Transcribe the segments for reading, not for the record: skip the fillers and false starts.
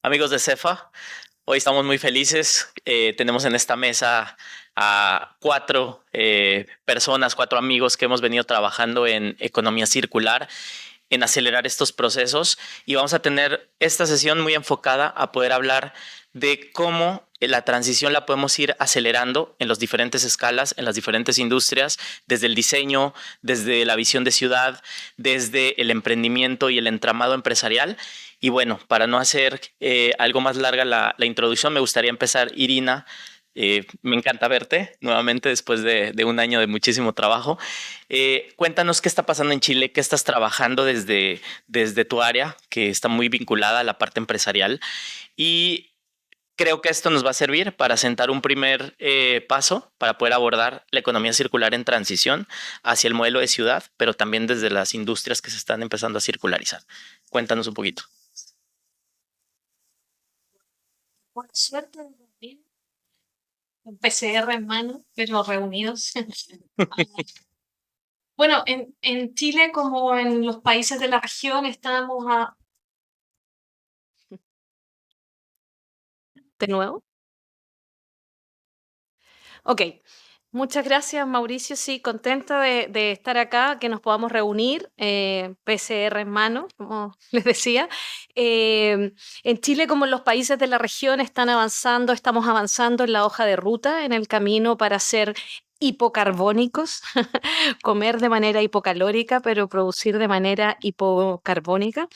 Amigos de Cefa, hoy estamos muy felices. Tenemos en esta mesa a cuatro personas, cuatro amigos que hemos venido trabajando en economía circular, en acelerar estos procesos, y vamos a tener esta sesión muy enfocada a poder hablar de cómo la transición la podemos ir acelerando en las diferentes escalas, en las diferentes industrias, desde el diseño, desde la visión de ciudad, desde el emprendimiento y el entramado empresarial. Y bueno, para no hacer algo más larga la introducción, me gustaría empezar, Irina. Me encanta verte nuevamente después de un año de muchísimo trabajo. Cuéntanos qué está pasando en Chile, qué estás trabajando desde tu área, que está muy vinculada a la parte empresarial. Y creo que esto nos va a servir para sentar un primer paso para poder abordar la economía circular en transición hacia el modelo de ciudad, pero también desde las industrias que se están empezando a circularizar. Cuéntanos un poquito. Por suerte, bien, con PCR en mano, pero reunidos. Bueno, en Chile, como en los países de la región, estamos a... ¿De nuevo? Ok. Muchas gracias, Mauricio. Sí, contenta de estar acá, que nos podamos reunir, PCR en mano, como les decía. En Chile, como en los países de la región, estamos avanzando en la hoja de ruta, en el camino para ser hipocarbónicos, comer de manera hipocalórica, pero producir de manera hipocarbónica.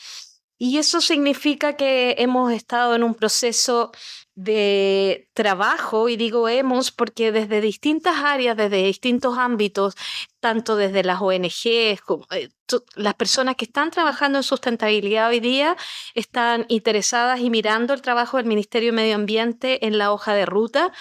Y eso significa que hemos estado en un proceso de trabajo, y digo hemos porque desde distintas áreas, desde distintos ámbitos, tanto desde las ONGs, como, las personas que están trabajando en sustentabilidad hoy día están interesadas y mirando el trabajo del Ministerio de Medio Ambiente en la hoja de ruta,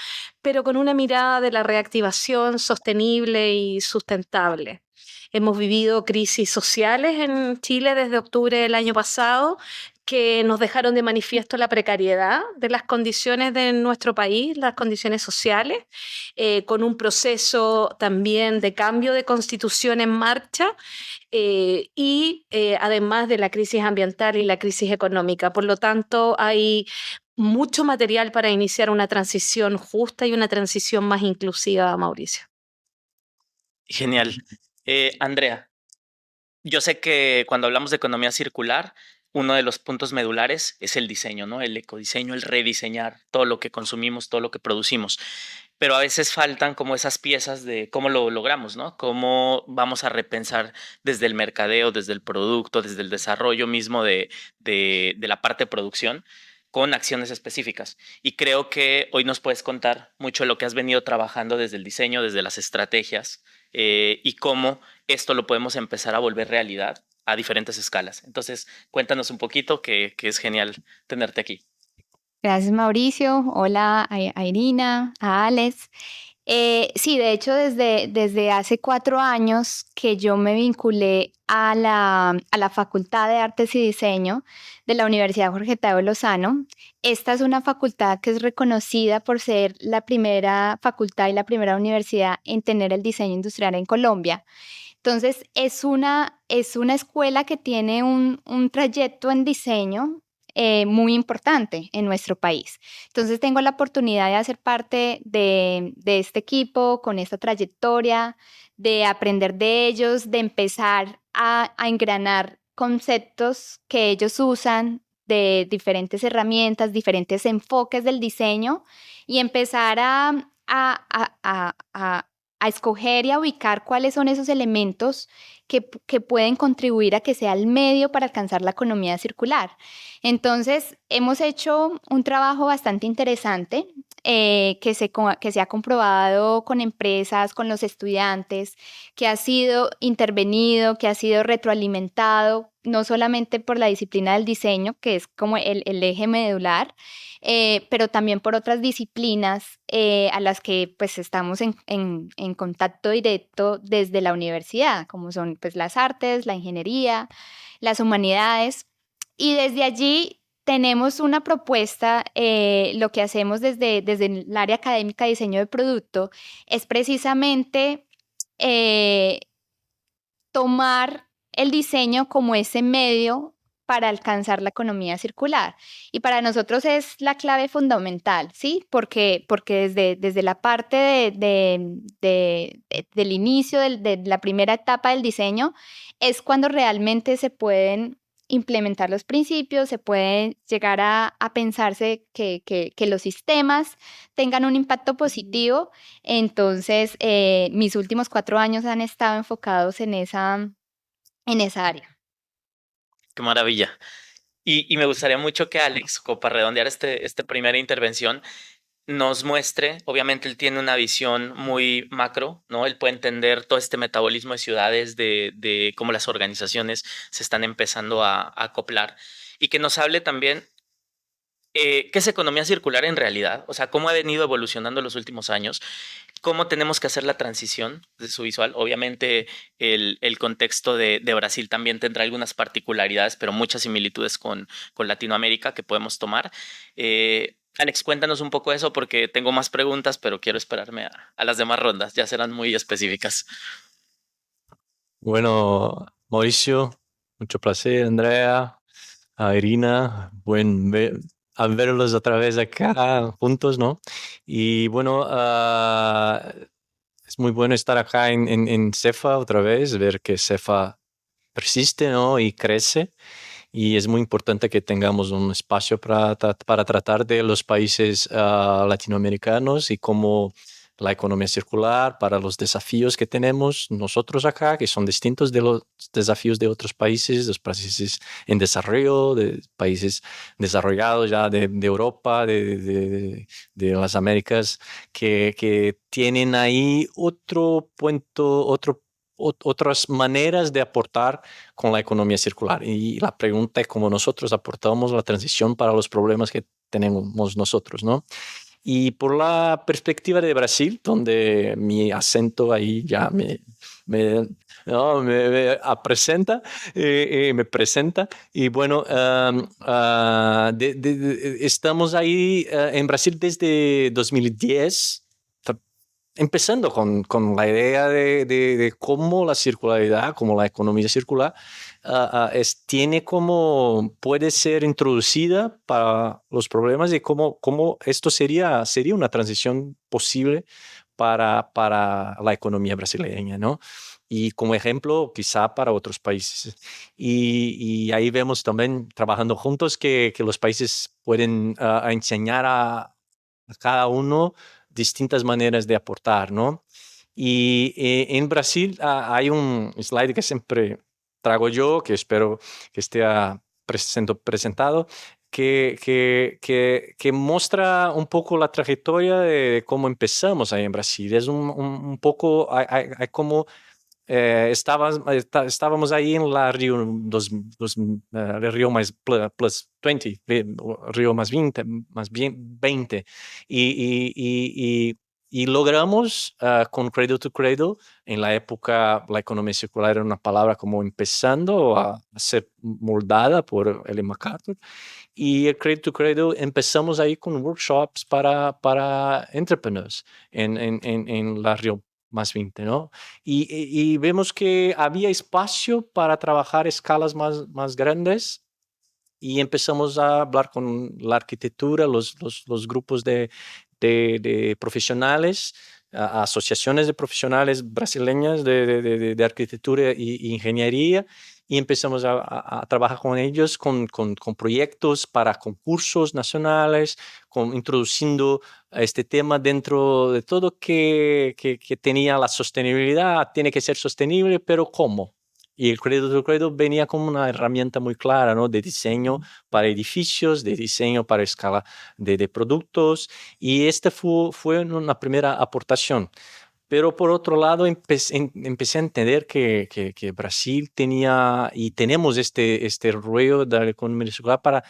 pero con una mirada de la reactivación sostenible y sustentable. Hemos vivido crisis sociales en Chile desde octubre del año pasado que nos dejaron de manifiesto la precariedad de las condiciones de nuestro país, las condiciones sociales, con un proceso también de cambio de constitución en marcha además de la crisis ambiental y la crisis económica. Por lo tanto, hay mucho material para iniciar una transición justa y una transición más inclusiva, Mauricio. Genial. Andrea, yo sé que cuando hablamos de economía circular, uno de los puntos medulares es el diseño, ¿no? El ecodiseño, el rediseñar todo lo que consumimos, todo lo que producimos. Pero a veces faltan como esas piezas de cómo lo logramos, ¿no? Cómo vamos a repensar desde el mercadeo, desde el producto, desde el desarrollo mismo de la parte de producción con acciones específicas. Y creo que hoy nos puedes contar mucho de lo que has venido trabajando desde el diseño, desde las estrategias y cómo esto lo podemos empezar a volver realidad a diferentes escalas. Entonces, cuéntanos un poquito, que es genial tenerte aquí. Gracias, Mauricio. Hola a Irina, a Alex. Sí, de hecho, desde hace 4 años que yo me vinculé a la Facultad de Artes y Diseño de la Universidad Jorge Tadeo Lozano. Esta es una facultad que es reconocida por ser la primera facultad y la primera universidad en tener el diseño industrial en Colombia. Entonces, es una escuela que tiene un trayecto en diseño muy importante en nuestro país. Entonces, tengo la oportunidad de hacer parte de este equipo con esta trayectoria, de aprender de ellos, de empezar a engranar conceptos que ellos usan de diferentes herramientas, diferentes enfoques del diseño y empezar a escoger y a ubicar cuáles son esos elementos que pueden contribuir a que sea el medio para alcanzar la economía circular. Entonces, hemos hecho un trabajo bastante interesante que se ha comprobado con empresas, con los estudiantes, que ha sido intervenido, que ha sido retroalimentado, no solamente por la disciplina del diseño, que es como el eje medular, pero también por otras disciplinas a las que pues estamos en contacto directo desde la universidad, como son pues las artes, la ingeniería, las humanidades. Y desde allí tenemos una propuesta, lo que hacemos desde el área académica de diseño de producto es precisamente eh, tomar el diseño como ese medio para alcanzar la economía circular. Y para nosotros es la clave fundamental, ¿sí? Porque desde la parte del inicio, de la primera etapa del diseño, es cuando realmente se pueden implementar los principios, se puede llegar a pensarse que los sistemas tengan un impacto positivo. Entonces, mis últimos 4 años han estado enfocados en esa área. Qué maravilla. Y me gustaría mucho que Alex, como para redondear esta primera intervención, nos muestre, obviamente él tiene una visión muy macro, ¿no? Él puede entender todo este metabolismo de ciudades, de cómo las organizaciones se están empezando a acoplar, y que nos hable también qué es economía circular en realidad, o sea, cómo ha venido evolucionando en los últimos años, cómo tenemos que hacer la transición de su visual. Obviamente el contexto de Brasil también tendrá algunas particularidades, pero muchas similitudes con Latinoamérica que podemos tomar. Alex, cuéntanos un poco eso porque tengo más preguntas, pero quiero esperarme a las demás rondas, ya serán muy específicas. Bueno, Mauricio, mucho placer, Andrea, Irina, a verlos otra vez acá juntos, ¿no? Y bueno, es muy bueno estar acá en Cefa otra vez, ver que Cefa persiste, ¿no? Y crece. Y es muy importante que tengamos un espacio para tratar de los países latinoamericanos y cómo la economía circular para los desafíos que tenemos nosotros acá, que son distintos de los desafíos de otros países, los países en desarrollo, de países desarrollados ya de Europa, de las Américas, que tienen ahí otro punto, otras maneras de aportar con la economía circular. Y la pregunta es cómo nosotros aportamos la transición para los problemas que tenemos nosotros, ¿no? Y por la perspectiva de Brasil, donde mi acento ahí ya me, no, presenta, me presenta. Y bueno, estamos ahí en Brasil desde 2010, empezando con la idea de cómo la circularidad, cómo la economía circular, tiene como puede ser introducida para los problemas y cómo esto sería una transición posible para la economía brasileña, ¿no? Y como ejemplo, quizá para otros países. Y ahí vemos también, trabajando juntos, que los países pueden enseñar a cada uno distintas maneras de aportar, ¿no? Y en Brasil hay un slide que siempre trago yo, que espero que esté siendo presentado, que muestra un poco la trayectoria de cómo empezamos ahí en Brasil. Es un poco, hay como estábamos ahí en la Río, Río más plus 20, Río más 20, más bien 20. Y logramos con Cradle to Cradle, en la época la economía circular era una palabra como empezando a ser moldada por Ellen MacArthur. Y el Cradle to Cradle empezamos ahí con workshops para entrepreneurs en la Río más 20, ¿no? Y vemos que había espacio para trabajar escalas más grandes y empezamos a hablar con la arquitectura, los grupos de profesionales, asociaciones de profesionales brasileñas de arquitectura y ingeniería, y empezamos a trabajar con ellos con proyectos para concursos nacionales, introduciendo este tema dentro de todo que tenía la sostenibilidad. Tiene que ser sostenible, pero ¿cómo? Y el Cradle to Cradle venía como una herramienta muy clara, ¿no? De diseño para edificios, de diseño para escala de productos. Y esta fue una primera aportación. Pero por otro lado, empecé a entender que Brasil tenía y tenemos este rollo de la economía circular para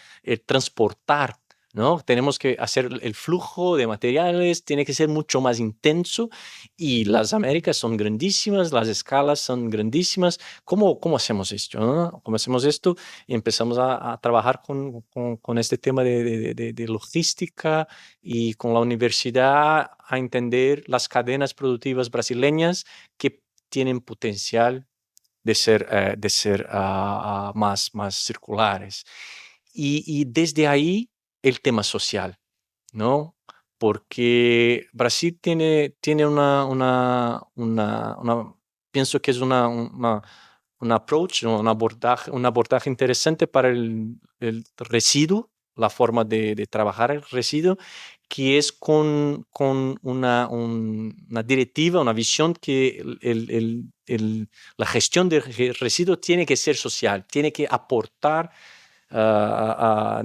transportar, ¿no? Tenemos que hacer el flujo de materiales, tiene que ser mucho más intenso, y las Américas son grandísimas, las escalas son grandísimas. ¿Cómo hacemos esto, no? ¿Cómo hacemos esto? Y empezamos a trabajar con este tema de logística, y con la universidad a entender las cadenas productivas brasileñas que tienen potencial ser más circulares. Y desde ahí el tema social, ¿no? Porque Brasil tiene pienso que es un approach, un abordaje interesante para el residuo, la forma de trabajar el residuo, que es con una directiva, una visión que la gestión del residuo tiene que ser social, tiene que aportar a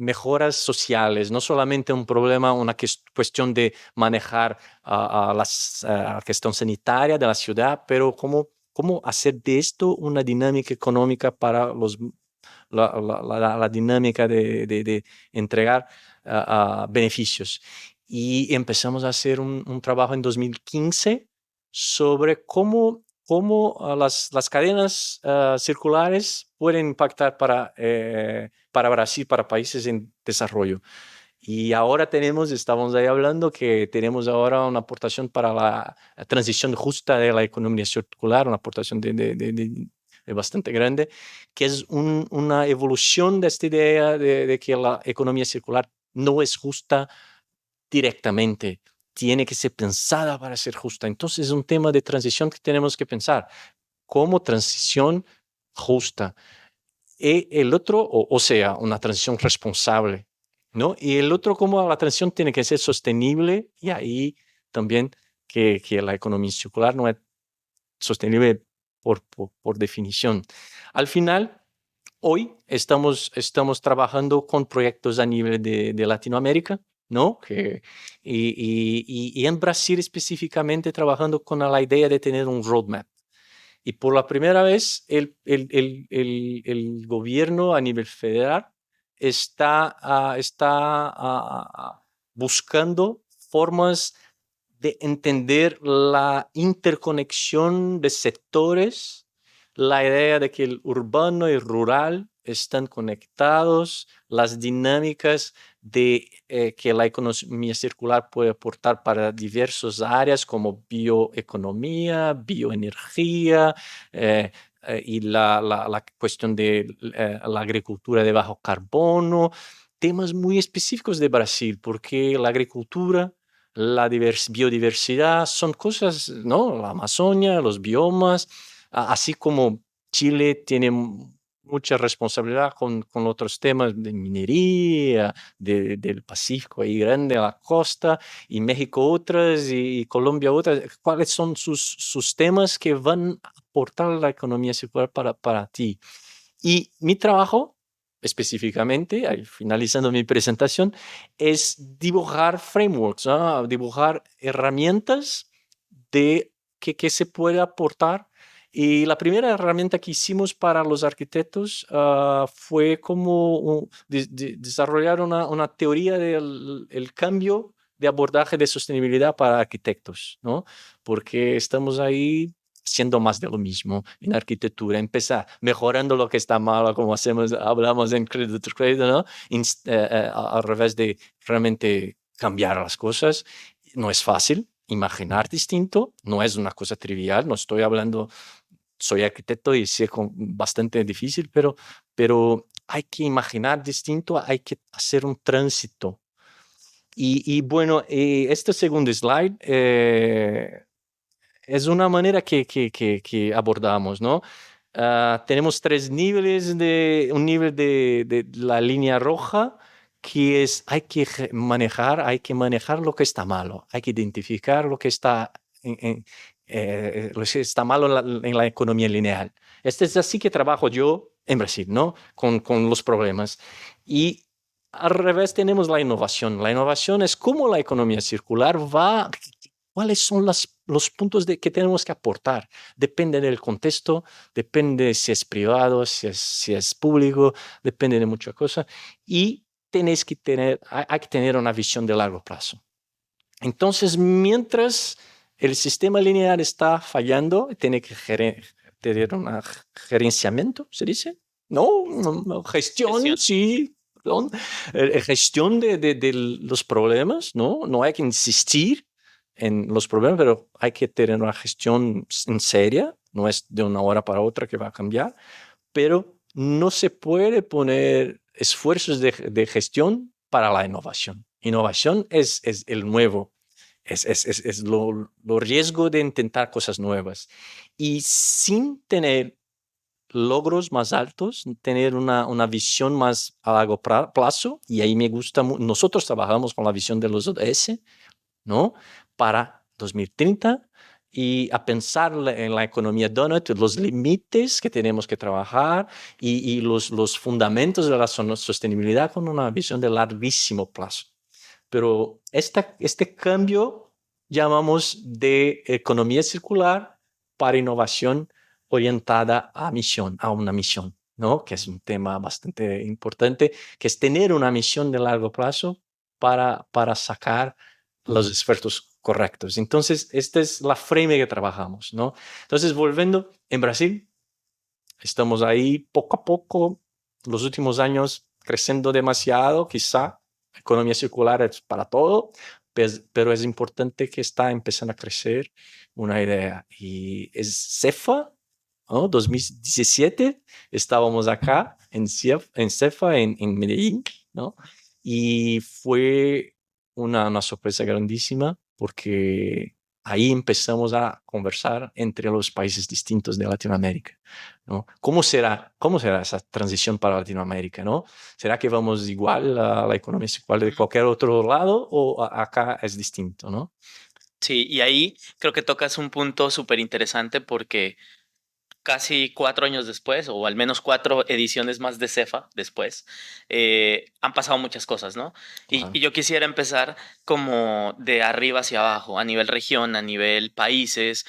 mejoras sociales, no solamente un problema, una cuestión de manejar la cuestión sanitaria de la ciudad, pero cómo hacer de esto una dinámica económica para la dinámica de entregar beneficios. Y empezamos a hacer un trabajo en 2015 sobre cómo las cadenas circulares pueden impactar para Brasil, para países en desarrollo. Y ahora estamos ahí hablando que tenemos ahora una aportación para la transición justa de la economía circular, una aportación de bastante grande, que es una evolución de esta idea de que la economía circular no es justa directamente, tiene que ser pensada para ser justa. Entonces es un tema de transición que tenemos que pensar como transición justa. Y el otro, o sea, una transición responsable, ¿no? Y el otro, como la transición tiene que ser sostenible, y ahí también que la economía circular no es sostenible por definición. Al final, hoy estamos trabajando con proyectos a nivel de Latinoamérica, ¿no? Y en Brasil específicamente trabajando con la idea de tener un roadmap. Y por la primera vez el gobierno a nivel federal está buscando formas de entender la interconexión de sectores, la idea de que el urbano y el rural están conectados, las dinámicas de que la economía circular puede aportar para diversas áreas como bioeconomía, bioenergía, y la cuestión de la agricultura de bajo carbono, temas muy específicos de Brasil, porque la agricultura, la biodiversidad, son cosas, ¿no? La Amazonia, los biomas, así como Chile tiene mucha responsabilidad con otros temas de minería, del Pacífico ahí grande, a la costa, y México otras, y Colombia otras. ¿Cuáles son sus temas que van a aportar a la economía circular para ti? Y mi trabajo, específicamente, ahí finalizando mi presentación, es dibujar frameworks, ¿no? Dibujar herramientas de que se puede aportar. Y la primera herramienta que hicimos para los arquitectos fue como desarrollar una teoría del el cambio de abordaje de sostenibilidad para arquitectos, ¿no? Porque estamos ahí haciendo más de lo mismo en arquitectura, empezar mejorando lo que está malo, como hablamos en Cradle to Cradle, ¿no? Al revés de realmente cambiar las cosas. No es fácil. Imaginar distinto no es una cosa trivial, no estoy hablando, soy arquitecto y sé bastante difícil, pero hay que imaginar distinto, hay que hacer un tránsito. Y bueno, este segundo slide es una manera que abordamos, ¿no? Tenemos tres niveles, un nivel de la línea roja, que es hay que manejar lo que está malo, hay que identificar lo que está lo que está malo en la economía lineal. Este es así que trabajo yo en Brasil, ¿no? Con los problemas. Y al revés tenemos la innovación. La innovación es cómo la economía circular cuáles son los puntos que tenemos que aportar. Depende del contexto, depende si es privado, si es público, depende de muchas cosas. Y hay que tener una visión de largo plazo. Entonces, mientras el sistema lineal está fallando, tiene que tener un gerenciamiento, ¿se dice? No, gestión, sí. Perdón. Gestión de los problemas, ¿no? No hay que insistir en los problemas, pero hay que tener una gestión en seria, no es de una hora para otra que va a cambiar, pero no se puede poner esfuerzos de gestión para la innovación. Innovación es el nuevo, es lo riesgo de intentar cosas nuevas. Y sin tener logros más altos, tener una visión más a largo plazo, y ahí me gusta, nosotros trabajamos con la visión de los ODS, ¿no? Para 2030 y a pensar en la economía donut, los límites que tenemos que trabajar y los fundamentos de la sostenibilidad con una visión de larguísimo plazo. Pero este cambio llamamos de economía circular para innovación orientada a una misión, ¿no? Que es un tema bastante importante, que es tener una misión de largo plazo para sacar los esfuerzos correctos. Entonces, esta es la frame que trabajamos, ¿no? Entonces, volviendo, en Brasil, estamos ahí poco a poco, los últimos años creciendo demasiado, quizá economía circular es para todo, pero es importante que está empezando a crecer una idea. Y es CEFA, ¿no? 2017 estábamos acá en CEFA, en Medellín, ¿no? Y fue una sorpresa grandísima porque ahí empezamos a conversar entre los países distintos de Latinoamérica, ¿no? ¿Cómo será esa transición para Latinoamérica, ¿no? ¿Será que vamos igual a la economía circular de cualquier otro lado o acá es distinto, ¿no? Sí, y ahí creo que tocas un punto súper interesante porque casi 4 años después, o al menos 4 ediciones más de CEFA después, han pasado muchas cosas, ¿no? Y yo quisiera empezar como de arriba hacia abajo, a nivel región, a nivel países.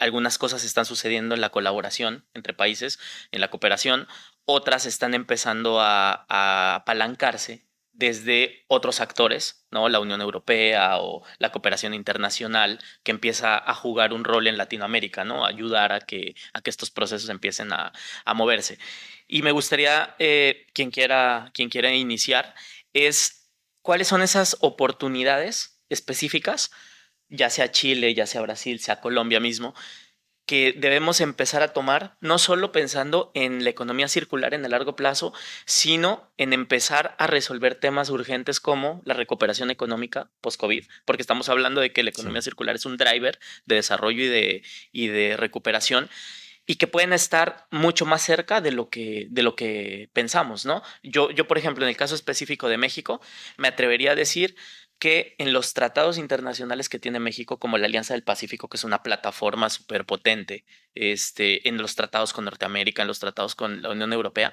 Algunas cosas están sucediendo en la colaboración entre países, en la cooperación, otras están empezando a apalancarse desde otros actores, ¿no? La Unión Europea o la cooperación internacional, que empieza a jugar un rol en Latinoamérica, ¿no? Ayudar a que estos procesos empiecen a moverse. Y me gustaría, quien quiera iniciar, es cuáles son esas oportunidades específicas, ya sea Chile, ya sea Brasil, sea Colombia mismo, que debemos empezar a tomar, no solo pensando en la economía circular en el largo plazo, sino en empezar a resolver temas urgentes como la recuperación económica post-COVID, porque estamos hablando de que la economía circular es un driver de desarrollo y de recuperación, y que pueden estar mucho más cerca de lo que pensamos, ¿no? Yo, por ejemplo, en el caso específico de México, me atrevería a decir que en los tratados internacionales que tiene México, como la Alianza del Pacífico, que es una plataforma súper potente, en los tratados con Norteamérica, en los tratados con la Unión Europea,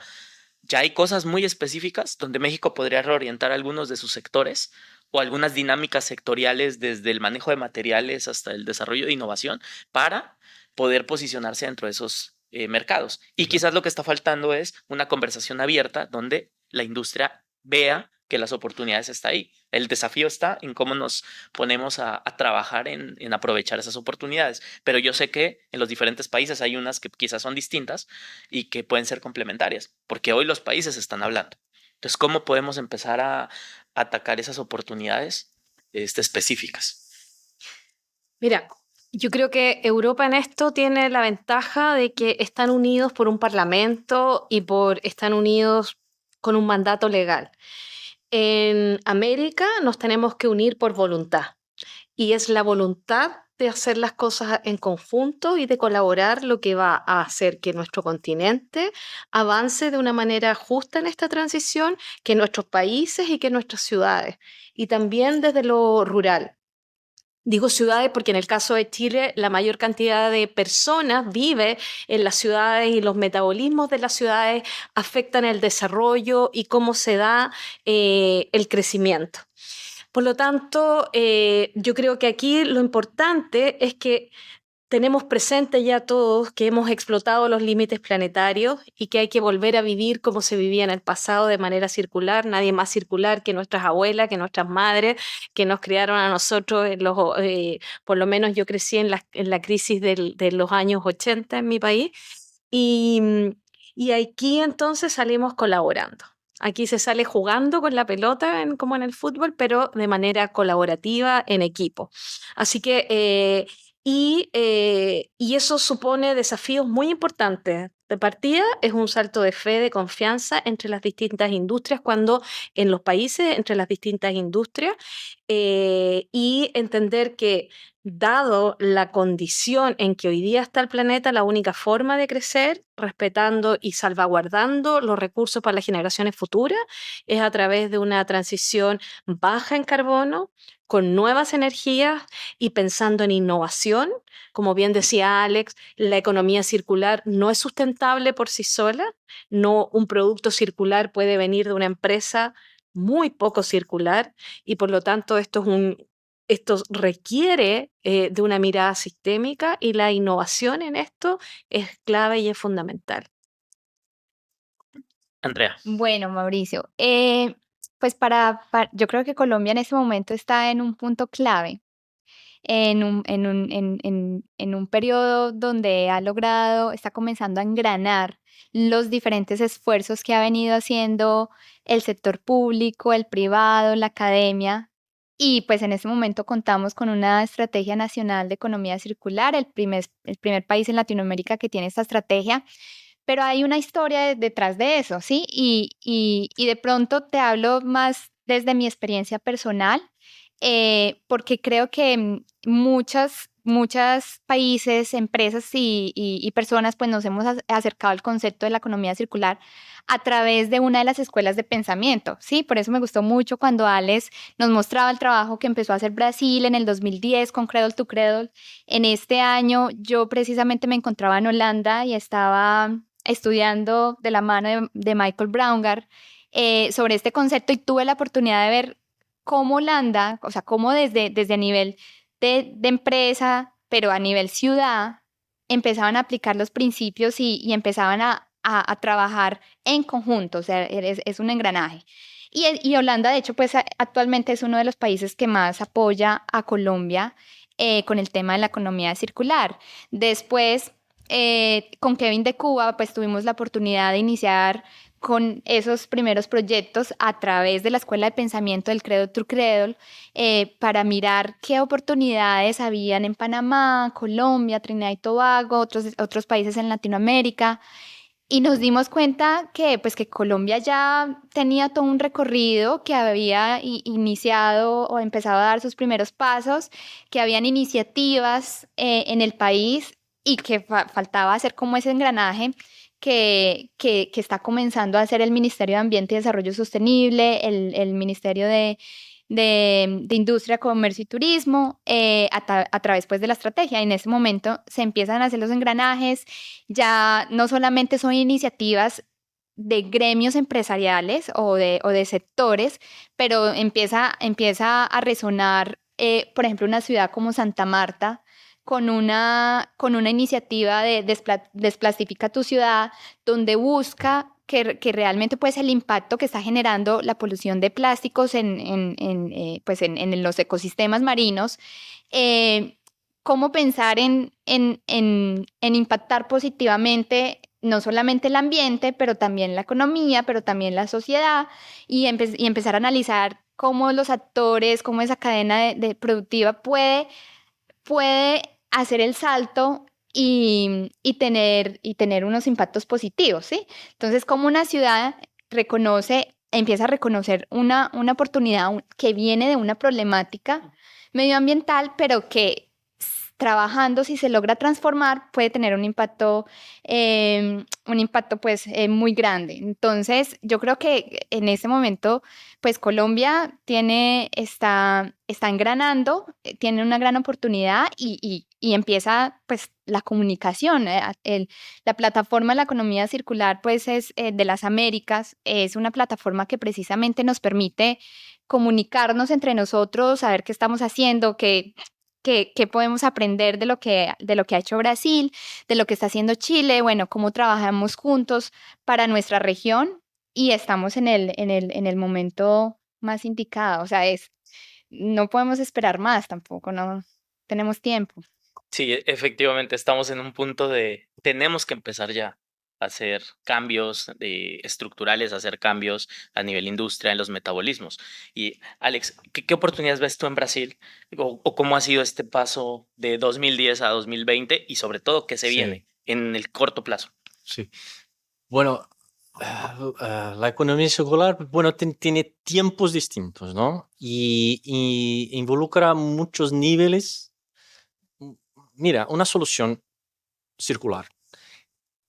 ya hay cosas muy específicas donde México podría reorientar algunos de sus sectores o algunas dinámicas sectoriales desde el manejo de materiales hasta el desarrollo de innovación para poder posicionarse dentro de esos mercados. Y quizás lo que está faltando es una conversación abierta donde la industria vea que las oportunidades están ahí. El desafío está en cómo nos ponemos a trabajar en aprovechar esas oportunidades. Pero yo sé que en los diferentes países hay unas que quizás son distintas y que pueden ser complementarias, porque hoy los países están hablando. Entonces, ¿cómo podemos empezar a atacar esas oportunidades específicas? Mira, yo creo que Europa en esto tiene la ventaja de que están unidos por un parlamento y están unidos con un mandato legal. En América nos tenemos que unir por voluntad y es la voluntad de hacer las cosas en conjunto y de colaborar lo que va a hacer que nuestro continente avance de una manera justa en esta transición, que nuestros países y que nuestras ciudades, y también desde lo rural. Digo ciudades porque en el caso de Chile la mayor cantidad de personas vive en las ciudades y los metabolismos de las ciudades afectan el desarrollo y cómo se da el crecimiento. Por lo tanto, yo creo que aquí lo importante es que tenemos presente ya todos que hemos explotado los límites planetarios y que hay que volver a vivir como se vivía en el pasado de manera circular, nadie más circular que nuestras abuelas, que nuestras madres, que nos criaron a nosotros, por lo menos yo crecí en la crisis de los años 80 en mi país, y, y aquí entonces salimos colaborando. Aquí se sale jugando con la pelota como en el fútbol, pero de manera colaborativa, en equipo. Así que Y eso supone desafíos muy importantes. De partida, es un salto de fe, de confianza entre las distintas industrias, cuando en los países, entre las distintas industrias, y entender que, dado la condición en que hoy día está el planeta, la única forma de crecer, respetando y salvaguardando los recursos para las generaciones futuras, es a través de una transición baja en carbono, con nuevas energías y pensando en innovación. Como bien decía Alex, la economía circular no es sustentable por sí sola. No, un producto circular puede venir de una empresa muy poco circular, y por lo tanto esto requiere de una mirada sistémica, y la innovación en esto es clave y es fundamental. Andrea. Bueno, Mauricio, pues yo creo que Colombia en este momento está en un punto clave, en un periodo donde está comenzando a engranar los diferentes esfuerzos que ha venido haciendo el sector público, el privado, la academia. Y pues en este momento contamos con una estrategia nacional de economía circular, el primer país en Latinoamérica que tiene esta estrategia. Pero hay una historia detrás de eso, ¿sí? Y de pronto te hablo más desde mi experiencia personal, porque creo que muchas países, empresas y personas, pues nos hemos acercado al concepto de la economía circular a través de una de las escuelas de pensamiento, ¿sí? Por eso me gustó mucho cuando Alex nos mostraba el trabajo que empezó a hacer Brasil en el 2010 con Cradle to Cradle. En este año yo precisamente me encontraba en Holanda y estaba estudiando de la mano de Michael Braungart sobre este concepto, y tuve la oportunidad de ver cómo Holanda, o sea, cómo desde a nivel de empresa, pero a nivel ciudad, empezaban a aplicar los principios y empezaban a trabajar en conjunto, o sea, es un engranaje. Y Holanda, de hecho, pues actualmente es uno de los países que más apoya a Colombia con el tema de la economía circular. Después, con Kevin de Cuba, pues tuvimos la oportunidad de iniciar con esos primeros proyectos a través de la Escuela de Pensamiento del Cradle to Cradle, para mirar qué oportunidades habían en Panamá, Colombia, Trinidad y Tobago, otros países en Latinoamérica. Y nos dimos cuenta que, pues, que Colombia ya tenía todo un recorrido, que había iniciado o empezado a dar sus primeros pasos, que habían iniciativas en el país, y que faltaba hacer como ese engranaje que está comenzando a hacer el Ministerio de Ambiente y Desarrollo Sostenible, el Ministerio de Industria, Comercio y Turismo, a través pues de la estrategia. Y en ese momento se empiezan a hacer los engranajes. Ya no solamente son iniciativas de gremios empresariales o de sectores, pero empieza a resonar, por ejemplo, una ciudad como Santa Marta, con una iniciativa de Desplastifica tu ciudad, donde busca que realmente, pues, el impacto que está generando la polución de plásticos pues, en los ecosistemas marinos, eh, cómo pensar en impactar positivamente no solamente el ambiente, pero también la economía, pero también la sociedad, y empezar a analizar cómo los actores, cómo esa cadena productiva puede hacer el salto y tener unos impactos positivos, ¿sí? Entonces, como una ciudad empieza a reconocer una oportunidad que viene de una problemática medioambiental, pero que trabajando, si se logra transformar, puede tener un impacto pues muy grande. Entonces, yo creo que en este momento, pues Colombia está engranando, tiene una gran oportunidad, y empieza pues la comunicación. La plataforma de la economía circular, pues es de las Américas, es una plataforma que precisamente nos permite comunicarnos entre nosotros, saber qué estamos haciendo, qué podemos aprender de lo que ha hecho Brasil, de lo que está haciendo Chile, bueno, cómo trabajamos juntos para nuestra región, y estamos en el momento más indicado. O sea, no podemos esperar más tampoco, no tenemos tiempo. Sí, efectivamente, estamos en un punto de tenemos que empezar ya. hacer cambios estructurales, hacer cambios a nivel industria en los metabolismos. Y Alex, ¿qué oportunidades ves tú en Brasil? O cómo ha sido este paso de 2010 a 2020 y sobre todo qué se Sí, viene en el corto plazo? sí. Bueno, la economía circular, bueno, tiene tiempos distintos, ¿no? Y involucra muchos niveles. Mira, una solución circular.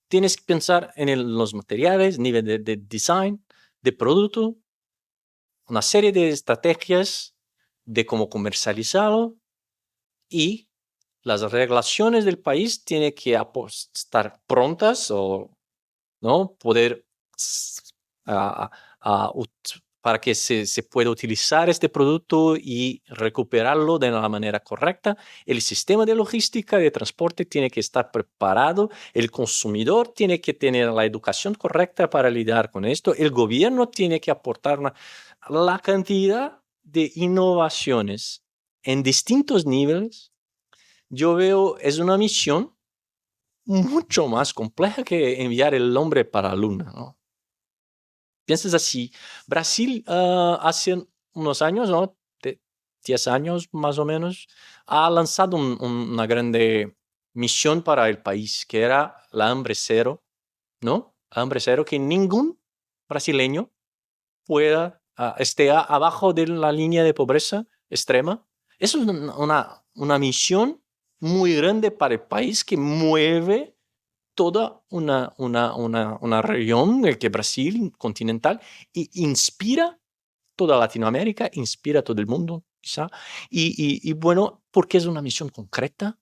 Tienes que pensar en los materiales, nivel de design, de producto, una serie de estrategias de cómo comercializarlo y las regulaciones del país tienen que estar prontas o ¿no? Poder a- para que se pueda utilizar este producto y recuperarlo de la manera correcta. El sistema de logística de transporte tiene que estar preparado, el consumidor tiene que tener la educación correcta para lidiar con esto, el gobierno tiene que aportar la cantidad de innovaciones en distintos niveles. Yo veo, es una misión mucho más compleja que enviar el hombre para la luna, ¿no? Piensas así, Brasil hace unos años, ¿no? 10 años más o menos, ha lanzado una grande misión para el país, que era la hambre cero, ¿no? Hambre cero, que ningún brasileño pueda, esté abajo de la línea de pobreza extrema. Eso es una misión muy grande para el país que mueve toda una región, el que Brasil continental, e inspira toda Latinoamérica, inspira a todo el mundo, quizá. Y bueno, porque es una misión concreta,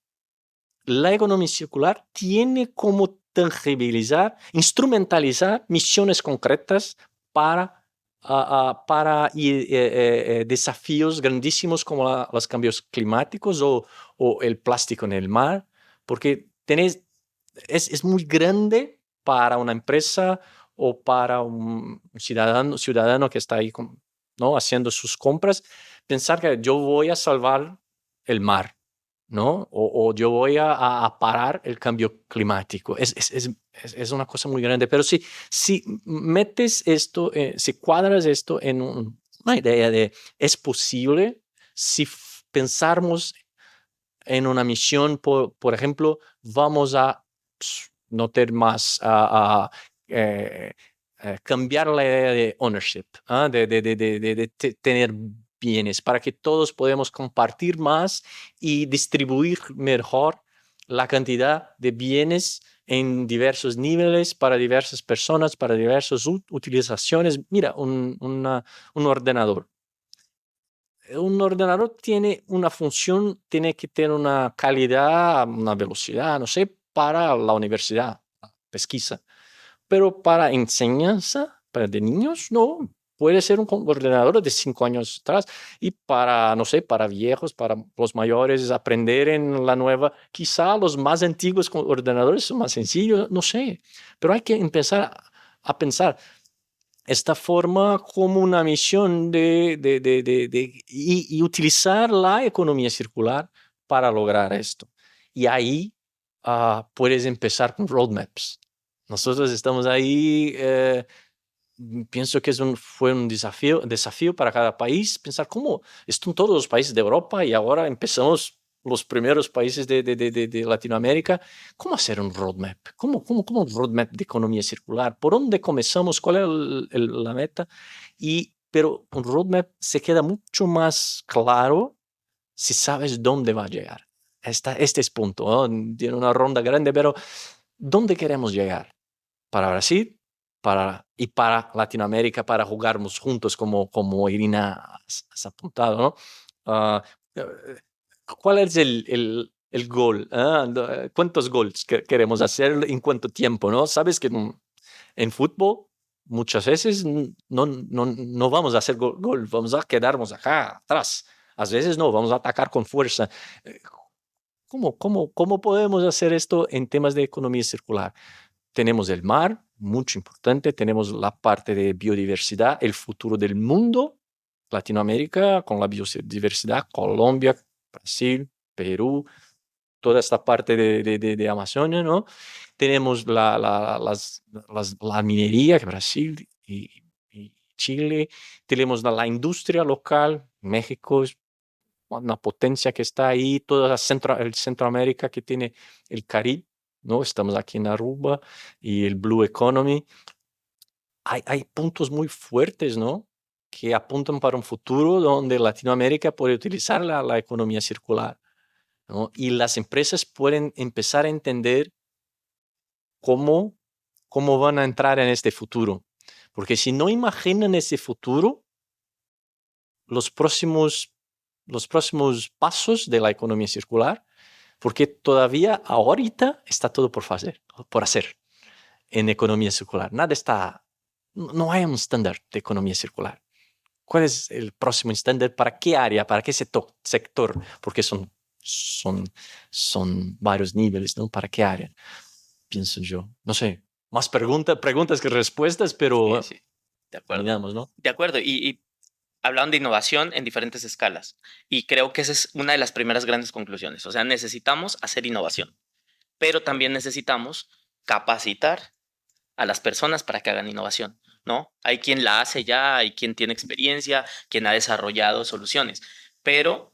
la economía circular tiene como tangibilizar, instrumentalizar misiones concretas para desafíos grandísimos como los cambios climáticos o el plástico en el mar, porque es muy grande para una empresa o para un ciudadano que está ahí, ¿no? Haciendo sus compras, pensar que yo voy a salvar el mar, ¿no? O yo voy a parar el cambio climático. Es una cosa muy grande, pero si metes esto, si cuadras esto en una idea de es posible, si pensamos en una misión, por ejemplo, vamos a no tener más cambiar la idea de ownership, de tener bienes, para que todos podamos compartir más y distribuir mejor la cantidad de bienes en diversos niveles, para diversas personas, para diversas utilizaciones. Mira, un ordenador. Un ordenador tiene una función, tiene que tener una calidad, una velocidad, no sé, para la universidad, pesquisa. Pero para enseñanza, para de niños, no. Puede ser un ordenador de 5 años atrás y para, no sé, para viejos, para los mayores, aprender en la nueva. Quizá los más antiguos ordenadores son más sencillos, no sé. Pero hay que empezar a pensar esta forma como una misión y utilizar la economía circular para lograr esto. Y ahí puedes empezar con roadmaps. Nosotros estamos ahí, pienso que fue un desafío para cada país, pensar cómo están todos los países de Europa y ahora empezamos los primeros países de Latinoamérica. ¿Cómo hacer un roadmap? ¿Cómo un roadmap de economía circular? ¿Por dónde comenzamos? ¿Cuál es la meta? Pero un roadmap se queda mucho más claro si sabes dónde va a llegar. Este es punto, ¿no? Tiene una ronda grande, pero ¿dónde queremos llegar? Para Brasil y para Latinoamérica, para jugarnos juntos como Irina has apuntado, ¿no? Ah, eh, ¿Cuál es el gol? ¿Cuántos goles queremos hacer en cuánto tiempo? ¿No? Sabes que en fútbol muchas veces no vamos a hacer gol, vamos a quedarnos acá atrás. A veces no, vamos a atacar con fuerza. Eh, ¿Cómo podemos hacer esto en temas de economía circular? Tenemos el mar, mucho importante, tenemos la parte de biodiversidad, el futuro del mundo, Latinoamérica con la biodiversidad, Colombia, Brasil, Perú, toda esta parte de Amazonia, ¿no? Tenemos la minería, que Brasil y Chile. Tenemos la industria local. México es una potencia que está ahí. Toda el Centroamérica que tiene el Caribe, ¿no? Estamos aquí en Aruba y el Blue Economy. Hay puntos muy fuertes, ¿no? Que apuntan para un futuro donde Latinoamérica puede utilizar la economía circular, ¿no? Y las empresas pueden empezar a entender cómo, cómo van a entrar en este futuro. Porque si no imaginan ese futuro, los próximos pasos de la economía circular, porque todavía ahorita está todo por hacer en economía circular. No hay un estándar de economía circular. ¿Cuál es el próximo estándar? ¿Para qué área? ¿Para qué sector? Porque son varios niveles, ¿no? ¿Para qué área? Pienso yo. No sé, más preguntas que respuestas, pero Sí, de acuerdo. terminamos, ¿no? De acuerdo. Y hablaban de innovación en diferentes escalas. Y creo que esa es una de las primeras grandes conclusiones. O sea, necesitamos hacer innovación, pero también necesitamos capacitar a las personas para que hagan innovación, ¿no? Hay quien la hace ya, hay quien tiene experiencia, quien ha desarrollado soluciones, pero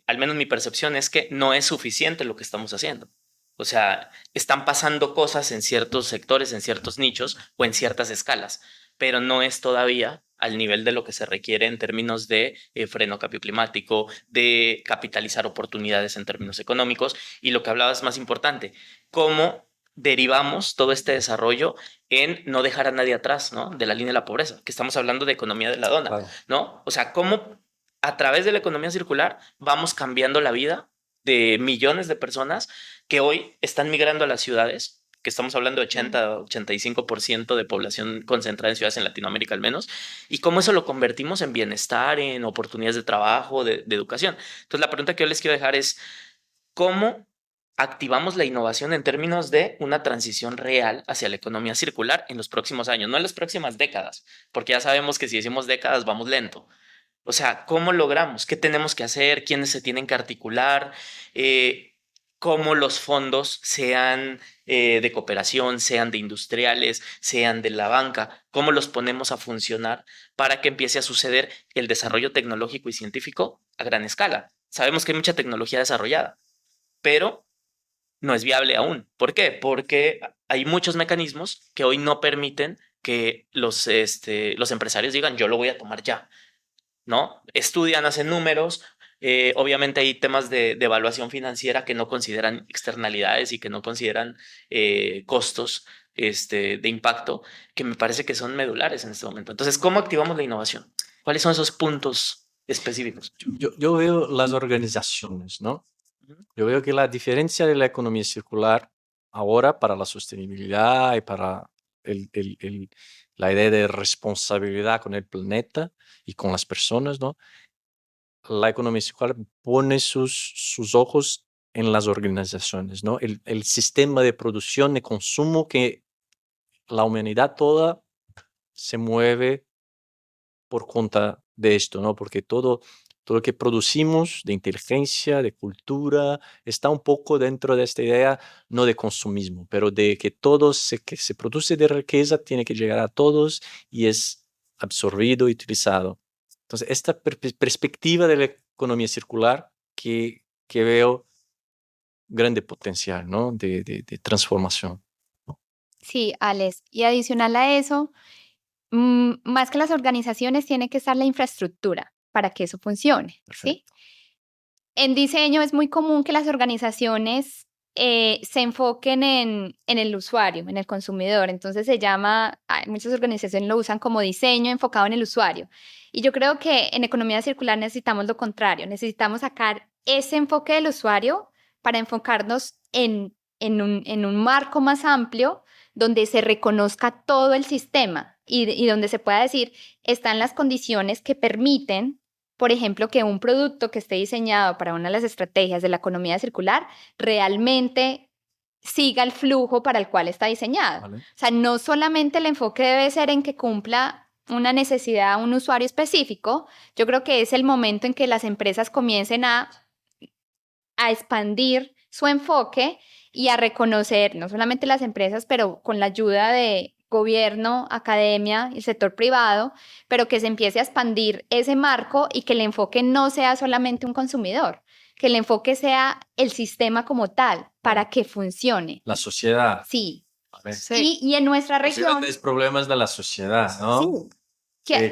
al menos mi percepción es que no es suficiente lo que estamos haciendo. O sea, están pasando cosas en ciertos sectores, en ciertos nichos o en ciertas escalas, pero no es todavía al nivel de lo que se requiere en términos de freno a cambio climático, de capitalizar oportunidades en términos económicos. Y lo que hablabas es más importante, cómo derivamos todo este desarrollo en no dejar a nadie atrás, ¿no? De la línea de la pobreza, que estamos hablando de economía de la dona, Claro. ¿no? O sea, cómo a través de la economía circular vamos cambiando la vida de millones de personas que hoy están migrando a las ciudades, que estamos hablando de 80-85% de población concentrada en ciudades en Latinoamérica al menos, y cómo eso lo convertimos en bienestar, en oportunidades de trabajo, de educación. Entonces, la pregunta que yo les quiero dejar es, ¿cómo activamos la innovación en términos de una transición real hacia la economía circular en los próximos años, no en las próximas décadas? Porque ya sabemos que si decimos décadas vamos lento. O sea, ¿cómo logramos? ¿Qué tenemos que hacer? ¿Quiénes se tienen que articular? ¿Cómo los fondos, sean de cooperación, sean de industriales, sean de la banca, cómo los ponemos a funcionar para que empiece a suceder el desarrollo tecnológico y científico a gran escala? Sabemos que hay mucha tecnología desarrollada, pero no es viable aún. ¿Por qué? Porque hay muchos mecanismos que hoy no permiten que los empresarios digan, yo lo voy a tomar ya, ¿no? Estudian, hacen números. Obviamente hay temas de evaluación financiera que no consideran externalidades y que no consideran costos de impacto, que me parece que son medulares en este momento. Entonces, ¿cómo activamos la innovación? ¿Cuáles son esos puntos específicos? Yo veo las organizaciones, ¿no? Ujú. Yo veo que la diferencia de la economía circular ahora para la sostenibilidad y para la idea de responsabilidad con el planeta y con las personas, ¿no? La economía circular pone sus ojos en las organizaciones, ¿no? El sistema de producción y consumo que la humanidad toda se mueve por cuenta de esto, ¿no? Porque todo lo que producimos de inteligencia, de cultura, está un poco dentro de esta idea, no de consumismo, pero de que que se produce de riqueza tiene que llegar a todos y es absorbido y utilizado. Entonces, esta perspectiva de la economía circular que veo grande potencial, ¿no? De transformación. Sí, Alex. Y adicional a eso, más que las organizaciones, tiene que estar la infraestructura para que eso funcione, ¿sí? Perfecto. En diseño es muy común que las organizaciones se enfoquen en el usuario, en el consumidor. Entonces muchas organizaciones lo usan como diseño enfocado en el usuario. Y yo creo que en economía circular necesitamos lo contrario, necesitamos sacar ese enfoque del usuario para enfocarnos en un marco más amplio donde se reconozca todo el sistema y donde se pueda decir, están las condiciones que permiten, por ejemplo, que un producto que esté diseñado para una de las estrategias de la economía circular realmente siga el flujo para el cual está diseñado. ¿Vale? O sea, no solamente el enfoque debe ser en que cumpla una necesidad a un usuario específico. Yo creo que es el momento en que las empresas comiencen a expandir su enfoque y a reconocer no solamente las empresas, pero con la ayuda de gobierno, academia y el sector privado, pero que se empiece a expandir ese marco y que el enfoque no sea solamente un consumidor, que el enfoque sea el sistema como tal, para que funcione. La sociedad. Sí. ¿Vale? Sí. Y en nuestra Los región, grandes problemas de la sociedad, ¿no? sí,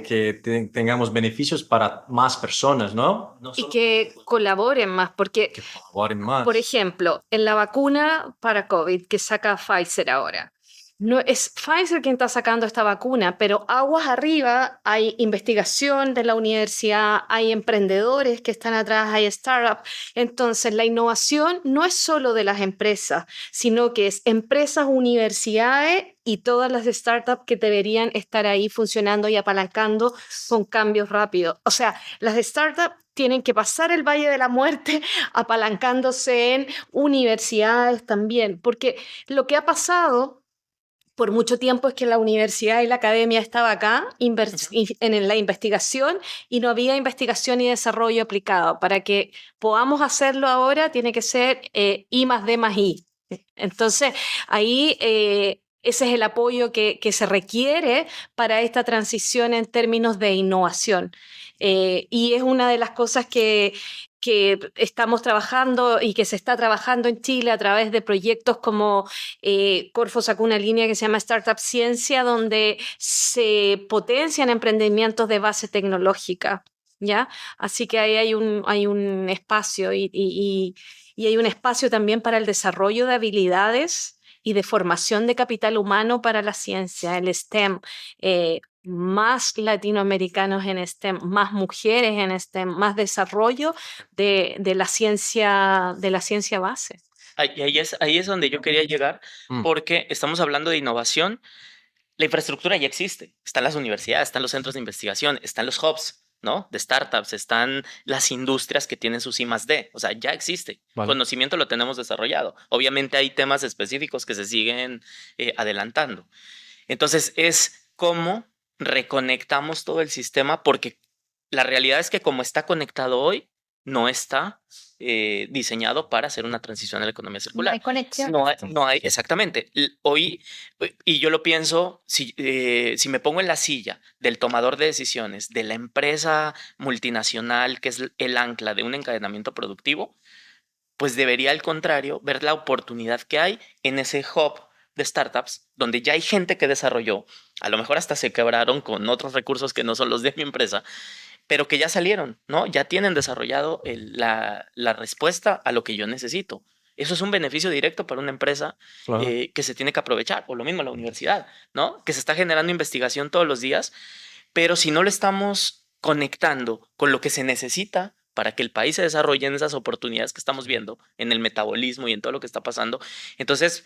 que, Tengamos beneficios para más personas, ¿no? No Y solo que colaboren más, porque, que colaboren más. por ejemplo, en la vacuna para COVID que saca Pfizer ahora, no es Pfizer quien está sacando esta vacuna, pero aguas arriba hay investigación de la universidad, hay emprendedores que están atrás, hay startups. Entonces, la innovación no es solo de las empresas, sino que es empresas, universidades y todas las startups que deberían estar ahí funcionando y apalancando con cambios rápidos. O sea, las startups tienen que pasar el Valle de la Muerte apalancándose en universidades también, porque lo que ha pasado por mucho tiempo es que la universidad y la academia estaba acá en la investigación y no había investigación y desarrollo aplicado. Para que podamos hacerlo ahora tiene que ser I más D más I. Entonces, ahí ese es el apoyo que se requiere para esta transición en términos de innovación. Y es una de las cosas que estamos trabajando y que se está trabajando en Chile a través de proyectos como Corfo sacó una línea que se llama Startup Ciencia, donde se potencian emprendimientos de base tecnológica, ¿ya? Así que ahí hay un espacio y hay un espacio también para el desarrollo de habilidades y de formación de capital humano para la ciencia, el STEM. Más latinoamericanos en STEM, más mujeres en STEM, más desarrollo de la ciencia base. Ahí es donde yo quería llegar, Mm. porque estamos hablando de innovación. La infraestructura ya existe. Están las universidades, están los centros de investigación, están los hubs, ¿no? De startups, están las industrias que tienen sus I+D. O sea, ya existe. Vale. Conocimiento lo tenemos desarrollado. Obviamente hay temas específicos que se siguen adelantando. Entonces, es cómo reconectamos todo el sistema, porque la realidad es que como está conectado hoy, no está diseñado para hacer una transición a la economía no circular. hay conexión. No hay, exactamente. Hoy, y yo lo pienso, si me pongo en la silla del tomador de decisiones, de la empresa multinacional que es el ancla de un encadenamiento productivo, pues debería al contrario ver la oportunidad que hay en ese hub de startups donde ya hay gente que desarrolló, a lo mejor hasta se quebraron con otros recursos que no son los de mi empresa, pero que ya salieron, ¿no? Ya tienen desarrollado la respuesta a lo que yo necesito. Eso es un beneficio directo para una empresa Claro. que se tiene que aprovechar, o lo mismo la universidad, ¿no? Que se está generando investigación todos los días, pero si no lo estamos conectando con lo que se necesita para que el país se desarrolle en esas oportunidades que estamos viendo, en el metabolismo y en todo lo que está pasando, entonces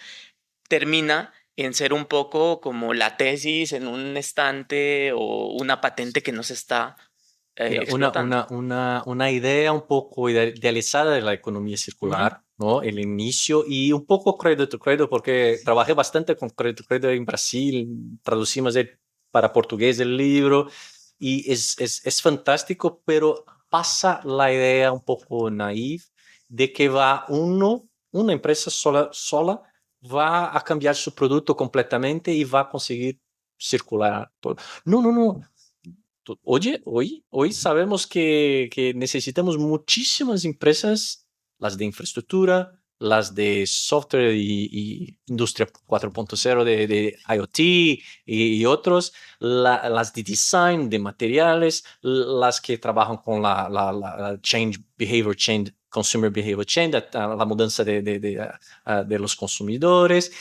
termina en ser un poco como la tesis en un estante o una patente que no se está Mira, explotando. una idea un poco idealizada de la economía circular, ¿no? El inicio y un poco Credit to Credit, porque trabajé bastante con Credit to Credit en Brasil, traducimos para portugués el libro y es fantástico, pero pasa la idea un poco naive de que una empresa sola va a cambiar su producto completamente y va a conseguir circular todo. No, no, no. Oye, hoy sabemos que necesitamos muchísimas empresas, las de infraestructura, las de software y industria 4.0 de IoT y otros, las de design, de materiales, las que trabajan con la change, behavior change, consumer behavior change, la mudanza de los consumidores.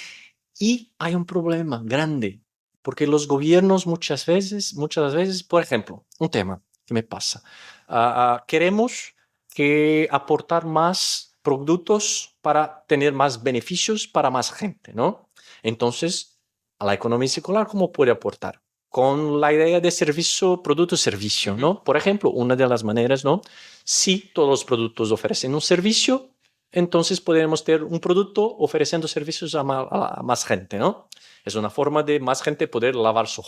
Y hay un problema grande porque los gobiernos muchas veces, por ejemplo, un tema que me pasa, queremos que aportar más productos para tener más beneficios para más gente, ¿no? Entonces, a la economía circular, ¿cómo puede aportar? Con la idea de servicio, producto-servicio, ¿no? Por ejemplo, una de las maneras, ¿no? Si todos los productos ofrecen un servicio, entonces podemos tener un producto ofreciendo servicios a más gente, ¿no? Es una forma de más gente poder lavar su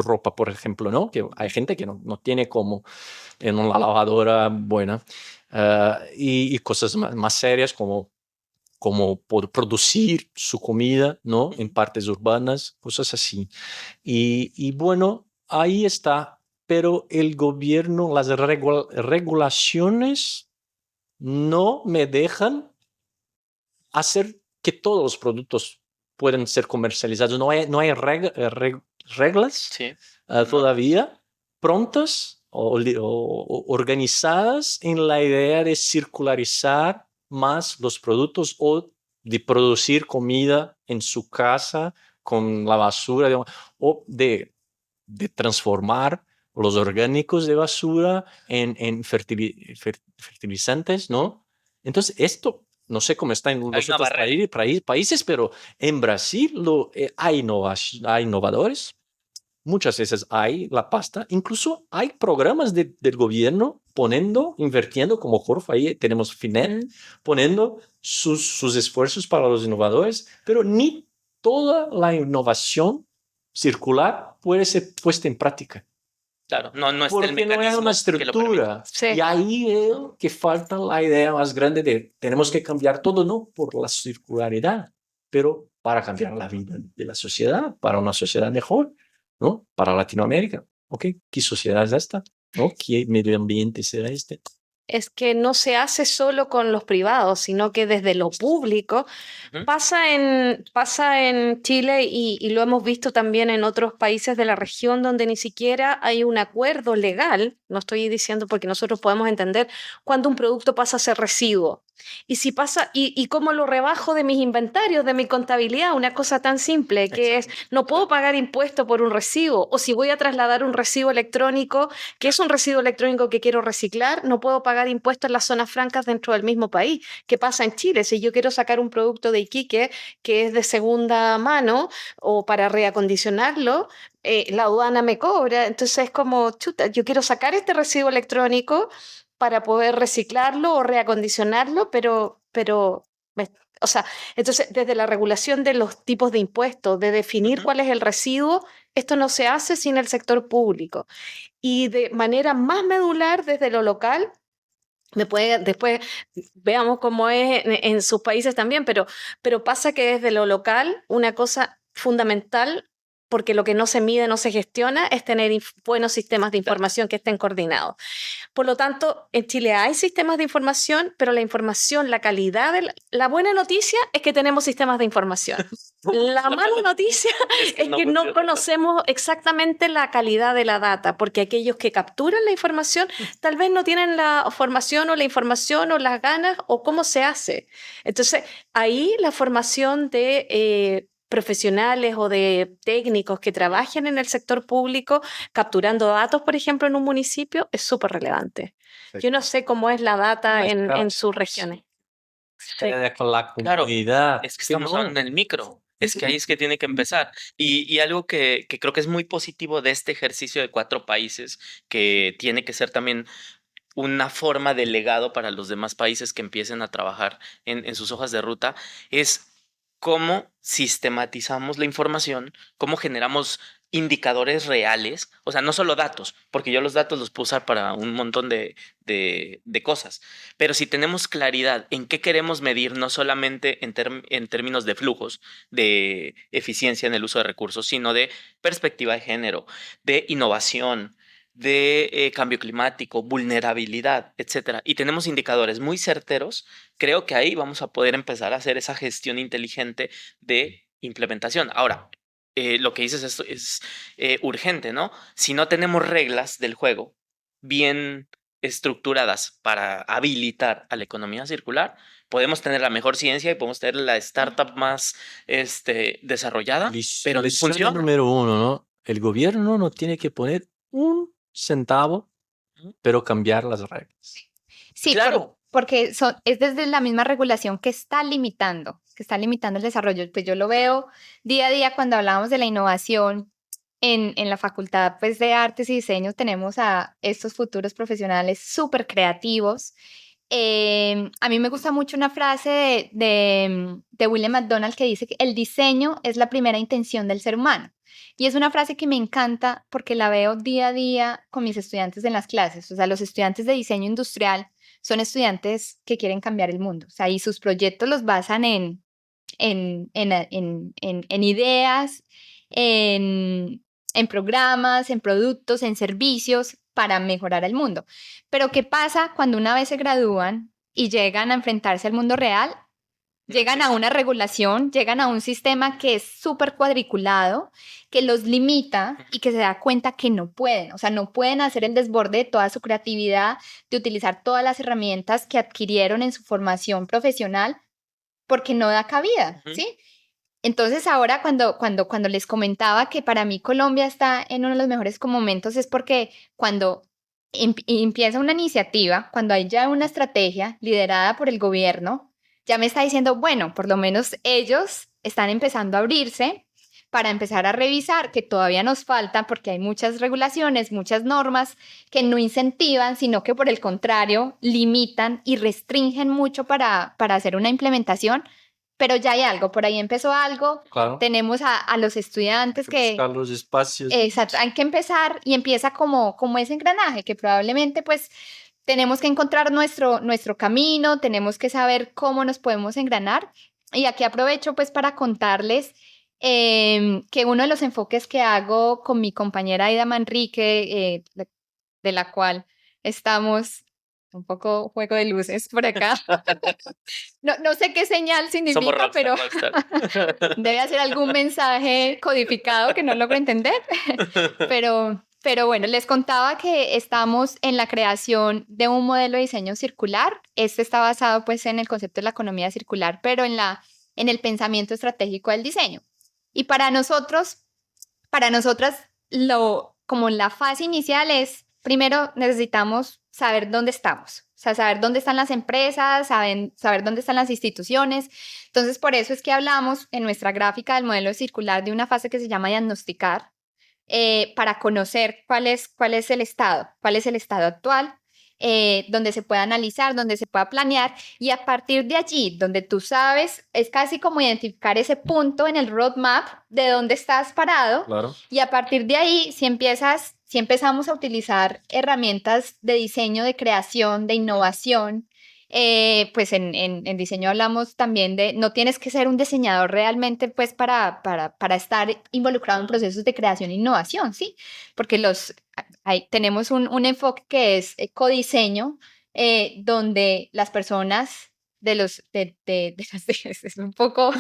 ropa, por ejemplo, ¿no? Que hay gente que no tiene como en una lavadora buena y cosas más serias como como por producir su comida, ¿no? En partes urbanas, cosas así. Y bueno, ahí está, pero el gobierno, las regulaciones no me dejan hacer que todos los productos puedan ser comercializados. No hay reglas Sí. todavía prontas o organizadas en la idea de circularizar más los productos o de producir comida en su casa con la basura, digamos, o de transformar los orgánicos de basura en fertilizantes, ¿no? Entonces, esto no sé cómo está en Hay los una otros barrera. países, pero en Brasil hay innovadores. Muchas veces hay la pasta, incluso hay programas del gobierno invirtiendo, como Corfo, ahí tenemos Finet, poniendo sus esfuerzos para los innovadores, pero ni toda la innovación circular puede ser puesta en práctica. Claro, no está el Porque no hay una mecanismo que lo permite. estructura. Sí. Y ahí es que falta la idea más grande de tenemos que cambiar todo, no por la circularidad, pero para cambiar la vida de la sociedad, para una sociedad mejor, ¿no? Para Latinoamérica. ¿Ok? ¿Qué sociedad es esta? ¿No? ¿Qué medio ambiente será este? Es que no se hace solo con los privados, sino que desde lo público Ujú. pasa en Chile y lo hemos visto también en otros países de la región donde ni siquiera hay un acuerdo legal. No estoy diciendo porque nosotros podemos entender cuando un producto pasa a ser residuo. Y si pasa, y cómo lo rebajo de mis inventarios, de mi contabilidad, una cosa tan simple que es, no puedo pagar impuesto por un residuo, o si voy a trasladar un residuo electrónico, que es un residuo electrónico que quiero reciclar, no puedo pagar impuestos en las zonas francas dentro del mismo país. ¿Qué pasa en Chile? Si yo quiero sacar un producto de Iquique que es de segunda mano o para reacondicionarlo, la aduana me cobra. Entonces es como, chuta, yo quiero sacar este residuo electrónico para poder reciclarlo o reacondicionarlo, o sea, entonces desde la regulación de los tipos de impuestos, de definir Ujú. cuál es el residuo, esto no se hace sin el sector público. Y de manera más medular desde lo local, después veamos cómo es en sus países también, pero pasa que desde lo local una cosa fundamental, porque lo que no se mide, no se gestiona, es tener buenos sistemas de información que estén coordinados. Por lo tanto, en Chile hay sistemas de información, pero la información, la calidad, la buena noticia es que tenemos sistemas de información. La mala noticia es que no conocemos exactamente la calidad de la data, porque aquellos que capturan la información tal vez no tienen la formación o la información o las ganas o cómo se hace. Entonces, ahí la formación de profesionales o de técnicos que trabajen en el sector público capturando datos, por ejemplo, en un municipio, es súper relevante. Yo no sé cómo es la data en sus regiones. Sí. Con la Claro, comunidad. es que estamos hablando del micro. Es que ahí es que tiene que empezar. Y algo que creo que es muy positivo de este ejercicio de 4 países, que tiene que ser también una forma de legado para los demás países que empiecen a trabajar en sus hojas de ruta, es cómo sistematizamos la información, cómo generamos indicadores reales, o sea, no solo datos, porque yo los datos los puedo usar para un montón de cosas, pero si tenemos claridad en qué queremos medir, no solamente en términos de flujos, de eficiencia en el uso de recursos, sino de perspectiva de género, de innovación, de cambio climático, vulnerabilidad, etcétera, y tenemos indicadores muy certeros, creo que ahí vamos a poder empezar a hacer esa gestión inteligente de implementación. Ahora, lo que dices es urgente, ¿no? Si no tenemos reglas del juego bien estructuradas para habilitar a la economía circular, podemos tener la mejor ciencia y podemos tener la startup más desarrollada, pero Lección funciona. número 1, ¿no? El gobierno no tiene que poner un centavo, pero cambiar las reglas. Sí, Claro. porque es desde la misma regulación que está limitando el desarrollo. Pues yo lo veo día a día cuando hablamos de la innovación en la Facultad, pues, de Artes y Diseño tenemos a estos futuros profesionales súper creativos. A mí me gusta mucho una frase de William McDonald que dice que el diseño es la primera intención del ser humano. Y es una frase que me encanta porque la veo día a día con mis estudiantes en las clases. O sea, los estudiantes de diseño industrial son estudiantes que quieren cambiar el mundo. O sea, y sus proyectos los basan en ideas, en programas, en productos, en servicios para mejorar el mundo. Pero ¿qué pasa cuando una vez se gradúan y llegan a enfrentarse al mundo real? Llegan a una regulación, llegan a un sistema que es súper cuadriculado, que los limita y que se da cuenta que no pueden, o sea, no pueden hacer el desborde de toda su creatividad, de utilizar todas las herramientas que adquirieron en su formación profesional, porque no da cabida, ¿sí? Entonces ahora cuando les comentaba que para mí Colombia está en uno de los mejores momentos es porque cuando empieza una iniciativa, cuando hay ya una estrategia liderada por el gobierno, ya me está diciendo, bueno, por lo menos ellos están empezando a abrirse para empezar a revisar, que todavía nos faltan porque hay muchas regulaciones, muchas normas que no incentivan, sino que por el contrario limitan y restringen mucho para hacer una implementación, pero ya hay algo, por ahí empezó algo, Claro. tenemos a los estudiantes que... Buscar los espacios. Exacto, hay que empezar y empieza como ese engranaje que probablemente pues tenemos que encontrar nuestro camino, tenemos que saber cómo nos podemos engranar. Y aquí aprovecho pues para contarles que uno de los enfoques que hago con mi compañera Aida Manrique, de la cual estamos un poco juego de luces por acá. No sé qué señal Somos significa, pero debe hacer algún mensaje codificado que no logro entender. Pero bueno, les contaba que estamos en la creación de un modelo de diseño circular. Este está basado pues en el concepto de la economía circular, pero en el pensamiento estratégico del diseño. Y para nosotras, como la fase inicial es, primero necesitamos saber dónde estamos, o sea, saber dónde están las empresas, saber dónde están las instituciones. Entonces, por eso es que hablamos en nuestra gráfica del modelo circular de una fase que se llama diagnosticar, para conocer cuál es el estado actual, donde se pueda analizar, donde se pueda planear, y a partir de allí, donde tú sabes, es casi como identificar ese punto en el roadmap de dónde estás parado, Claro. y a partir de ahí, si empezamos a utilizar herramientas de diseño, de creación, de innovación, pues en diseño hablamos también de, no tienes que ser un diseñador realmente pues para estar involucrado en procesos de creación e innovación, ¿sí? Porque tenemos un enfoque que es codiseño, donde las personas es un poco...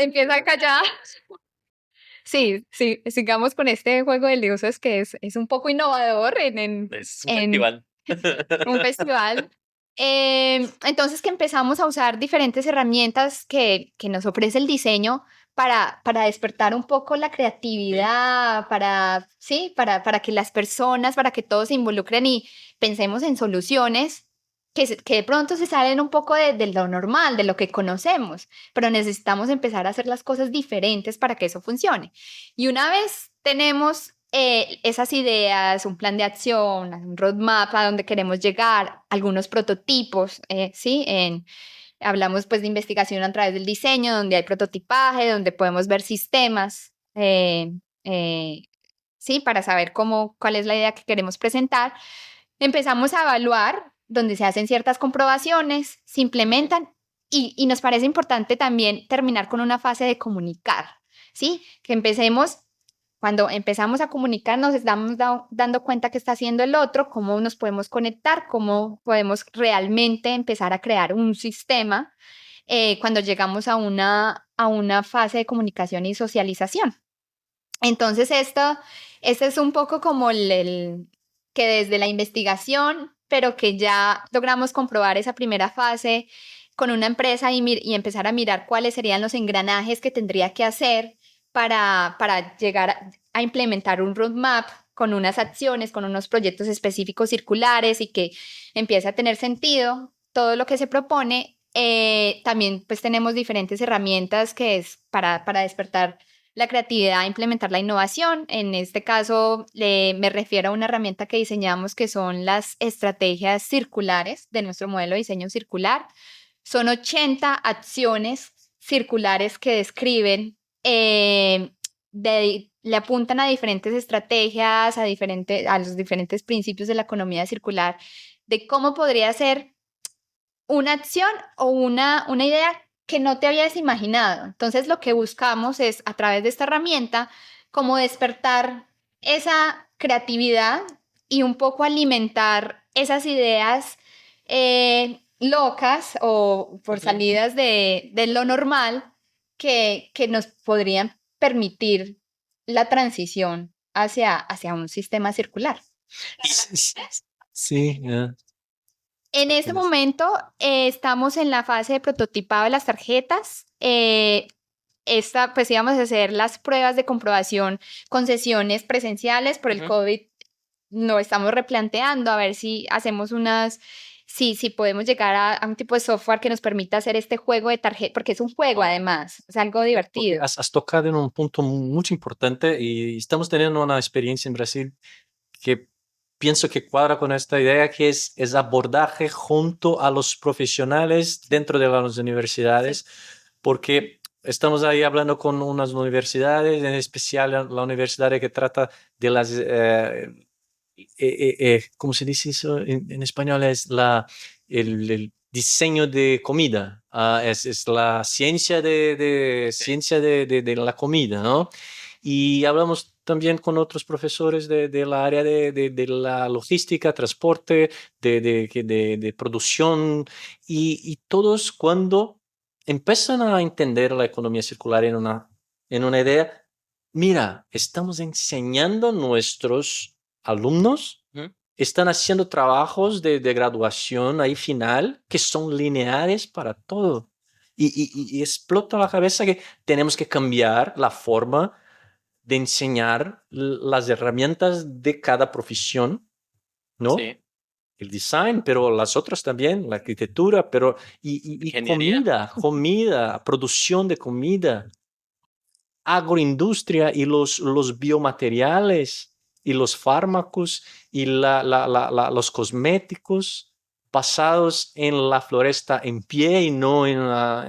empieza acá ya. Sí, sigamos con este juego de luces que es un poco innovador Es un festival. un festival. Entonces que empezamos a usar diferentes herramientas que nos ofrece el diseño para despertar un poco la creatividad, para que las personas, para que todos se involucren y pensemos en soluciones que de pronto se salen un poco de lo normal, de lo que conocemos, pero necesitamos empezar a hacer las cosas diferentes para que eso funcione. Y una vez tenemos esas ideas, un plan de acción, un roadmap a donde queremos llegar, algunos prototipos, ¿sí? Hablamos pues de investigación a través del diseño, donde hay prototipaje, donde podemos ver sistemas, ¿sí? Para saber cuál es la idea que queremos presentar. Empezamos a evaluar, donde se hacen ciertas comprobaciones, se implementan y nos parece importante también terminar con una fase de comunicar, ¿sí? Que cuando empezamos a comunicar, nos estamos dando cuenta qué está haciendo el otro, cómo nos podemos conectar, cómo podemos realmente empezar a crear un sistema cuando llegamos a una fase de comunicación y socialización. Entonces, este es un poco como que desde la investigación, pero que ya logramos comprobar esa primera fase con una empresa y empezar a mirar cuáles serían los engranajes que tendría que hacer para llegar a implementar un roadmap con unas acciones, con unos proyectos específicos circulares y que empiece a tener sentido todo lo que se propone. También pues tenemos diferentes herramientas que es para despertar la creatividad, implementar la innovación. En este caso, me refiero a una herramienta que diseñamos que son las estrategias circulares de nuestro modelo de diseño circular. Son 80 acciones circulares que describen le apuntan a diferentes estrategias, a los diferentes principios de la economía circular, de cómo podría ser una acción o una idea que no te habías imaginado. Entonces, lo que buscamos es, a través de esta herramienta, como despertar esa creatividad y un poco alimentar esas ideas locas o por salidas de lo normal que nos podrían permitir la transición hacia un sistema circular. Sí, En este momento estamos en la fase de prototipado de las tarjetas. Pues íbamos a hacer las pruebas de comprobación con sesiones presenciales. Por el COVID lo estamos replanteando a ver si hacemos si podemos llegar a un tipo de software que nos permita hacer este juego de tarjeta, porque es un juego además, es algo divertido. Has tocado en un punto muy importante y estamos teniendo una experiencia en Brasil que pienso que cuadra con esta idea, que es abordaje junto a los profesionales dentro de las universidades, porque estamos ahí hablando con unas universidades, en especial la universidad que trata de las, ¿cómo se dice eso en español? Es el diseño de comida, es la ciencia ciencia de la comida, ¿no? Y hablamos también con otros profesores de la área de la logística, transporte, de producción, y todos cuando empiezan a entender la economía circular en una idea, mira, estamos enseñando a nuestros alumnos, están haciendo trabajos de graduación ahí final que son lineares para todo. Y explota la cabeza que tenemos que cambiar la forma de enseñar las herramientas de cada profesión, ¿no? Sí. El design, pero las otras también, la arquitectura, pero y comida, producción de comida, agroindustria y los biomateriales y los fármacos y los cosméticos basados en la floresta en pie y no en la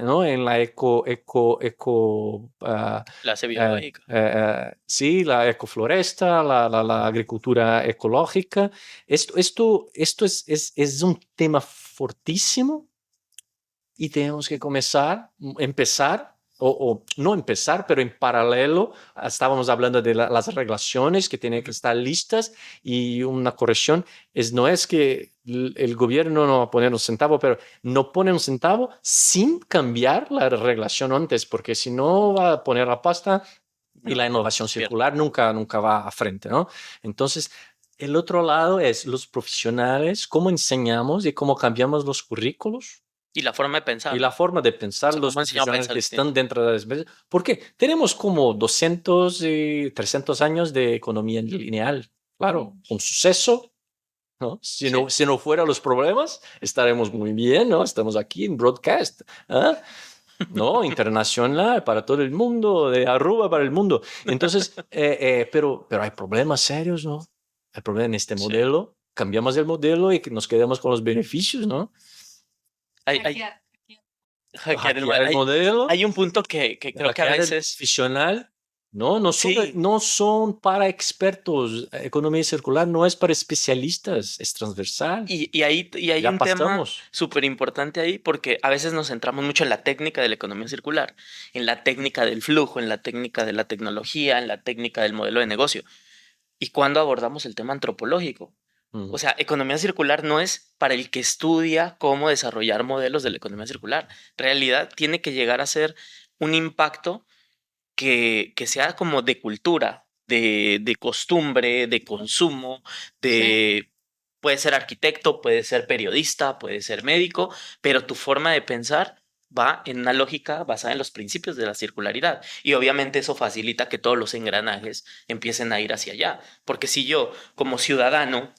Clase biológica. sí, la ecofloresta, la agricultura ecológica. Esto es un tema fortísimo y tenemos que empezar, o no empezar, pero en paralelo, estábamos hablando de las regulaciones que tienen que estar listas y una corrección, no es que el gobierno no va a poner un centavo, pero no pone un centavo sin cambiar la regulación antes, porque si no va a poner la pasta y la innovación circular nunca va a frente, ¿no? Entonces, el otro lado es los profesionales, cómo enseñamos y cómo cambiamos los currículos. Y la forma de pensar. Y la forma de pensar, los profesionales que están dentro de las empresas. Porque tenemos como 200 y 300 años de economía lineal. Claro, un suceso, ¿no? Si no fuera los problemas, estaremos muy bien, ¿no? Estamos aquí en broadcast, ¿no? Internacional para todo el mundo, de Aruba para el mundo. Entonces, pero hay problemas serios, ¿no? Hay problemas en este modelo. Cambiamos el modelo y que nos quedemos con los beneficios, ¿no? Hackear el modelo. Hay un punto que creo que a veces profesional, no son para expertos. Economía circular no es para especialistas, es transversal. Y hay un tema súper importante ahí, porque a veces nos centramos mucho en la técnica de la economía circular, en la técnica del flujo, en la técnica de la tecnología, en la técnica del modelo de negocio. ¿Y cuando abordamos el tema antropológico? O sea, economía circular no es para el que estudia cómo desarrollar modelos de la economía circular. En realidad tiene que llegar a ser un impacto que sea como de cultura, de costumbre, de consumo, puede ser arquitecto, puede ser periodista, puede ser médico, pero tu forma de pensar va en una lógica basada en los principios de la circularidad. Y obviamente eso facilita que todos los engranajes empiecen a ir hacia allá. Porque si yo, como ciudadano,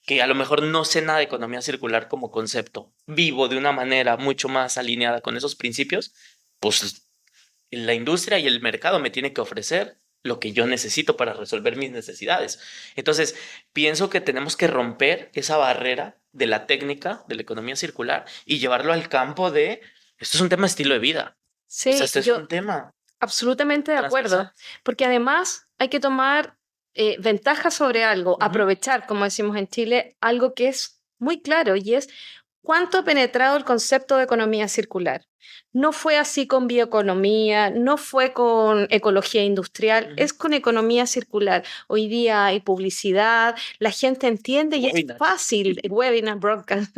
que a lo mejor no sé nada de economía circular como concepto, vivo de una manera mucho más alineada con esos principios, pues la industria y el mercado me tienen que ofrecer lo que yo necesito para resolver mis necesidades. Entonces, pienso que tenemos que romper esa barrera de la técnica de la economía circular y llevarlo al campo de, esto es un tema de estilo de vida. Sí, o sea, esto es un tema. Absolutamente de acuerdo, transversal. porque además hay que tomar ventaja sobre algo, aprovechar, como decimos en Chile, algo que es muy claro y es cuánto ha penetrado el concepto de economía circular. No fue así con bioeconomía, no fue con ecología industrial, es con economía circular. Hoy día hay publicidad, la gente entiende y es Webinar. fácil, webinar, broadcast,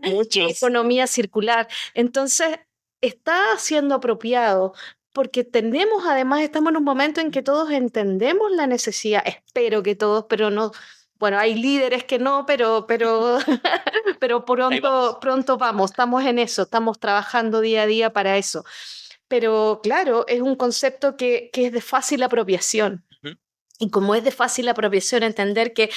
Muchos. economía circular. Entonces, está siendo apropiado porque tenemos, además, estamos en un momento en que todos entendemos la necesidad, espero que todos, pero no, bueno, hay líderes que no, pero, pero Ahí vamos. pronto vamos, estamos en eso, estamos trabajando día a día para eso. Pero claro, es un concepto que es de fácil apropiación. Ujú. Y como es de fácil apropiación entender que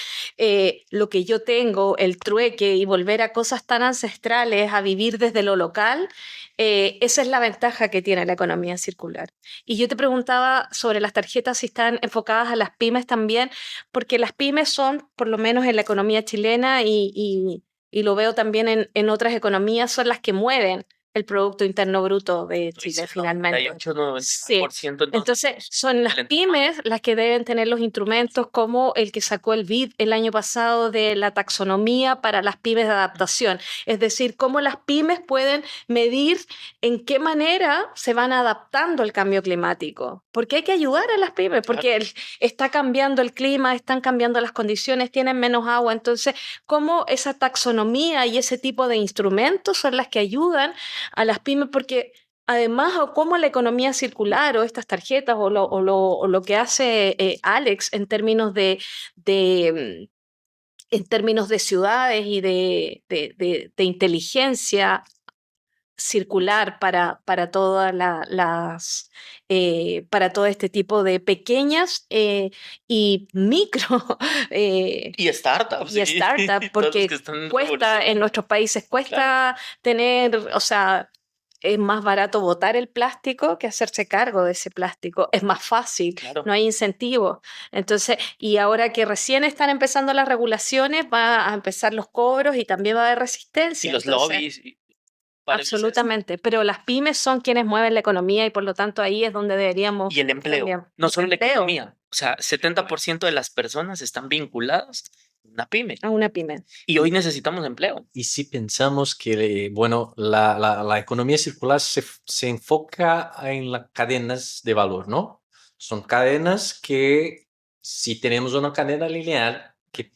lo que yo tengo, el trueque y volver a cosas tan ancestrales, a vivir desde lo local, esa es la ventaja que tiene la economía circular. Y yo te preguntaba sobre las tarjetas si están enfocadas a las pymes también, porque las pymes son, por lo menos en la economía chilena y lo veo también en otras economías, son las que mueven el Producto Interno Bruto de Chile finalmente. 98, Sí. 99%. Entonces, son las el pymes las que deben tener los instrumentos como el que sacó el BID el año pasado de la taxonomía para las pymes de adaptación. Es decir, cómo las pymes pueden medir en qué manera se van adaptando al cambio climático. Porque hay que ayudar a las pymes, porque está cambiando el clima, están cambiando las condiciones, tienen menos agua. Entonces, cómo esa taxonomía y ese tipo de instrumentos son las que ayudan a las pymes, porque además, o cómo la economía circular o estas tarjetas o lo que hace Alex en términos en términos de ciudades y de inteligencia circular para todas para todo este tipo de pequeñas y micro Y startups. y startups, Todos los porque que están cuesta, en nuestros países cuesta tener, o sea, es más barato botar el plástico que hacerse cargo de ese plástico. Es más fácil, Claro. no hay incentivo. Entonces, y ahora que recién están empezando las regulaciones, va a empezar los cobros y también va a haber resistencia. Y los Entonces, lobbies. para evitar eso. absolutamente, pero las pymes son quienes mueven la economía y por lo tanto ahí es donde deberíamos Y el empleo. también. No El solo la empleo. economía. O sea, 70% de las personas están vinculadas a una pyme. A una pyme. Y hoy necesitamos empleo. Y si pensamos que, bueno, la economía circular se enfoca en las cadenas de valor, ¿no? Son cadenas que, si tenemos una cadena lineal que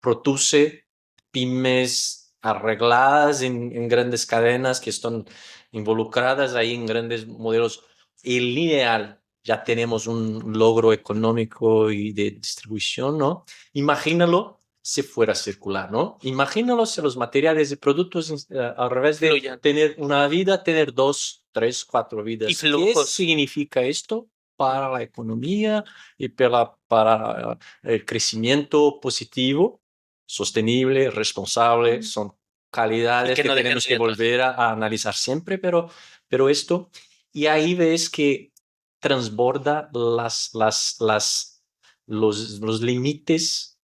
produce pymes arregladas en grandes cadenas que están involucradas ahí en grandes modelos, el lineal ya tenemos un logro económico y de distribución, ¿no? Imagínalo si fuera circular, ¿no? Imagínalo si los materiales y productos, al revés de Fluyan. tener una vida, tener 2, 3, 4 vidas. Y ¿Qué flujos. significa esto para la economía y para el crecimiento positivo, sostenible, responsable? Son calidades que que no dejen tenemos de que atrás. volver a analizar siempre, pero esto, y ahí ves que transborda los límites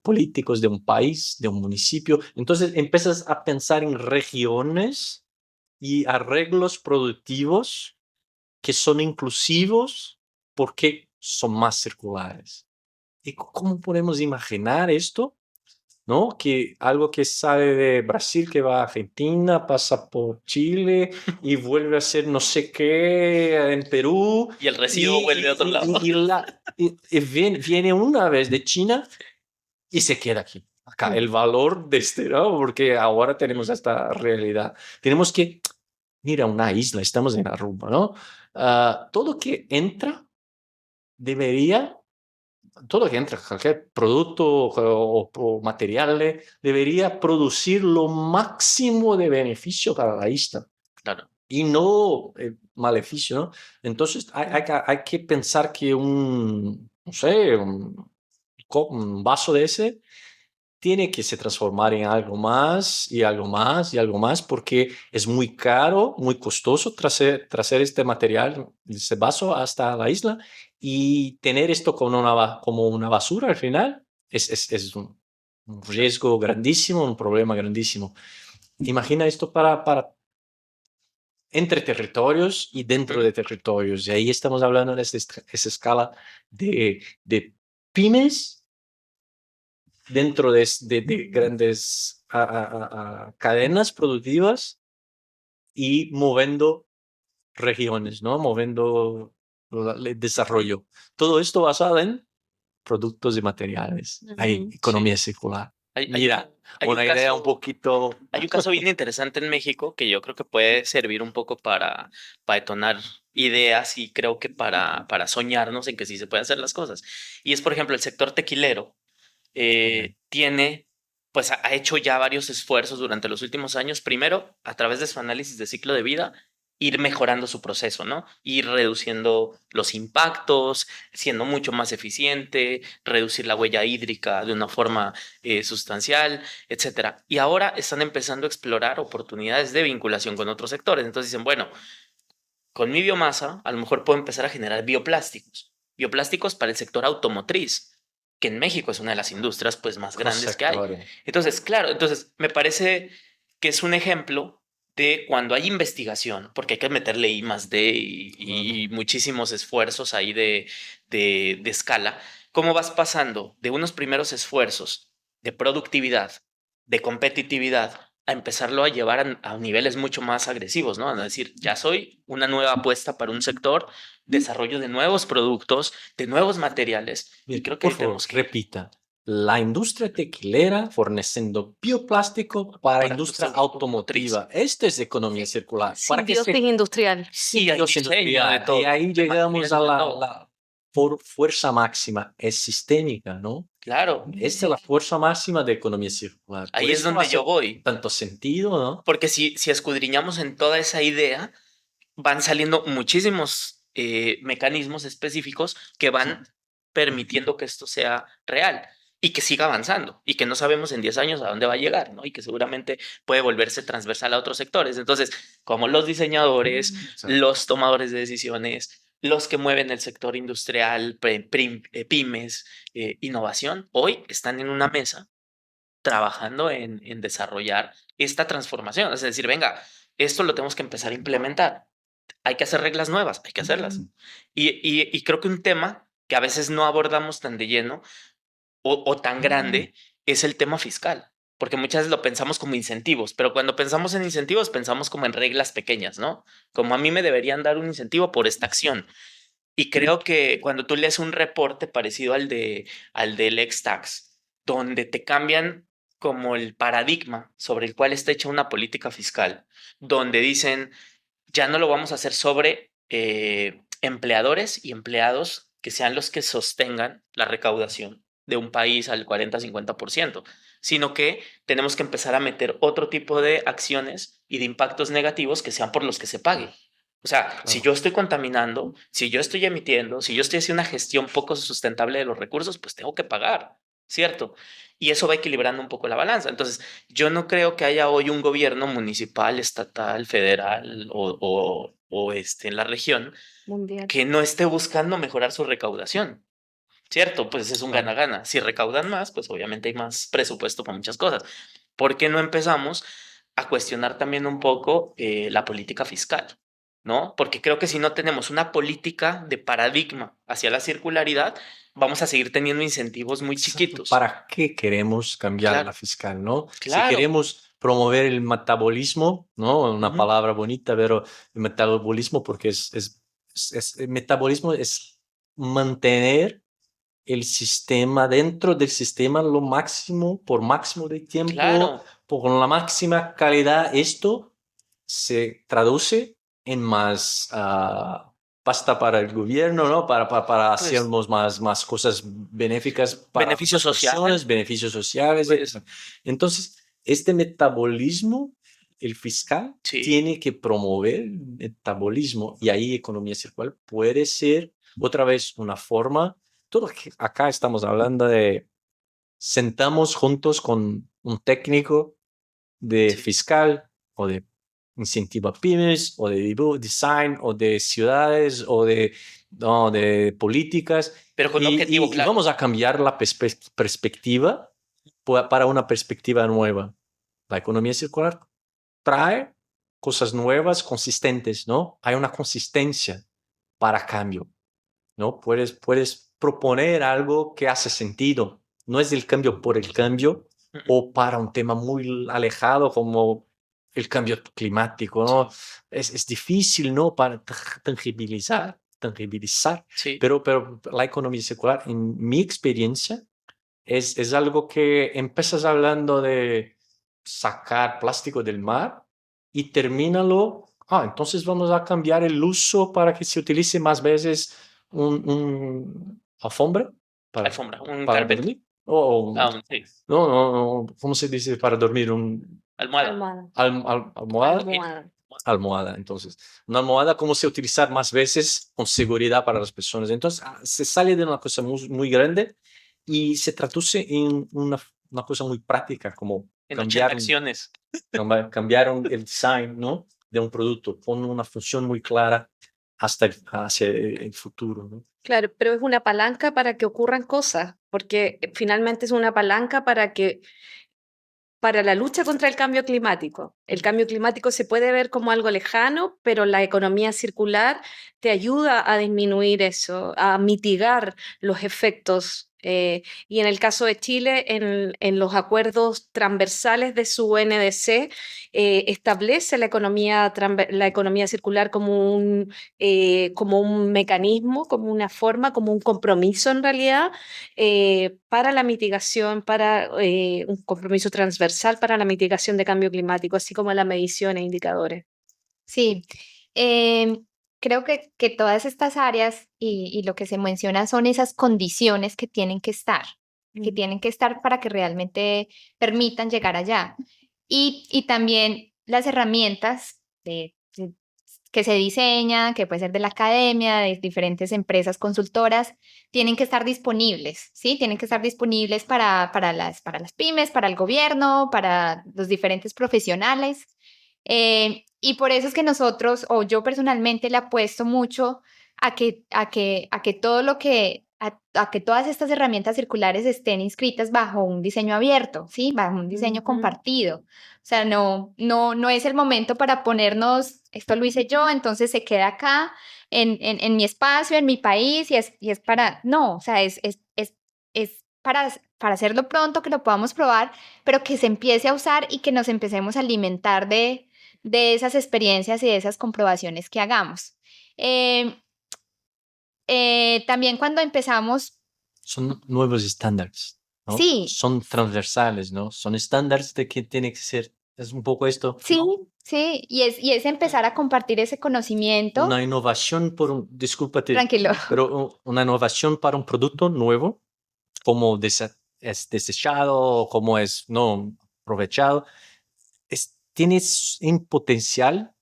políticos de un país, de un municipio. Entonces empiezas a pensar en regiones y arreglos productivos que son inclusivos porque son más circulares. ¿Y cómo podemos imaginar esto? ¿No? Que algo que sale de Brasil, que va a Argentina, pasa por Chile y vuelve a ser no sé qué en Perú. Y el residuo vuelve a otro lado. Y viene una vez de China y se queda aquí. Acá, el valor de este, ¿no? Porque ahora tenemos esta realidad. Tenemos que, mira, una isla, estamos en Aruba, ¿no? Todo que entra debería todo que entra, cualquier producto o material debería producir lo máximo de beneficio para la isla Claro. y no maleficio, ¿no? Entonces hay que pensar que no sé, un vaso de ese tiene que se transformar en algo más y algo más y algo más porque es muy caro, muy costoso traer este material, ese vaso hasta la isla y tener esto como una basura al final es un riesgo grandísimo, un problema grandísimo. Imagina esto para entre territorios y dentro de territorios. Y ahí estamos hablando de esa escala de pymes dentro de grandes cadenas productivas y moviendo regiones, ¿no? Moviendo el desarrollo. Todo esto basado en productos y materiales. Hay economía circular. Mira, una idea un poquito... Hay un caso bien interesante en México que yo creo que puede servir un poco para detonar ideas y creo que para soñarnos en que sí se pueden hacer las cosas. Y es, por ejemplo, el sector tequilero tiene, pues ha hecho ya varios esfuerzos durante los últimos años, primero a través de su análisis de ciclo de vida, ir mejorando su proceso, ¿no? Ir reduciendo los impactos, siendo mucho más eficiente, reducir la huella hídrica de una forma sustancial, etcétera. Y ahora están empezando a explorar oportunidades de vinculación con otros sectores. Entonces dicen, bueno, con mi biomasa a lo mejor puedo empezar a generar bioplásticos. Bioplásticos para el sector automotriz, que en México es una de las industrias pues más grandes que hay. Entonces, claro, entonces me parece que es un ejemplo de cuando hay investigación, porque hay que meterle I+D y muchísimos esfuerzos ahí de escala, cómo vas pasando de unos primeros esfuerzos de productividad, de competitividad, a empezarlo a llevar a niveles mucho más agresivos, ¿no? A decir, ya soy una nueva apuesta para un sector, desarrollo de nuevos productos, de nuevos materiales. Bien, y creo que por favor, repita. La industria tequilera forneciendo bioplástico para industria automotriva. Esto es economía circular. Simbiosis industrial. Simbiosis industrial. Y ahí llegamos a la fuerza máxima. Es sistémica, ¿no? Claro. Esta es la fuerza máxima de economía circular. Ahí es donde yo voy. Tanto sentido, ¿no? Porque si escudriñamos en toda esa idea, van saliendo muchísimos mecanismos específicos que van permitiendo que esto sea real y que siga avanzando y que no sabemos en 10 años a dónde va a llegar, ¿no? Y que seguramente puede volverse transversal a otros sectores. Entonces, como los diseñadores, los tomadores de decisiones, los que mueven el sector industrial, pymes, innovación, hoy están en una mesa trabajando en desarrollar esta transformación. Es decir, venga, esto lo tenemos que empezar a implementar. Hay que hacer reglas nuevas, hay que hacerlas. Y creo que un tema que a veces no abordamos tan de lleno o tan grande es el tema fiscal, porque muchas veces lo pensamos como incentivos, pero cuando pensamos en incentivos pensamos como en reglas pequeñas, ¿no? Como a mí me deberían dar un incentivo por esta acción. Y creo que cuando tú lees un reporte parecido al del ex-tax, donde te cambian como el paradigma sobre el cual está hecha una política fiscal, donde dicen, ya no lo vamos a hacer sobre empleadores y empleados que sean los que sostengan la recaudación de un país al 40-50%, sino que tenemos que empezar a meter otro tipo de acciones y de impactos negativos que sean por los que se pague. O sea, claro, si yo estoy contaminando, si yo estoy emitiendo, si yo estoy haciendo una gestión poco sustentable de los recursos, pues tengo que pagar, ¿cierto? Y eso va equilibrando un poco la balanza. Entonces, yo no creo que haya hoy un gobierno municipal, estatal, federal o en la región mundial que no esté buscando mejorar su recaudación, ¿cierto? Pues es un gana-gana. Si recaudan más, pues obviamente hay más presupuesto para muchas cosas. ¿Por qué no empezamos a cuestionar también un poco la política fiscal? ¿No? Porque creo que si no tenemos una política de paradigma hacia la circularidad, vamos a seguir teniendo incentivos muy chiquitos. ¿Para qué queremos cambiar la fiscal, no? Claro. Si queremos promover el metabolismo, ¿no? Una palabra bonita, pero el metabolismo, porque el metabolismo es mantener el sistema dentro del sistema lo máximo, por máximo de tiempo, Claro, con la máxima calidad. Esto se traduce en más pasta para el gobierno, ¿no? Para pues, hacernos más cosas benéficas para beneficios sociales. personas, beneficios sociales. Pues, entonces, este metabolismo, el fiscal, sí, tiene que promover el metabolismo y ahí economía circular puede ser otra vez una forma. Todo acá estamos hablando de sentamos juntos con un técnico de sí. fiscal o de incentivo a pymes o de design o de ciudades o de políticas. Pero con un objetivo y claro. vamos a cambiar la perspectiva para una perspectiva nueva. La economía circular trae cosas nuevas, consistentes, ¿no? Hay una consistencia para cambio, ¿no? Puedes proponer algo que hace sentido. No es el cambio por el cambio o para un tema muy alejado como el cambio climático, ¿no? Es difícil, ¿no? Para tangibilizar, Sí. pero la economía circular, en mi experiencia, es algo que empiezas hablando de sacar plástico del mar y termínalo, entonces vamos a cambiar el uso para que se utilice más veces un alfombra Alfombra, un para carpet. dormir. O, Sí. no, ¿cómo se dice para dormir? Almohada. Almohada. Almohada. Almohada. Almohada, entonces. Una almohada, cómo se utilizar más veces con seguridad para las personas. Entonces, se sale de una cosa muy, muy grande y se traduce en una cosa muy práctica, como En 80 cambiar, acciones. cambiar el design, ¿no? De un producto con una función muy clara hacia el futuro, ¿no? Claro, pero es una palanca para que ocurran cosas, porque finalmente es una palanca para la lucha contra el cambio climático. El cambio climático se puede ver como algo lejano, pero la economía circular te ayuda a disminuir eso, a mitigar los efectos. Y en el caso de Chile, en los acuerdos transversales de su NDC, establece la economía circular como un mecanismo, como una forma, como un compromiso en realidad para la mitigación, para un compromiso transversal para la mitigación de cambio climático, así como la medición e indicadores. Sí, creo que todas estas áreas y lo que se menciona son esas condiciones que tienen que estar para que realmente permitan llegar allá. Y también las herramientas que se diseñan, que puede ser de la academia, de diferentes empresas consultoras, tienen que estar disponibles, ¿sí? Tienen que estar disponibles para las pymes, para el gobierno, para los diferentes profesionales. Y por eso es que nosotros, o yo personalmente, le apuesto mucho a que todo lo que, a que todas estas herramientas circulares estén inscritas bajo un diseño abierto, ¿sí? Bajo un diseño Ujú. compartido. O sea, no es el momento para ponernos, esto lo hice yo, entonces se queda acá en mi espacio, en mi país, y es para, no, o sea, es para hacerlo pronto, que lo podamos probar, pero que se empiece a usar y que nos empecemos a alimentar de esas experiencias y de esas comprobaciones que hagamos. Eh, también cuando empezamos, Son nuevos estándares, ¿no? sí, Son transversales, ¿no? Son estándares de que tiene que ser. Es un poco esto, sí, ¿no? sí, y es empezar a compartir ese conocimiento. Una innovación discúlpate, Tranquilo. pero una innovación para un producto nuevo, como es desechado o como es no aprovechado, tienes en potencial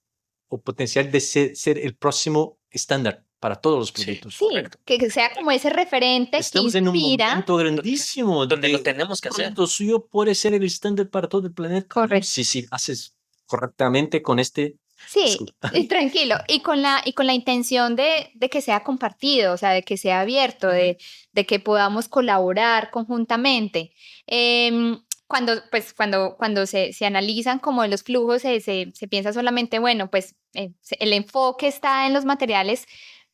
o potencial de ser el próximo estándar para todos los Sí, productos. Sí, correcto. que sea como ese referente que Estamos en un inspira. momento grandísimo Donde de lo tenemos que un hacer. producto suyo puede ser el estándar para todo el planeta. Correcto. Si haces correctamente con este. Sí, Disculpa. tranquilo. Y con la intención de que sea compartido, o sea, de que sea abierto, de que podamos colaborar conjuntamente. Cuando se analizan como los flujos, se piensa solamente, bueno, pues el enfoque está en los materiales,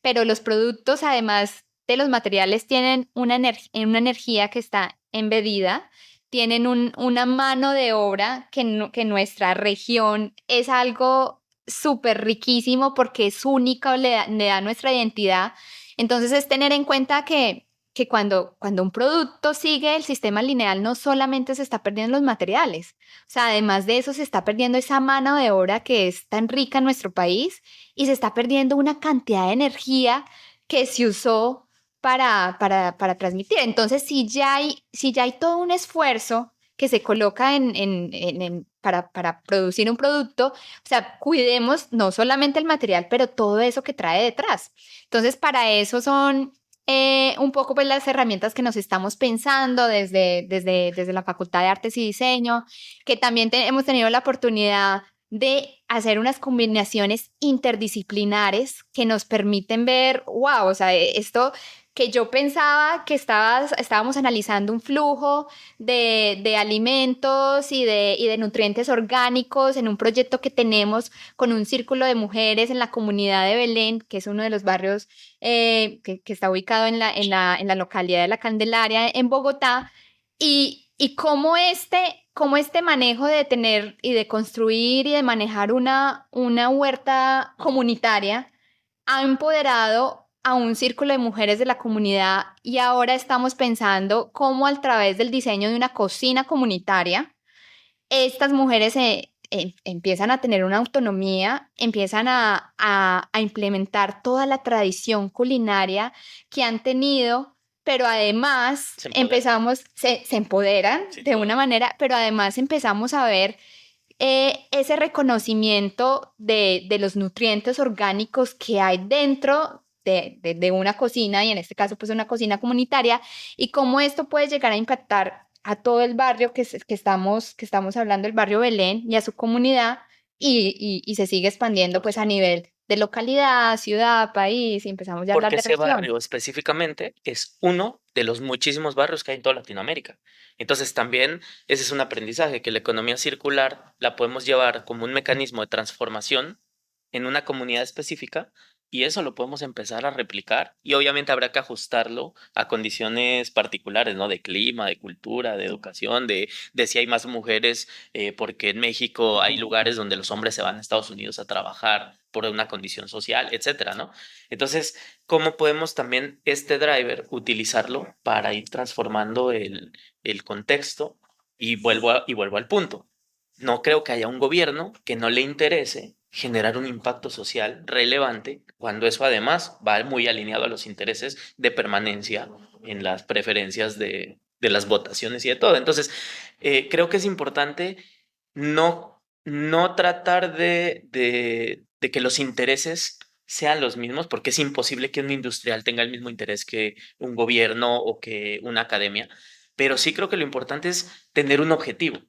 pero los productos, además de los materiales, tienen una energía que está embebida, tienen una mano de obra que en nuestra región es algo súper riquísimo porque es única, le da nuestra identidad. Entonces es tener en cuenta que cuando un producto sigue el sistema lineal, no solamente se está perdiendo los materiales, o sea, además de eso se está perdiendo esa mano de obra que es tan rica en nuestro país y se está perdiendo una cantidad de energía que se usó para transmitir. Entonces, si ya hay todo un esfuerzo que se coloca para producir un producto, o sea, cuidemos no solamente el material, pero todo eso que trae detrás. Entonces, para eso son un poco pues las herramientas que nos estamos pensando desde la Facultad de Artes y Diseño, que también hemos tenido la oportunidad de hacer unas combinaciones interdisciplinares que nos permiten ver, wow, o sea, esto que yo pensaba que estábamos analizando un flujo de alimentos y de nutrientes orgánicos en un proyecto que tenemos con un círculo de mujeres en la comunidad de Belén, que es uno de los barrios que está ubicado en la localidad de La Candelaria, en Bogotá, y cómo este manejo de tener y de construir y de manejar una huerta comunitaria ha empoderado a un círculo de mujeres de la comunidad y ahora estamos pensando cómo a través del diseño de una cocina comunitaria, estas mujeres empiezan a tener una autonomía, empiezan a implementar toda la tradición culinaria que han tenido, pero además se empoderan Sí. de una manera, pero además empezamos a ver ese reconocimiento de los nutrientes orgánicos que hay dentro de una cocina, y en este caso pues una cocina comunitaria, y cómo esto puede llegar a impactar a todo el barrio que estamos hablando, el barrio Belén, y a su comunidad, y se sigue expandiendo pues a nivel de localidad, ciudad, país, y empezamos ya a hablar Porque de ese región. barrio específicamente es uno de los muchísimos barrios que hay en toda Latinoamérica. Entonces también ese es un aprendizaje, que la economía circular la podemos llevar como un mecanismo de transformación en una comunidad específica, y eso lo podemos empezar a replicar, y obviamente habrá que ajustarlo a condiciones particulares, ¿no? De clima, de cultura, de educación, de si hay más mujeres, porque en México hay lugares donde los hombres se van a Estados Unidos a trabajar por una condición social, etcétera, ¿no? Entonces, ¿cómo podemos también este driver utilizarlo para ir transformando el contexto? Y vuelvo al punto. No creo que haya un gobierno que no le interese generar un impacto social relevante cuando eso además va muy alineado a los intereses de permanencia en las preferencias de las votaciones y de todo. Entonces, creo que es importante no tratar de que los intereses sean los mismos, porque es imposible que un industrial tenga el mismo interés que un gobierno o que una academia, pero sí creo que lo importante es tener un objetivo,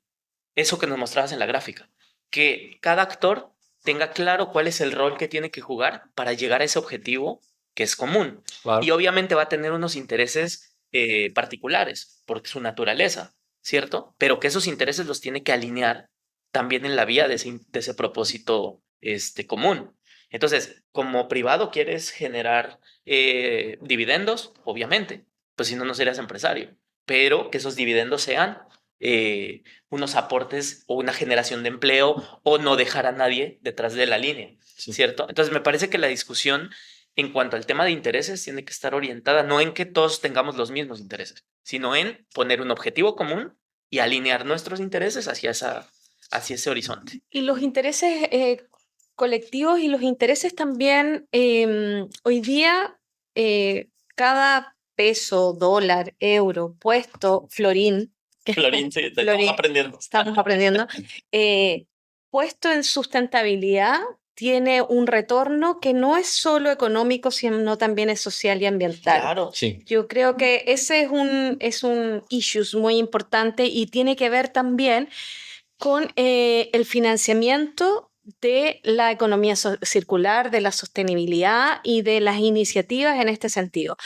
eso que nos mostrabas en la gráfica, que cada actor tenga claro cuál es el rol que tiene que jugar para llegar a ese objetivo que es común. Claro. Y obviamente va a tener unos intereses particulares, porque es su naturaleza, ¿cierto? Pero que esos intereses los tiene que alinear también en la vía de ese propósito común. Entonces, como privado quieres generar dividendos, obviamente, pues si no, no serías empresario, pero que esos dividendos sean unos aportes o una generación de empleo, o no dejar a nadie detrás de la línea, Sí. ¿cierto? Entonces me parece que la discusión en cuanto al tema de intereses tiene que estar orientada no en que todos tengamos los mismos intereses, sino en poner un objetivo común y alinear nuestros intereses hacia ese horizonte. Y los intereses colectivos y los intereses también, hoy día, cada peso, dólar, euro, puesto, florín, Florín, sí, Florín. estamos aprendiendo. estamos aprendiendo, puesto en sustentabilidad, tiene un retorno que no es solo económico, sino también es social y ambiental. Claro. Sí. Yo creo que ese es un issue muy importante y tiene que ver también con el financiamiento de la economía circular, de la sostenibilidad y de las iniciativas en este sentido.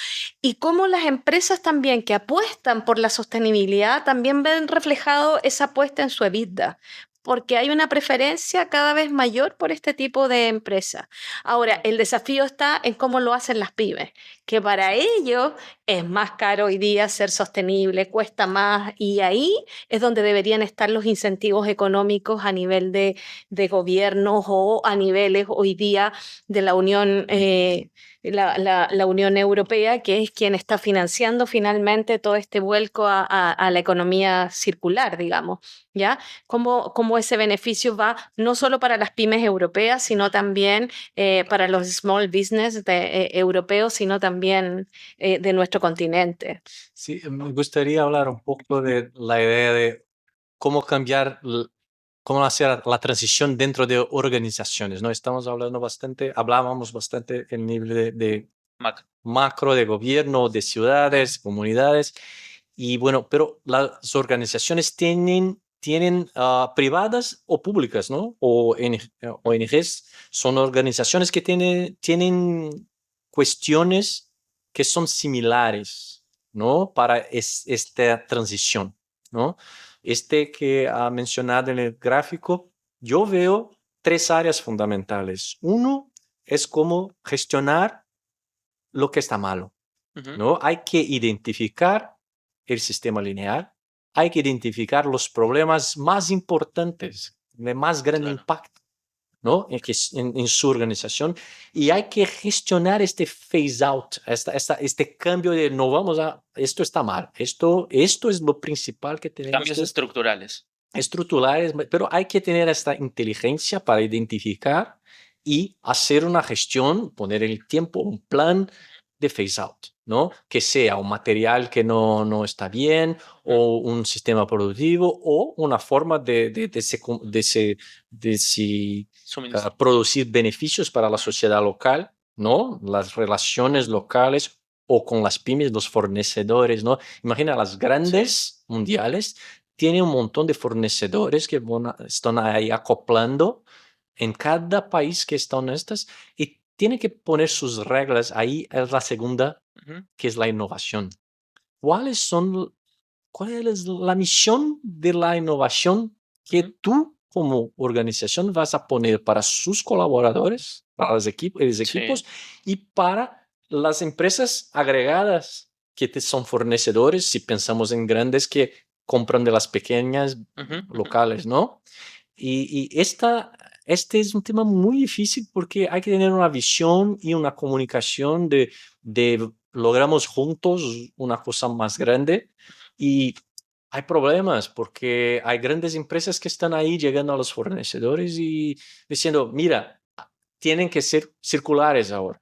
Y cómo las empresas también que apuestan por la sostenibilidad también ven reflejado esa apuesta en su EBITDA, porque hay una preferencia cada vez mayor por este tipo de empresas. Ahora, el desafío está en cómo lo hacen las pymes, que para ellos es más caro hoy día ser sostenible, cuesta más, y ahí es donde deberían estar los incentivos económicos a nivel de gobiernos o a niveles hoy día de la Unión, la Unión Europea, que es quien está financiando finalmente todo este vuelco a la economía circular, digamos, ¿ya? Cómo ese beneficio va no solo para las pymes europeas, sino también para los small business europeos, sino también de nuestro continente. Sí, me gustaría hablar un poco de la idea de cómo cambiar, cómo hacer la transición dentro de organizaciones, ¿no? Hablábamos bastante en nivel de macro, de gobierno, de ciudades, comunidades, y bueno, pero las organizaciones tienen tienen privadas o públicas, ¿no? O ONGs son organizaciones que tienen cuestiones que son similares, ¿no? Para esta transición, ¿no? Que ha mencionado en el gráfico, yo veo 3 áreas fundamentales. Uno es cómo gestionar lo que está malo, ¿no? Hay que identificar el sistema lineal, hay que identificar los problemas más importantes, de más gran impacto, ¿no? En su organización, y hay que gestionar este phase out, este cambio de no vamos a, esto está mal, esto es lo principal que tenemos Cambios que estructurales, pero hay que tener esta inteligencia para identificar y hacer una gestión, poner el tiempo, un plan de phase out, ¿no? Que sea un material que no está bien, o un sistema productivo, o una forma de producir beneficios para la sociedad local, ¿no? Las relaciones locales o con las pymes, los fornecedores, ¿no? Imagina las grandes mundiales tiene un montón de fornecedores que están ahí acoplando en cada país que están estas y tiene que poner sus reglas. Ahí es la segunda, que es la innovación. ¿Cuál es la misión de la innovación que tú como organización vas a poner para sus colaboradores, para los equipos y para las empresas agregadas que son fornecedores, si pensamos en grandes que compran de las pequeñas locales, ¿no? Y este es un tema muy difícil porque hay que tener una visión y una comunicación de logramos juntos una cosa más grande, y hay problemas porque hay grandes empresas que están ahí llegando a los fornecedores y diciendo, mira, tienen que ser circulares ahora.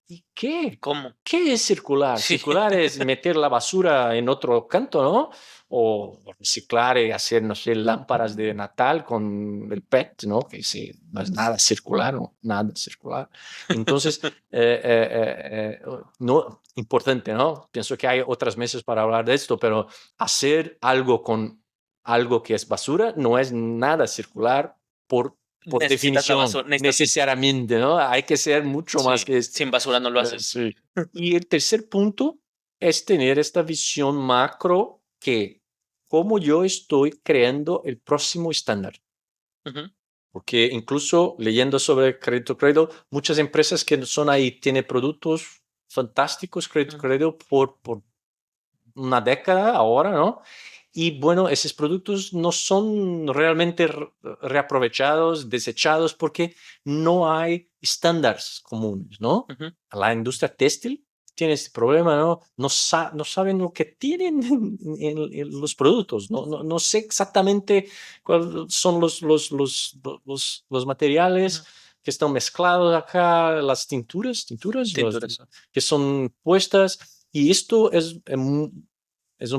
¿Y qué? ¿Cómo? ¿Qué es circular? Sí. Circular es meter la basura en otro canto, ¿no? O reciclar y hacer, no sé, lámparas de Natal con el PET, ¿no? Que sí, no es nada circular, ¿no? Nada circular. Entonces, no, importante, ¿no? Pienso que hay otras mesas para hablar de esto, pero hacer algo con algo que es basura no es nada circular por definición, necesariamente, ¿no? Hay que ser mucho más que esto. Sin basura no lo haces. Sí. Y el tercer punto es tener esta visión macro que, como yo estoy creando el próximo estándar. Porque incluso leyendo sobre Crédito Credo, muchas empresas que son ahí tienen productos fantásticos, Crédito Credo, por una década ahora, ¿no? Y bueno, esos productos no son realmente reaprovechados, desechados, porque no hay estándares comunes, ¿no? La industria textil tiene este problema, ¿no? No saben lo que tienen en los productos, no sé exactamente cuáles son los materiales que están mezclados acá, las tinturas. Que son puestas, y esto es un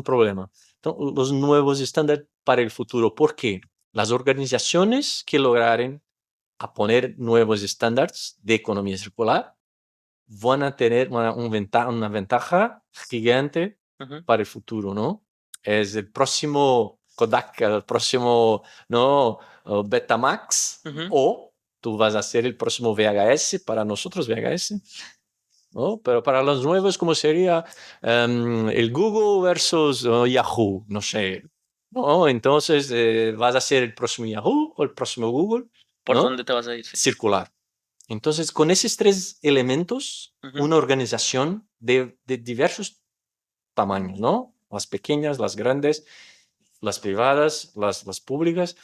problema. Entonces, los nuevos estándares para el futuro. ¿Por qué? Las organizaciones que lograren a poner nuevos estándares de economía circular van a tener una ventaja gigante para el futuro, ¿no? Es el próximo Kodak, el próximo, ¿no? Betamax, o tú vas a ser el próximo VHS para nosotros, VHS. ¿No? Pero para los nuevos, ¿cómo sería el Google versus Yahoo? No sé. ¿No? Entonces, ¿vas a ser el próximo Yahoo o el próximo Google? ¿Por ¿no? dónde te vas a ir? Circular. Entonces, con esos 3 elementos, una organización de diversos tamaños, ¿no? Las pequeñas, las grandes, las privadas, las públicas,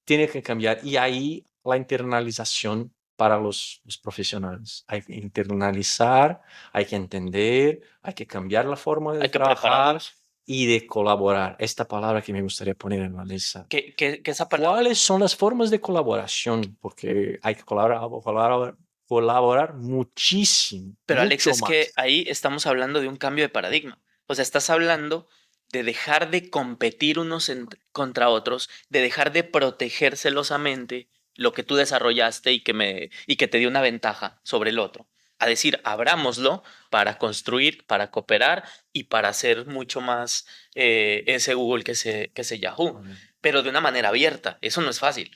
tiene que cambiar. Y ahí la internalización para los profesionales. Hay que internalizar, hay que entender, hay que cambiar la forma de trabajar y de colaborar. Esta palabra que me gustaría poner en la mesa. ¿Qué esa palabra? ¿Cuáles son las formas de colaboración? Porque hay que colaborar muchísimo. Pero Alex, es más. que ahí estamos hablando de un cambio de paradigma. O sea, estás hablando de dejar de competir unos contra otros, de dejar de proteger celosamente lo que tú desarrollaste y que te dio una ventaja sobre el otro. A decir, abrámoslo para construir, para cooperar y para hacer mucho más ese Google que ese Yahoo. pero de una manera abierta. Eso no es fácil.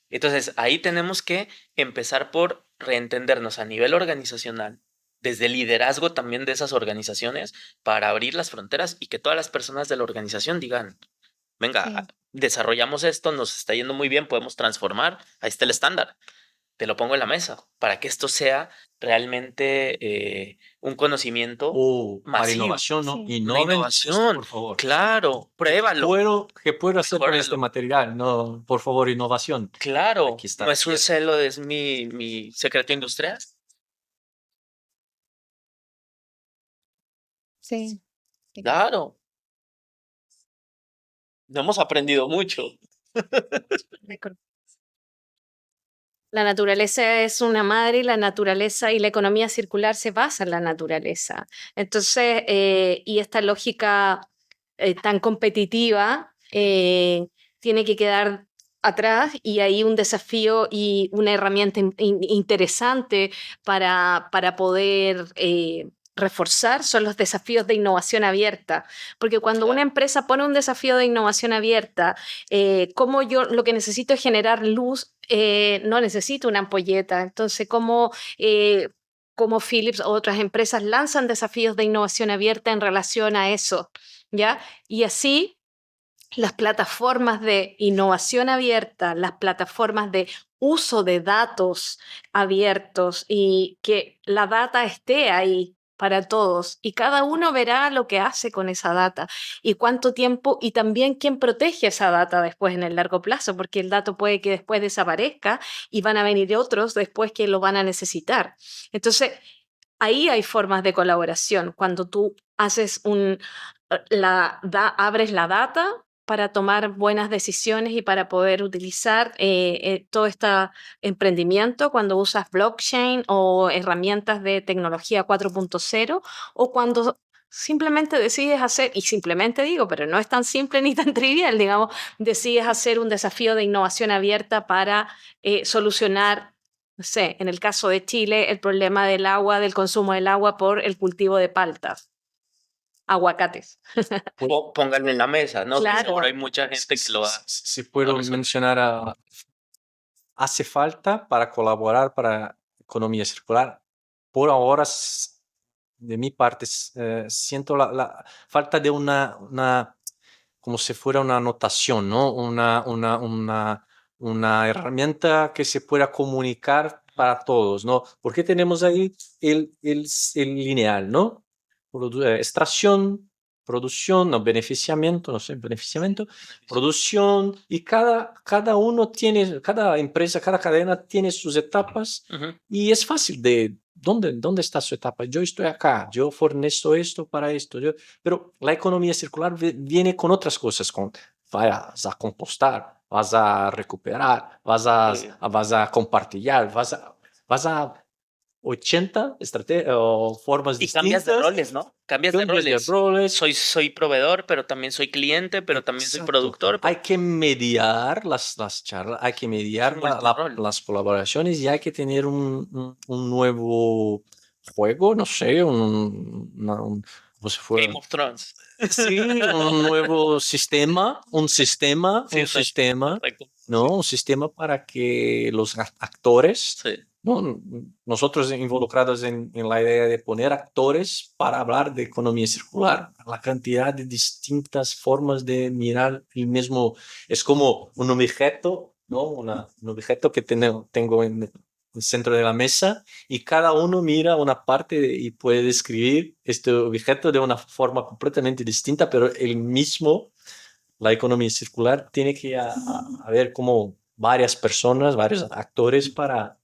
Entonces, ahí tenemos que empezar por reentendernos a nivel organizacional, desde el liderazgo también de esas organizaciones, para abrir las fronteras y que todas las personas de la organización digan, venga, Sí. desarrollamos esto, nos está yendo muy bien, podemos transformar, ahí está el estándar, te lo pongo en la mesa, para que esto sea realmente un conocimiento O para masivo, innovación, ¿no? Sí. una Innoven esto, innovación. por favor. Claro, pruébalo, ¿Qué puedo hacer con este mejóralo. material? No, por favor, innovación. Claro, Aquí está. no es un celo, es mi secreto industrial. Sí. Sí. Claro, no hemos aprendido mucho. La naturaleza es una madre y la naturaleza y la economía circular se basa en la naturaleza. Entonces, y esta lógica tan competitiva tiene que quedar atrás y hay un desafío y una herramienta interesante para poder reforzar son los desafíos de innovación abierta. Porque cuando una Claro. empresa pone un desafío de innovación abierta, como yo lo que necesito es generar luz, no necesito una ampolleta. Entonces, como Philips o otras empresas lanzan desafíos de innovación abierta en relación a eso, ¿ya? Y así las plataformas de innovación abierta, las plataformas de uso de datos abiertos y que la data esté ahí para todos y cada uno verá lo que hace con esa data y cuánto tiempo y también quién protege esa data después en el largo plazo, porque el dato puede que después desaparezca y van a venir otros después que lo van a necesitar. Entonces, ahí hay formas de colaboración. Cuando tú haces abres la data para tomar buenas decisiones y para poder utilizar todo este emprendimiento, cuando usas blockchain o herramientas de tecnología 4.0 o cuando simplemente decides hacer, y simplemente digo, pero no es tan simple ni tan trivial, digamos, decides hacer un desafío de innovación abierta para solucionar, no sé, en el caso de Chile, el problema del agua, del consumo del agua por el cultivo de paltas, aguacates. Pónganlo en la mesa, ¿no? Que Claro. seguro hay mucha gente que lo va Si puedo a resolver. mencionar, hace falta para colaborar para economía circular. Por ahora, de mi parte, siento la falta de como si fuera una anotación, ¿no? Una herramienta que se pueda comunicar para todos, ¿no? Porque tenemos ahí el lineal, ¿no? Extracción, producción, no, beneficiamiento, no sé, beneficiamiento, producción, y cada uno tiene, cada empresa, cada cadena tiene sus etapas, Ujú. y es fácil de, ¿dónde está su etapa? Yo estoy acá, yo fornezco esto para esto, pero la economía circular viene con otras cosas, vas a compostar, vas a recuperar, Sí. vas a compartir, vas a 80 o formas Y cambias de distintas, roles, ¿no? Cambias de cambios de roles. roles. Soy proveedor, pero también soy cliente, pero también soy Exacto. productor. Hay que mediar las charlas, hay que mediar multirol. las colaboraciones y hay que tener un nuevo juego, no sé, como si fuera, Game of Thrones. sí, un nuevo sistema, Sí, correcto. ¿no? Un sistema para que los actores, Sí. ¿no? Nosotros involucrados en la idea de poner actores para hablar de economía circular, la cantidad de distintas formas de mirar el mismo, es como un objeto, ¿no? Un objeto que tengo en el centro de la mesa y cada uno mira una parte y puede describir este objeto de una forma completamente distinta, pero el mismo, la economía circular tiene que haber como varias personas, varios actores para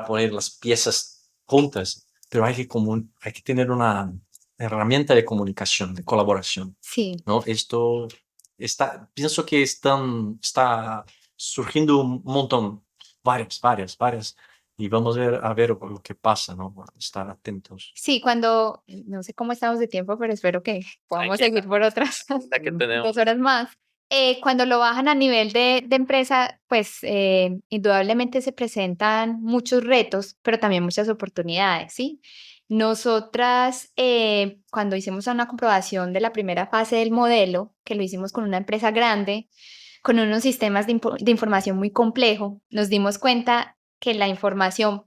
poner las piezas juntas, pero hay que tener una herramienta de comunicación, de colaboración, Sí. ¿no? Esto pienso que está surgiendo un montón, varias, y vamos a ver lo que pasa, ¿no? Estar atentos. Sí, no sé cómo estamos de tiempo, pero espero que podamos que seguir por otras La que tenemos. 2 horas más. Cuando lo bajan a nivel de empresa, pues indudablemente se presentan muchos retos, pero también muchas oportunidades, ¿sí? Nosotras, cuando hicimos una comprobación de la primera fase del modelo, que lo hicimos con una empresa grande, con unos sistemas de información muy complejo, nos dimos cuenta que la información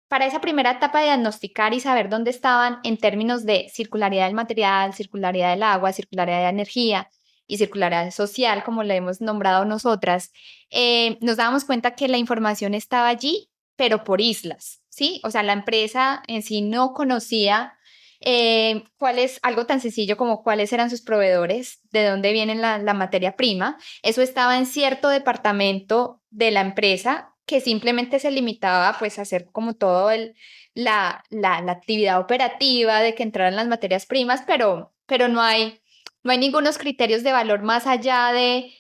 para esa primera etapa de diagnosticar y saber dónde estaban en términos de circularidad del material, circularidad del agua, circularidad de la energía y circularidad social, como le hemos nombrado nosotras, nos dábamos cuenta que la información estaba allí, pero por islas, ¿sí? O sea, la empresa en sí no conocía algo tan sencillo como cuáles eran sus proveedores, de dónde viene la materia prima. Eso estaba en cierto departamento de la empresa que simplemente se limitaba pues a hacer como todo la actividad operativa de que entraran las materias primas, pero no hay ningunos criterios de valor más allá de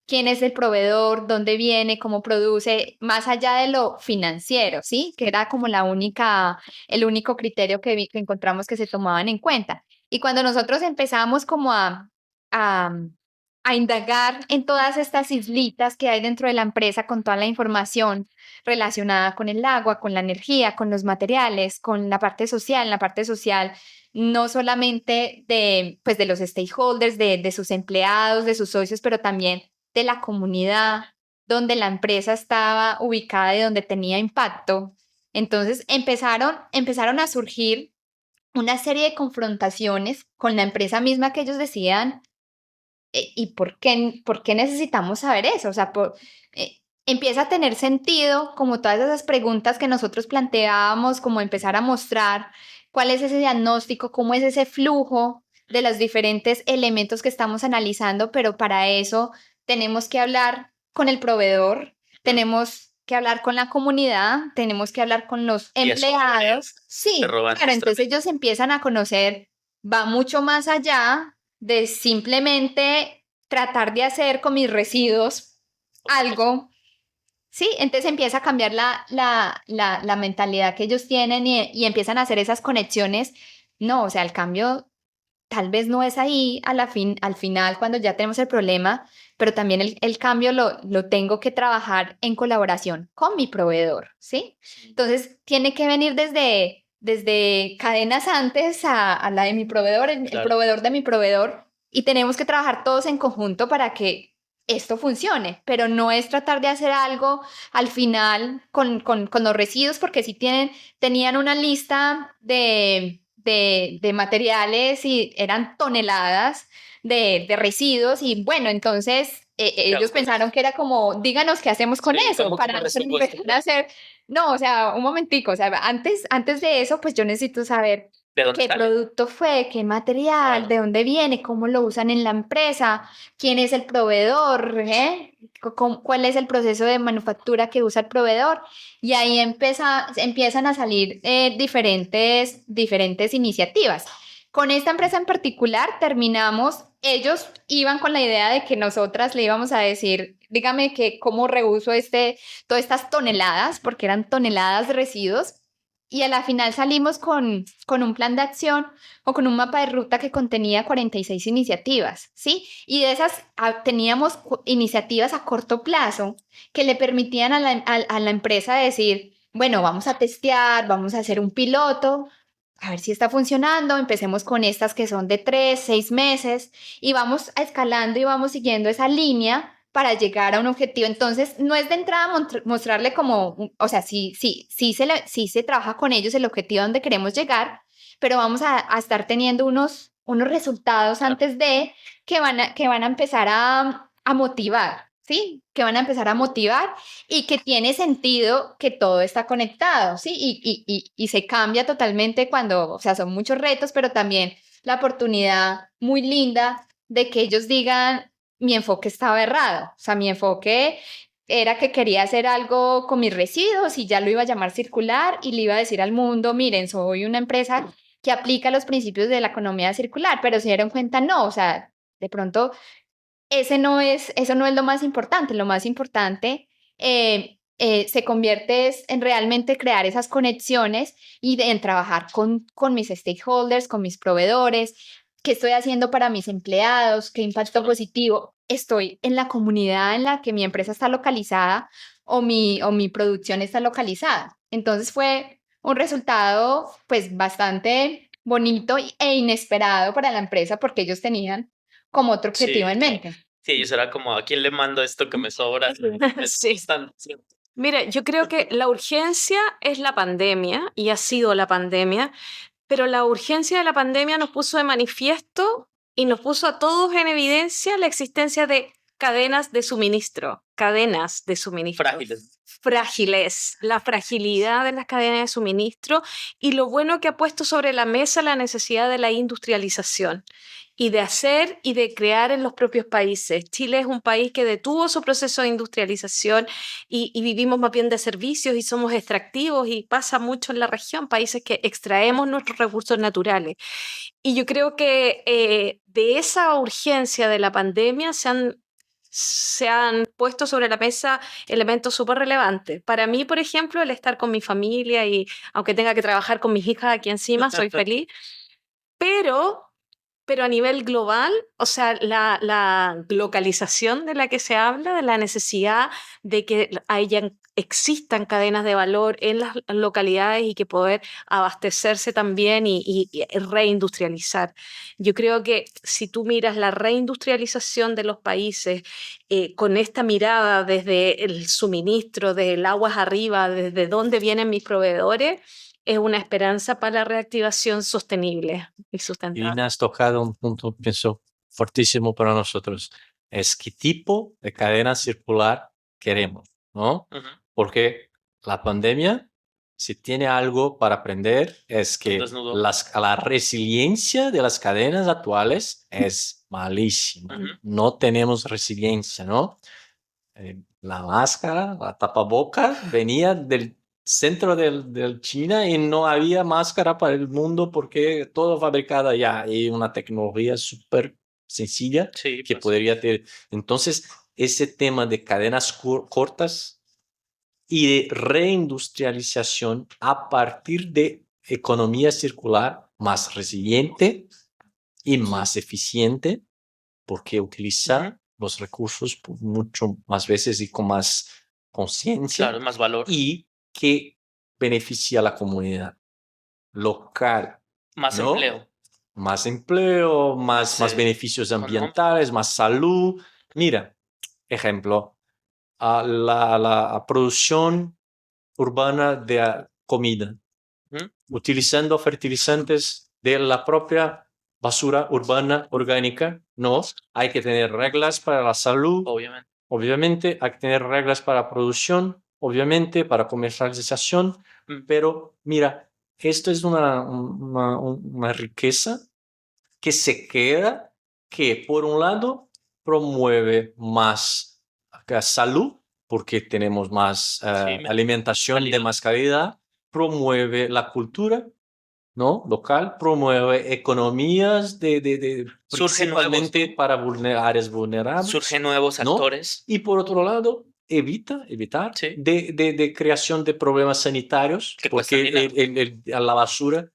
quién es el proveedor, dónde viene, cómo produce, más allá de lo financiero, ¿sí? Que era como el único criterio que encontramos que se tomaban en cuenta. Y cuando nosotros empezamos como a, a indagar en todas estas islitas que hay dentro de la empresa con toda la información relacionada con el agua, con la energía, con los materiales, con la parte social no solamente pues de los stakeholders, de sus empleados, de sus socios, pero también de la comunidad donde la empresa estaba ubicada y donde tenía impacto. Entonces empezaron a surgir una serie de confrontaciones con la empresa misma que ellos decían, ¿y por qué necesitamos saber eso? O sea, empieza a tener sentido como todas esas preguntas que nosotros planteábamos, como empezar a mostrar cuál es ese diagnóstico, cómo es ese flujo de los diferentes elementos que estamos analizando, pero para eso tenemos que hablar con el proveedor, tenemos que hablar con la comunidad, tenemos que hablar con los Y eso empleados. Sí, claro, entonces ellos empiezan a conocer, va mucho más allá de simplemente tratar de hacer con mis residuos algo. Sí, entonces empieza a cambiar la mentalidad que ellos tienen y empiezan a hacer esas conexiones. No, o sea, el cambio tal vez no es ahí al final cuando ya tenemos el problema, pero también el cambio lo tengo que trabajar en colaboración con mi proveedor, ¿sí? Entonces tiene que venir desde cadenas antes a la de mi proveedor, el proveedor de mi proveedor, y tenemos que trabajar todos en conjunto para que esto funcione, pero no es tratar de hacer algo al final con los residuos, porque si tenían una lista de materiales y eran toneladas de residuos y bueno, entonces ellos pensaron que era como, díganos qué hacemos con eso para empezar a hacer, no, o sea, un momentico, o sea, antes de eso, pues yo necesito saber ¿De dónde qué sale? producto fue, qué material, Claro. de dónde viene, cómo lo usan en la empresa, quién es el proveedor, cuál es el proceso de manufactura que usa el proveedor. Y ahí empiezan a salir diferentes iniciativas. Con esta empresa en particular ellos iban con la idea de que nosotras le íbamos a decir, dígame que cómo reuso todas estas toneladas, porque eran toneladas de residuos, y a la final salimos con un plan de acción o con un mapa de ruta que contenía 46 iniciativas, ¿sí? Y de esas teníamos iniciativas a corto plazo que le permitían a la empresa decir, bueno, vamos a testear, vamos a hacer un piloto, a ver si está funcionando, empecemos con estas que son de 3, 6 meses y vamos escalando y vamos siguiendo esa línea para llegar a un objetivo. Entonces, no es de entrada mostrarle como, o sea, sí se trabaja con ellos el objetivo a donde queremos llegar, pero vamos a estar teniendo unos resultados antes de que van a empezar a motivar, ¿sí? Que van a empezar a motivar y que tiene sentido que todo está conectado, ¿sí? Y se cambia totalmente cuando, o sea, son muchos retos, pero también la oportunidad muy linda de que ellos digan, mi enfoque estaba errado, o sea, mi enfoque era que quería hacer algo con mis residuos y ya lo iba a llamar circular y le iba a decir al mundo, miren, soy una empresa que aplica los principios de la economía circular, pero se dieron cuenta, no, o sea, de pronto eso no es lo más importante. Lo más importante se convierte en realmente crear esas conexiones y en trabajar con mis stakeholders, con mis proveedores, qué estoy haciendo para mis empleados, qué impacto positivo estoy en la comunidad en la que mi empresa está localizada o mi producción está localizada. Entonces fue un resultado pues bastante bonito e inesperado para la empresa porque ellos tenían como otro objetivo Sí. en mente. Sí, ellos era como, ¿a quién le mando esto que me sobra? Sí. Están- Mira, yo creo que la urgencia es la pandemia y ha sido la pandemia, pero la urgencia de la pandemia nos puso de manifiesto y nos puso a todos en evidencia la existencia de cadenas de suministro Frágiles. frágiles, la fragilidad de las cadenas de suministro y lo bueno que ha puesto sobre la mesa la necesidad de la industrialización y de hacer y de crear en los propios países. Chile es un país que detuvo su proceso de industrialización y vivimos más bien de servicios y somos extractivos y pasa mucho en la región, países que extraemos nuestros recursos naturales. Y yo creo que de esa urgencia de la pandemia se han puesto sobre la mesa elementos súper relevantes. Para mí, por ejemplo, el estar con mi familia y aunque tenga que trabajar con mis hijas aquí encima, soy feliz, pero pero a nivel global, o sea, la globalización de la que se habla, de la necesidad de que existan cadenas de valor en las localidades y que poder abastecerse también y reindustrializar. Yo creo que si tú miras la reindustrialización de los países con esta mirada desde el suministro, del aguas arriba, desde dónde vienen mis proveedores, es una esperanza para la reactivación sostenible y sustentable. Irina, has tocado un punto, pienso, fortísimo para nosotros. Es qué tipo de cadena circular queremos, ¿no? Ujú. Porque la pandemia, si tiene algo para aprender, es Un que desnudo. la resiliencia de las cadenas actuales es malísima. Ujú. No tenemos resiliencia, ¿no? La máscara, la tapaboca, venía del centro del China y no había máscara para el mundo porque todo fabricado allá y una tecnología súper sencilla Sí, que pues. podría tener. Entonces, ese tema de cadenas cortas y de reindustrialización a partir de economía circular más resiliente y más eficiente, porque utiliza Ujú. los recursos mucho más veces y con más conciencia Claro, más valor. y que beneficia a la comunidad local, Más ¿no? empleo. Más empleo, más Más, beneficios económico. ambientales, más salud. Mira, ejemplo, la producción urbana de comida, Ujú. utilizando fertilizantes de la propia basura urbana orgánica, no, hay que tener reglas para la salud, Obviamente. obviamente, hay que tener reglas para producción, obviamente, para comercialización, Mm. pero mira, esto es una riqueza que se queda, que por un lado promueve más salud, porque tenemos más Sí, alimentación de calidad. más calidad, promueve la cultura, ¿no? Local, promueve economías Surgen principalmente nuevos, para áreas vulnerables, surgen nuevos ¿no? actores. Y por otro lado, evitar Sí. de creación de problemas sanitarios, Que porque cuestan dinero. la basura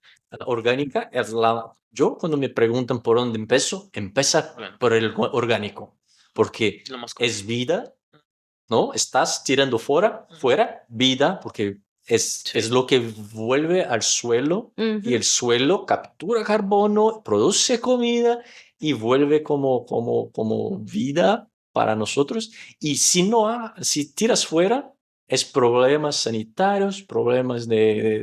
orgánica es yo cuando me preguntan por dónde empieza Bueno, por el orgánico, porque lo más común. es vida, ¿no? Estás tirando fuera vida, porque es Sí. lo que vuelve al suelo y Ujú. el suelo captura carbono, produce comida y vuelve como vida para nosotros. Y si tiras fuera, es problemas sanitarios, problemas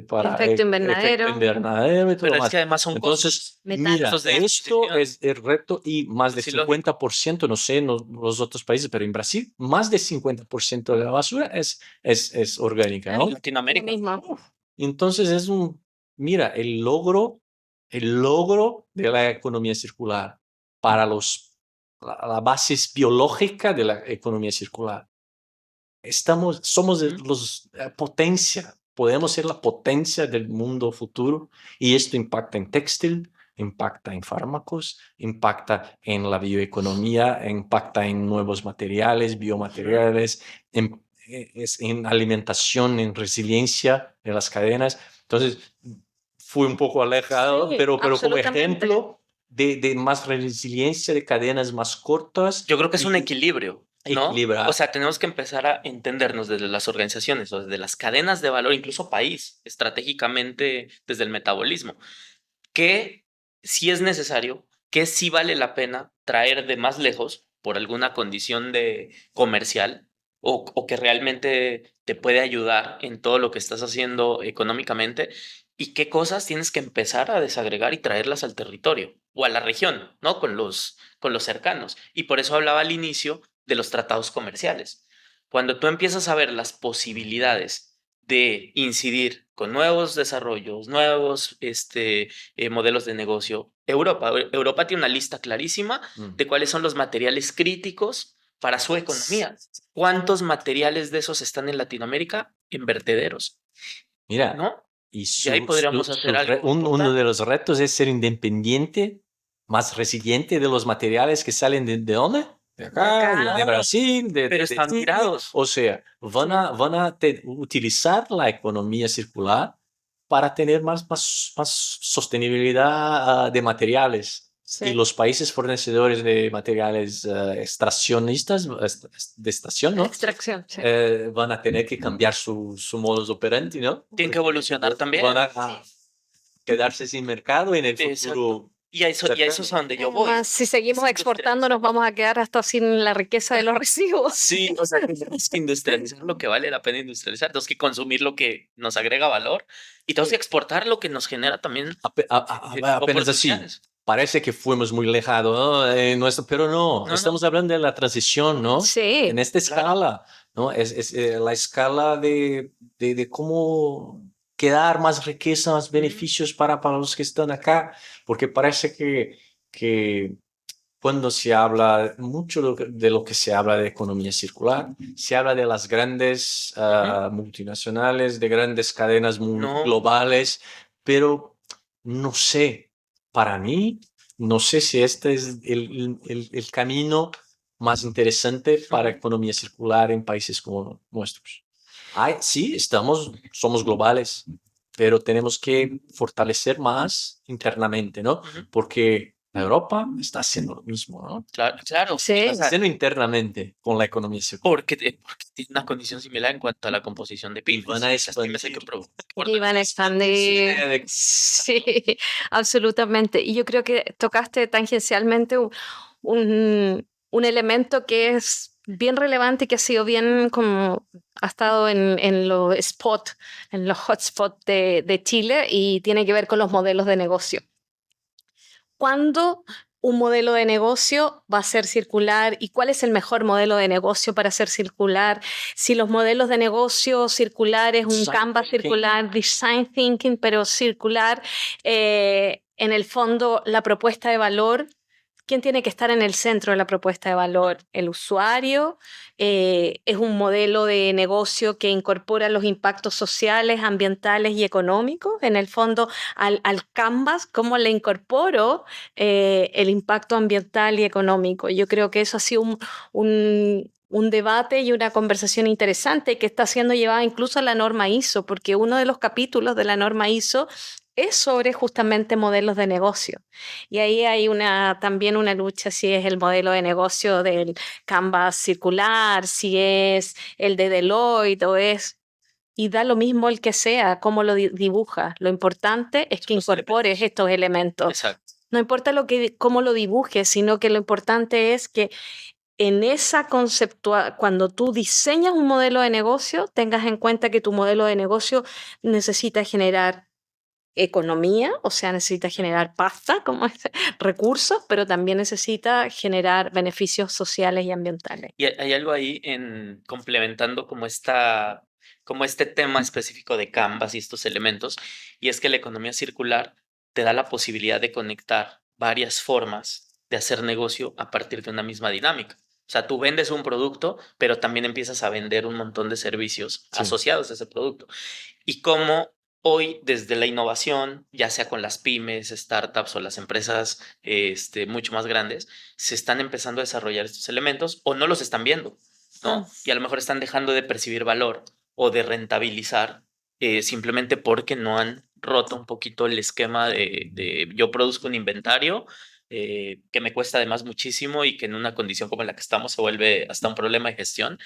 para Efecto efecto invernadero, invernadero y todo Pero es más. que además son Entonces, metano. mira, costos de esto disposición. es el reto y más del Sí, lógico. 50%, no sé, los otros países, pero en Brasil, más del 50% de la basura es orgánica, En ¿no? Lo Latinoamérica. mismo. Entonces mira, el logro de la economía circular para la base biológica de la economía circular. Somos Ujú. potencia, podemos ser la potencia del mundo futuro y esto impacta en textil, impacta en fármacos, impacta en la bioeconomía, impacta en nuevos materiales, biomateriales, en alimentación, en resiliencia de las cadenas. Entonces, fui un poco alejado, Sí, pero como absolutamente. ejemplo de más resiliencia, de cadenas más cortas Yo creo que es un y equilibrio, ¿no? equilibrar. O sea, tenemos que empezar a entendernos desde las organizaciones o desde las cadenas de valor, incluso país, estratégicamente desde el metabolismo, que sí es necesario, que sí vale la pena traer de más lejos por alguna condición de comercial o que realmente te puede ayudar en todo lo que estás haciendo económicamente y qué cosas tienes que empezar a desagregar y traerlas al territorio o a la región, ¿no? Con los cercanos. Y por eso hablaba al inicio de los tratados comerciales. Cuando tú empiezas a ver las posibilidades de incidir con nuevos desarrollos, nuevos modelos de negocio, Europa tiene una lista clarísima de cuáles son los materiales críticos para su economía. ¿Cuántos materiales de esos están en Latinoamérica? En vertederos, Mira, ¿no? y Y ahí podríamos hacer algo uno importante. de los retos es ser independiente, más resiliente de los materiales que salen de ¿dónde? De acá, acá. de Brasil, Pero están Chile. tirados. O sea, van a utilizar la economía circular para tener más sostenibilidad de materiales. Y Sí. los países fornecedores de materiales extraccionistas, de estación, ¿no? Extracción, sí. Van a tener que cambiar su modus operandi, ¿no? Tienen que evolucionar también. Van a quedarse sin mercado en el Exacto. futuro. Y a eso es a donde yo voy. Además, si seguimos Es exportando, nos vamos a quedar hasta sin la riqueza de los residuos. Sí, o sea, que tenemos que industrializar lo que vale la pena industrializar, tenemos que consumir lo que nos agrega valor y tenemos que exportar lo que nos genera también Apenas así. oportunidades. Parece que fuimos muy lejanos, ¿no? Pero no, No, estamos hablando de la transición, ¿no? Sí. En esta Claro. escala, ¿no? Es la escala de cómo quedar más riqueza, más beneficios para los que están acá, porque parece que cuando se habla mucho de lo que se habla de economía circular, se habla de las grandes multinacionales, de grandes cadenas No. globales, pero no sé, para mí, no sé si este es el camino más interesante para economía circular en países como nuestros. Sí, somos globales, pero tenemos que fortalecer más internamente, ¿no? Porque Europa está haciendo lo mismo, ¿no? Claro. Sí. Está haciendo internamente con la economía circular. Porque tiene una condición similar en cuanto a la composición de pymes. van a Las pymes hay que Y van a expandir. Sí, absolutamente. Y yo creo que tocaste tangencialmente un elemento que es bien relevante y que ha sido bien como ha estado en los hotspots de Chile y tiene que ver con los modelos de negocio. ¿Cuándo un modelo de negocio va a ser circular y cuál es el mejor modelo de negocio para ser circular? Si los modelos de negocio circulares, un Design Canvas thinking. circular, design thinking, pero circular, en el fondo la propuesta de valor. ¿Quién tiene que estar en el centro de la propuesta de valor? El usuario. Es un modelo de negocio que incorpora los impactos sociales, ambientales y económicos. En el fondo, al Canvas, ¿cómo le incorporo el impacto ambiental y económico? Yo creo que eso ha sido un debate y una conversación interesante que está siendo llevada incluso a la norma ISO, porque uno de los capítulos de la norma ISO es sobre justamente modelos de negocio. Y ahí hay también una lucha si es el modelo de negocio del Canvas circular, si es el de Deloitte o es... Y da lo mismo el que sea, cómo lo dibuja. Lo importante es que incorpores estos elementos. Exacto. No importa cómo lo dibujes, sino que lo importante es que en esa cuando tú diseñas un modelo de negocio, tengas en cuenta que tu modelo de negocio necesita generar economía, o sea, necesita generar pasta, como recursos, pero también necesita generar beneficios sociales y ambientales. Y hay algo ahí en complementando como este tema específico de Canvas y estos elementos, y es que la economía circular te da la posibilidad de conectar varias formas de hacer negocio a partir de una misma dinámica. O sea, tú vendes un producto, pero también empiezas a vender un montón de servicios asociados a ese producto. Y cómo hoy, desde la innovación, ya sea con las pymes, startups o las empresas mucho más grandes, se están empezando a desarrollar estos elementos o no los están viendo, ¿no? Y a lo mejor están dejando de percibir valor o de rentabilizar simplemente porque no han roto un poquito el esquema de yo produzco un inventario que me cuesta además muchísimo y que en una condición como la que estamos se vuelve hasta un problema de gestión,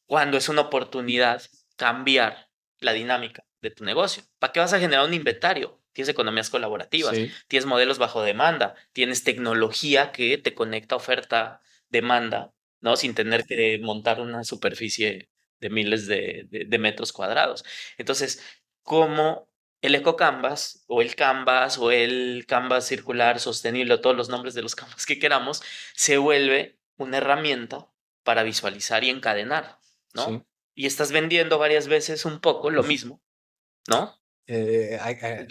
cuando es una oportunidad cambiar la dinámica de tu negocio. ¿Para qué vas a generar un inventario? Tienes economías colaborativas, tienes modelos bajo demanda, tienes tecnología que te conecta oferta demanda, ¿no? Sin tener que montar una superficie de miles de metros cuadrados. Entonces, ¿cómo el EcoCanvas o el Canvas circular sostenible o todos los nombres de los Canvas que queramos se vuelve una herramienta para visualizar y encadenar, Sí. ¿no? Y estás vendiendo varias veces un poco lo mismo, ¿no?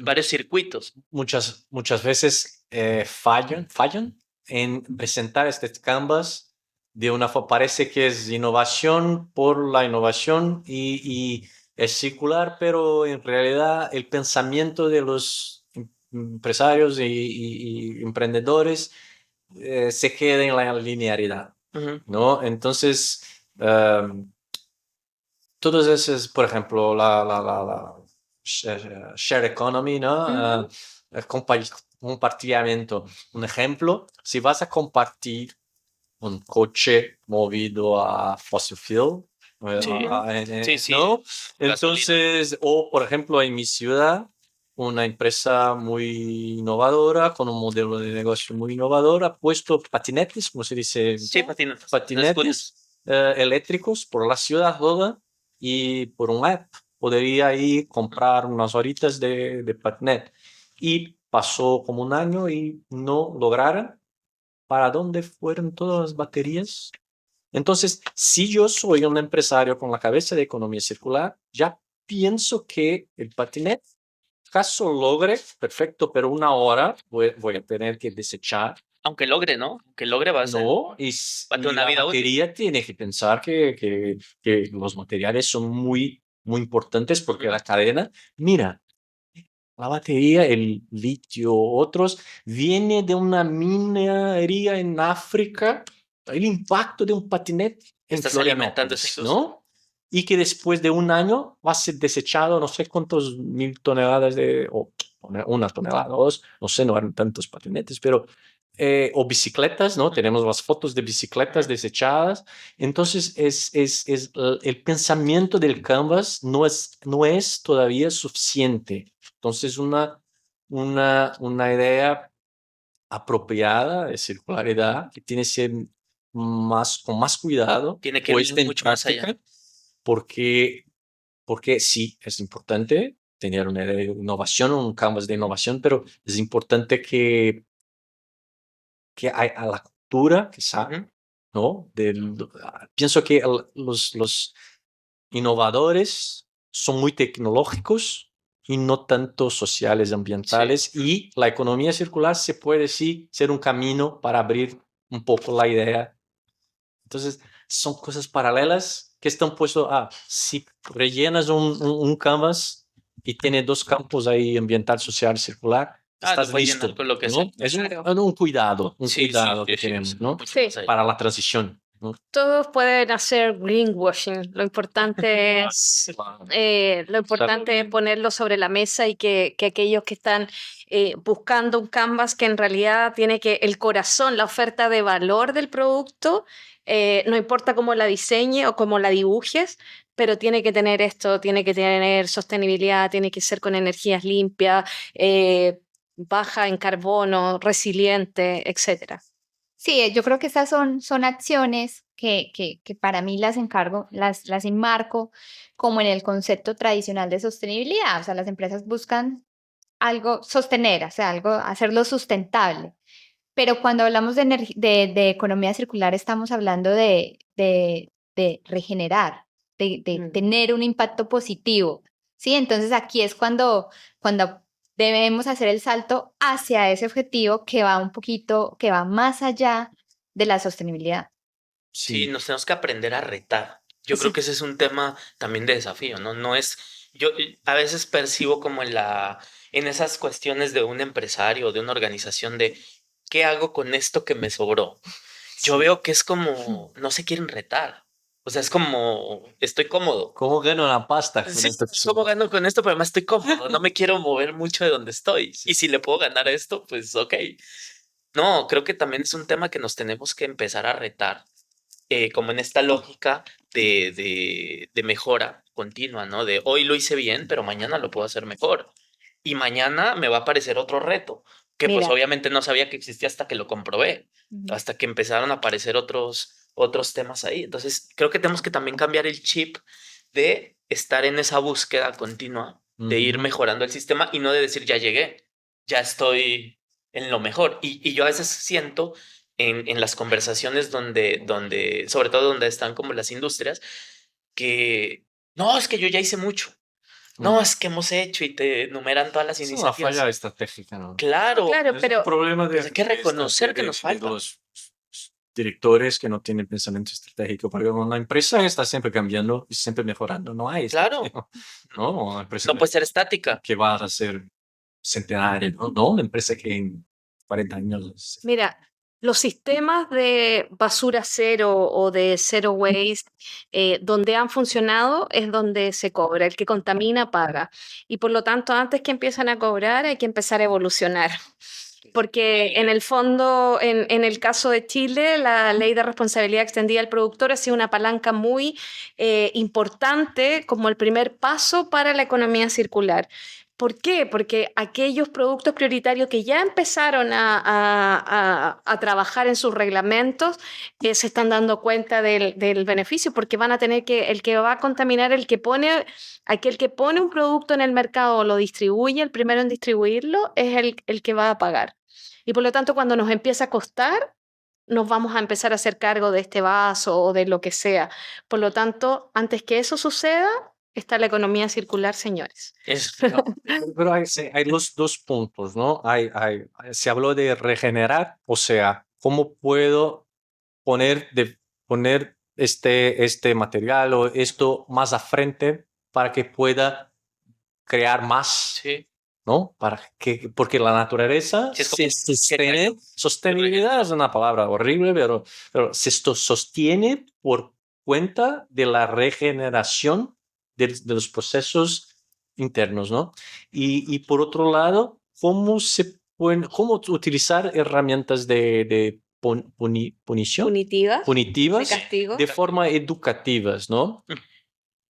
Varios circuitos. Muchas veces fallan en presentar este canvas de una forma, parece que es innovación por la innovación y es circular, pero en realidad el pensamiento de los empresarios y emprendedores se queda en la linealidad, Ujú. ¿no? Entonces, todos esos, por ejemplo, la share economy, ¿no? Ujú. Compartimiento. Un ejemplo, si vas a compartir un coche movido a fossil fuel, Sí, sí, ¿no? gasolina. Entonces, o por ejemplo, en mi ciudad, una empresa muy innovadora, con un modelo de negocio muy innovador, ha puesto patinetes, como se dice, Sí, patinetes. patinetes eléctricos por la ciudad toda y por un app podría ir comprar unas horitas de patinet. Y pasó como un año y no lograron. ¿Para dónde fueron todas las baterías? Entonces, si yo soy un empresario con la cabeza de economía circular, ya pienso que el patinet, caso logre, perfecto, pero una hora voy a tener que desechar. Aunque logre, ¿no? Aunque logre va a ser, No, va a tener y una la vida útil. batería tiene que pensar que los materiales son muy, muy importantes porque la cadena, mira, la batería, el litio, otros, viene de una minería en África, el impacto de un patinete en Estás alimentando esa Florianópolis, industria. ¿no? Y que después de un año va a ser desechado no sé cuántos mil toneladas o una tonelada, dos, no sé, no eran tantos patinetes, pero, o bicicletas, ¿no? Tenemos las fotos de bicicletas desechadas. Entonces, es el pensamiento del Canvas no es todavía suficiente. Entonces, una idea apropiada de circularidad que tiene que ser con más cuidado Tiene que puesta ir en mucho más allá. práctica, porque, porque sí, es importante tener una idea de innovación, un canvas de innovación, pero es importante que hay a la cultura, quizá, Ujú. ¿no? Pienso que los innovadores son muy tecnológicos y no tanto sociales, Sí. ambientales, y la economía circular se puede sí ser un camino para abrir un poco la idea. Entonces, son cosas paralelas que están puestos si rellenas un canvas y tiene dos campos ahí, ambiental, social, circular, Lo estás puedes llenar listo, con lo que sea. ¿no? Es Claro. un cuidado, Sí, sí, que sí, tenemos, ¿no? mucho más Sí, allá. Para la transición, ¿no? todos pueden hacer greenwashing. Lo importante es, lo importante es ponerlo sobre la mesa y que aquellos que están buscando un canvas que en realidad tiene que el corazón, la oferta de valor del producto, no importa cómo la diseñe o cómo la dibujes, pero tiene que tener esto, tiene que tener sostenibilidad, tiene que ser con energías limpias, baja en carbono, resiliente, etcétera. Sí, yo creo que estas son acciones que para mí las enmarco como en el concepto tradicional de sostenibilidad. O sea, las empresas buscan algo sostener, o sea, algo, hacerlo sustentable. Pero cuando hablamos de economía circular, estamos hablando de regenerar, de tener un impacto positivo, ¿sí? Entonces aquí es cuando debemos hacer el salto hacia ese objetivo que va un poquito, que va más allá de la sostenibilidad. Sí, Sí, nos tenemos que aprender a retar. Yo creo Sí. que ese es un tema también de desafío, ¿no? No es, yo a veces percibo como en esas cuestiones de un empresario o de una organización de, ¿qué hago con esto que me sobró? Yo veo que es como, no se quieren retar. O sea, es como, estoy cómodo. ¿cómo gano la pasta con Sí, esto? ¿cómo gano con esto? Pero además estoy cómodo, no me quiero mover mucho de donde estoy. Y si le puedo ganar a esto, pues ok. No, creo que también es un tema que nos tenemos que empezar a retar, como en esta lógica de mejora continua, ¿no? De hoy lo hice bien, pero mañana lo puedo hacer mejor. Y mañana me va a aparecer otro reto, que pues Mira, obviamente no sabía que existía hasta que lo comprobé. hasta que empezaron a aparecer otros temas ahí. Entonces, creo que tenemos que también cambiar el chip de estar en esa búsqueda continua, de ir mejorando el sistema y no de decir, ya llegué, ya estoy en lo mejor. Y yo a veces siento en las conversaciones sobre todo donde están como las industrias, que no, es que yo ya hice mucho. No, es que hemos hecho y te enumeran todas las Es una iniciativas. falla estratégica, ¿no? Claro, Claro, Es pero un problema pues hay que reconocer que nos de falta. los directores que no tienen pensamiento estratégico, porque una empresa está siempre cambiando y siempre mejorando, no hay Claro, ¿no? Una empresa no puede ser estática. que va a ser centenaria, ¿no? No una empresa que en 40 años... mira, los sistemas de basura cero o de zero waste, donde han funcionado es donde se cobra. El que contamina paga. Y por lo tanto, antes que empiezan a cobrar, hay que empezar a evolucionar. Porque en el fondo, en el caso de Chile, la ley de responsabilidad extendida del productor ha sido una palanca muy importante como el primer paso para la economía circular. ¿Por qué? Porque aquellos productos prioritarios que ya empezaron a trabajar en sus reglamentos se están dando cuenta del beneficio, porque van a tener el que va a contaminar, aquel que pone un producto en el mercado o lo distribuye, el primero en distribuirlo, es el que va a pagar. Y por lo tanto, cuando nos empieza a costar, nos vamos a empezar a hacer cargo de este vaso o de lo que sea. Por lo tanto, antes que eso suceda, está la economía circular, señores. Pero hay los dos puntos, ¿no? Se habló de regenerar, o sea, ¿cómo puedo poner este material o esto más a frente para que pueda crear más? Sí. ¿No? Porque la naturaleza Sí, es como se sostiene, sostenibilidad es una palabra horrible, pero se sostiene por cuenta de la regeneración de los procesos internos, ¿no? Y por otro lado, cómo utilizar herramientas de punición, Punitivas, de punitivas castigo. de forma educativas, ¿no?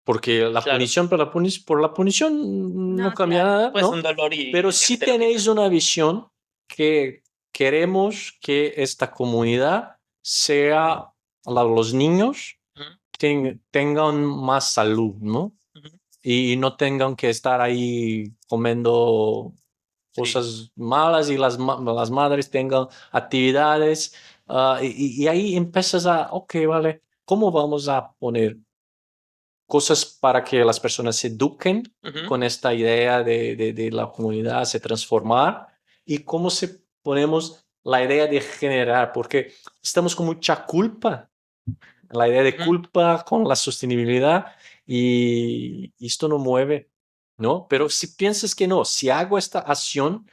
Porque la Claro. punición por la punición no cambia claro. nada, Pues ¿no? un dolor y Pero sí te lo tenéis quitan. una visión que queremos que esta comunidad sea, los niños Ujú, tengan más salud, ¿no? ujú. Y no tengan que estar ahí comiendo Sí. cosas malas y las madres tengan actividades. Y ahí empiezas ok, vale, ¿cómo vamos a poner cosas para que las personas se eduquen Ujú. con esta idea de la comunidad, se transformar y cómo se ponemos la idea de generar, porque estamos con mucha culpa, la idea de Ujú. culpa con la sostenibilidad y esto no mueve, ¿no? Pero si piensas que no, si hago esta acción,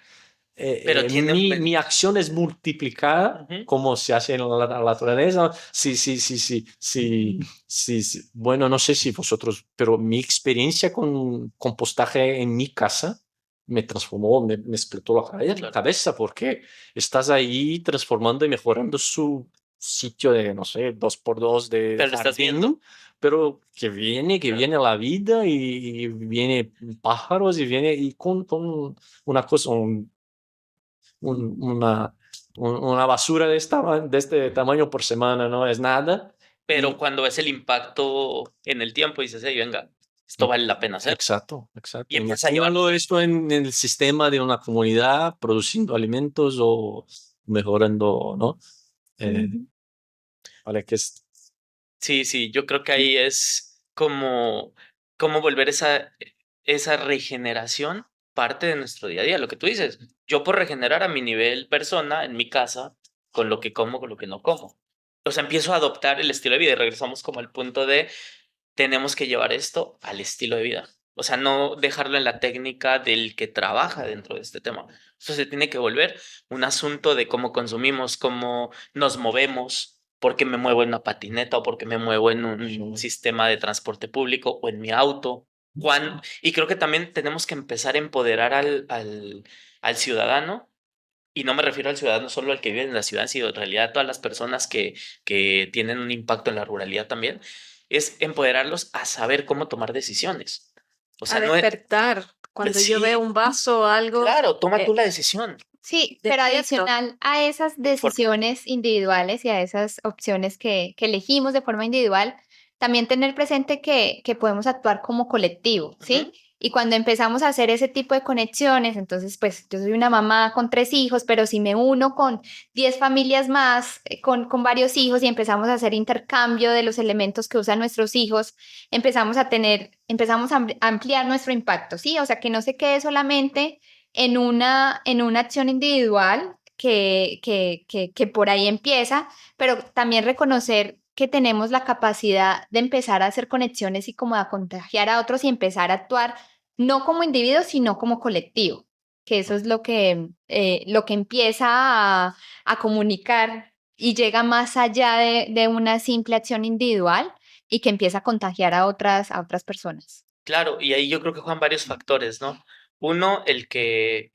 Pero tiene un mi acción es multiplicada, Ujú. como se hace en la naturaleza. Sí, sí, sí, sí, sí, sí, sí. Bueno, no sé si vosotros, pero mi experiencia con compostaje en mi casa me transformó, me explotó la Claro. cabeza porque estás ahí transformando y mejorando su sitio de, no sé, 2x2 de Pero lo estás jardín, viendo. pero que viene Claro. la vida y viene pájaros y viene y con una cosa, un- una, una basura de este tamaño por semana, no es nada. Pero Y, cuando ves el impacto en el tiempo, dices, hey, venga, esto vale la pena hacer. exacto, exacto. Y empiezas a llevar. Imagínalo esto en el sistema de una comunidad produciendo alimentos o mejorando, ¿no? Eh, vale, que es... Sí, sí, yo creo que ahí es como volver esa regeneración parte de nuestro día a día, lo que tú dices. Yo por regenerar a mi nivel persona, en mi casa, con lo que como, con lo que no como. O sea, empiezo a adoptar el estilo de vida y regresamos como al punto de tenemos que llevar esto al estilo de vida. O sea, no dejarlo en la técnica del que trabaja dentro de este tema. Eso se tiene que volver un asunto de cómo consumimos, cómo nos movemos, por qué me muevo en una patineta o por qué me muevo en un sistema de transporte público o en mi auto. Y creo que también tenemos que empezar a empoderar al ciudadano. Y no me refiero al ciudadano solo al que vive en la ciudad, sino en realidad a todas las personas que tienen un impacto en la ruralidad también, es empoderarlos a saber cómo tomar decisiones. O A sea, no es... despertar. Cuando yo veo Sí, un vaso o algo, claro, toma tú la decisión. Sí, de pero esto. adicional a esas decisiones individuales y a esas opciones que elegimos de forma individual, también tener presente que podemos actuar como colectivo, ¿sí? Ujú. Y cuando empezamos a hacer ese tipo de conexiones, entonces, pues yo soy una mamá con 3 hijos, pero si me uno con 10 familias más, con varios hijos y empezamos a hacer intercambio de los elementos que usan nuestros hijos, empezamos a ampliar nuestro impacto, ¿sí? O sea, que no se quede solamente en una acción individual que por ahí empieza, pero también reconocer que tenemos la capacidad de empezar a hacer conexiones y como a contagiar a otros y empezar a actuar no como individuos, sino como colectivo, que eso es lo que empieza a comunicar y llega más allá de una simple acción individual y que empieza a contagiar a otras personas. Claro, y ahí yo creo que juegan varios factores, ¿no? Uno, el que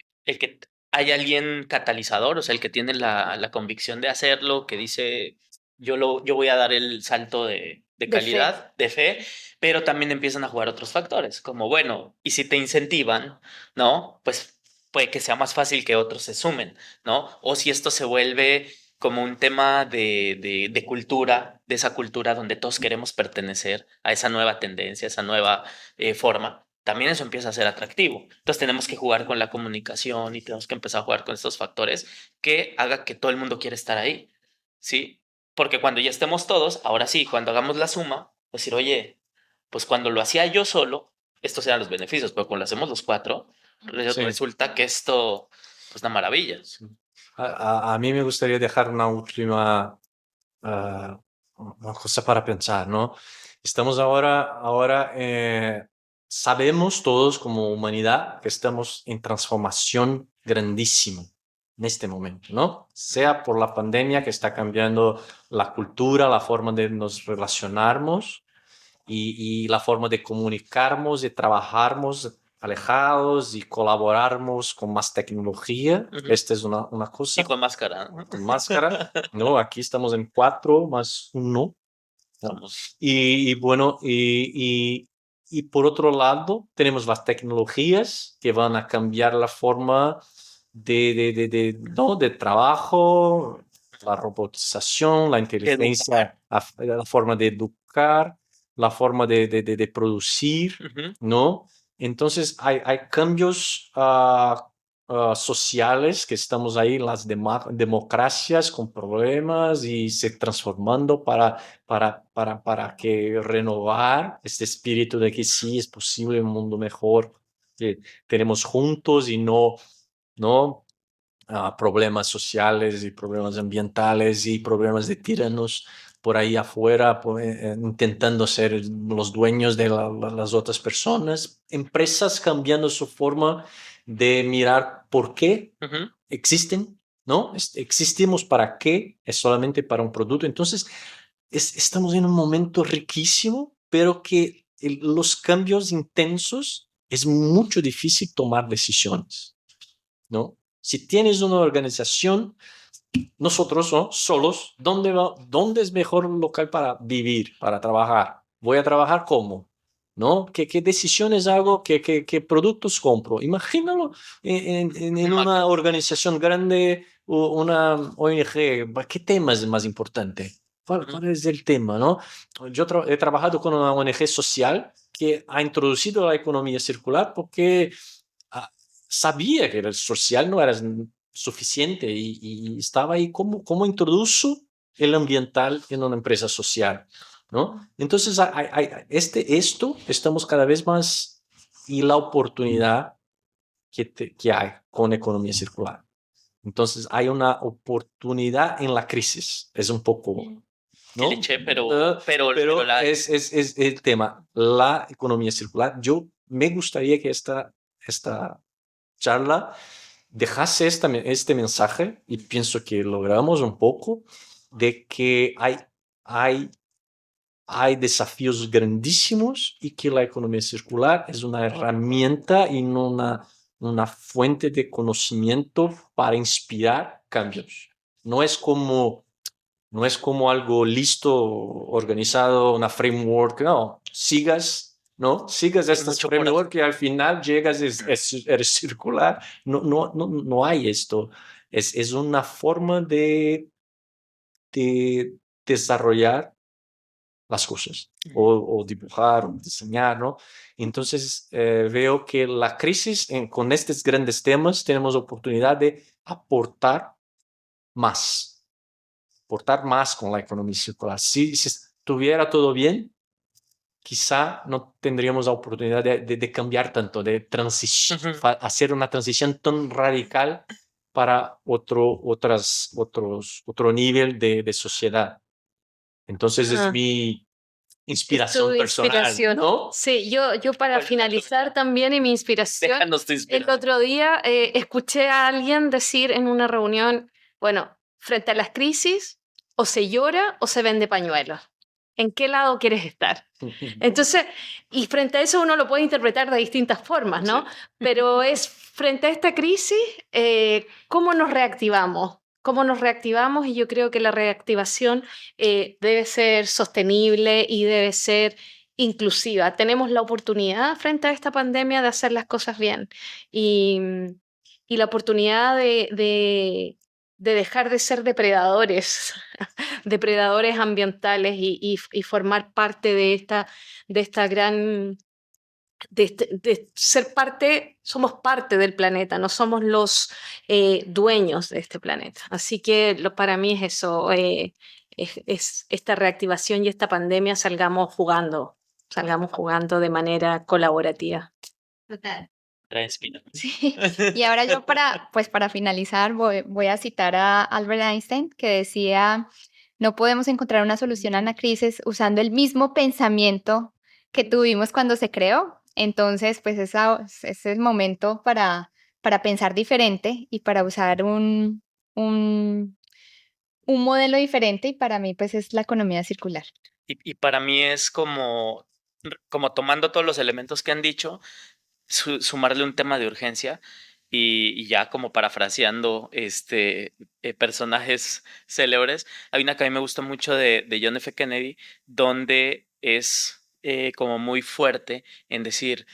hay alguien catalizador, o sea, el que tiene la convicción de hacerlo, que dice, yo voy a dar el salto de De fe. calidad, de fe, pero también empiezan a jugar otros factores, como, bueno, y si te incentivan, ¿no? Pues puede que sea más fácil que otros se sumen, ¿no? O si esto se vuelve como un tema de cultura, de esa cultura donde todos queremos pertenecer a esa nueva tendencia, a esa nueva forma, también eso empieza a ser atractivo. Entonces tenemos que jugar con la comunicación y tenemos que empezar a jugar con estos factores que haga que todo el mundo quiera estar ahí, ¿sí? Porque cuando ya estemos todos, ahora sí, cuando hagamos la suma, decir, oye, pues cuando lo hacía yo solo, estos eran los beneficios, pero cuando lo hacemos los cuatro, Sí. resulta que esto, pues una maravilla. Sí. A mí me gustaría dejar una última una cosa para pensar, ¿no? Estamos ahora sabemos todos como humanidad que estamos en transformación grandísima en este momento, ¿no? Sea por la pandemia que está cambiando la cultura, la forma de nos relacionarnos y la forma de comunicarnos, de trabajarnos alejados y colaborarnos con más tecnología. Ujú. Esta es una Y cosa. con máscara, ¿no? Con máscara, ¿no? Aquí estamos en 4+1. ¿No? Somos. Y bueno, y por otro lado, tenemos las tecnologías que van a cambiar la forma ¿no? de trabajo, la robotización, la inteligencia, la forma de educar, la forma de producir, Ujú. ¿no? Entonces hay cambios sociales que estamos ahí en las democracias con problemas y se transformando para que renovar este espíritu de que sí es posible un mundo mejor que tenemos juntos y no problemas sociales y problemas ambientales y problemas de tiranos por ahí afuera, intentando ser los dueños de las otras personas, empresas cambiando su forma de mirar por qué Ujú. existen, ¿no? Existimos para qué, es solamente para un producto. Entonces, estamos en un momento riquísimo, pero que los cambios intensos es mucho difícil tomar decisiones, ¿no? Si tienes una organización, nosotros ¿no? solos, ¿dónde es mejor local para vivir, para trabajar? ¿Voy a trabajar cómo? ¿No? ¿Qué decisiones hago? ¿Qué productos compro? Imagínalo en una organización grande, una ONG. ¿Qué tema es más importante? ¿Cuál es el tema? ¿No? Yo he trabajado con una ONG social que ha introducido la economía circular porque sabía que el social no era suficiente y estaba ahí cómo introdujo el ambiental en una empresa social, ¿no? Entonces, esto estamos cada vez más y la oportunidad que hay con economía circular. Entonces, hay una oportunidad en la crisis, es un poco, Qué ¿no? leche, pero Pero es el tema, la economía circular. Yo me gustaría que esta charla dejase este mensaje y pienso que logramos un poco de que hay, hay desafíos grandísimos y que la economía circular es una herramienta y no una fuente de conocimiento para inspirar cambios. No es como, no es como algo listo, organizado, una framework, no, sigas ¿no? Sigas Hay este mucho por framework que al final llegas, eres circular. No hay esto. Es una forma de desarrollar las cosas o dibujar o diseñar, ¿no? Entonces veo que la crisis con estos grandes temas tenemos oportunidad de aportar más con la economía circular. Si estuviera todo bien, quizá no tendríamos la oportunidad de cambiar tanto, de hacer una transición tan radical para otro nivel de sociedad. Entonces es Ah, mi es tu inspiración personal, inspiración. ¿no? Sí, yo para Cuéntanos, finalizar también y mi inspiración, Déjanos tu el inspiración. otro día escuché a alguien decir en una reunión, bueno, frente a las crisis, o se llora o se vende pañuelos. ¿En qué lado quieres estar? Entonces, y frente a eso uno lo puede interpretar de distintas formas, ¿no? Sí. Pero es frente a esta crisis, ¿cómo nos reactivamos? ¿Cómo nos reactivamos? Y yo creo que la reactivación debe ser sostenible y debe ser inclusiva. Tenemos la oportunidad frente a esta pandemia de hacer las cosas bien y, y la oportunidad de dejar de ser depredadores, depredadores ambientales y formar parte de esta gran de ser parte, somos parte del planeta, no somos los dueños de este planeta. Así que para mí es eso, es esta reactivación y esta pandemia salgamos jugando de manera colaborativa. Total. Respira. Sí. Y ahora yo para finalizar voy a citar a Albert Einstein que decía, no podemos encontrar una solución a la crisis usando el mismo pensamiento que tuvimos cuando se creó. Entonces, pues ese es el momento para pensar diferente y para usar un, un modelo diferente y para mí pues es la economía circular. Y para mí es como tomando todos los elementos que han dicho, sumarle un tema de urgencia y ya como parafraseando personajes célebres. Hay una que a mí me gusta mucho de John F. Kennedy, donde es como muy fuerte en decir,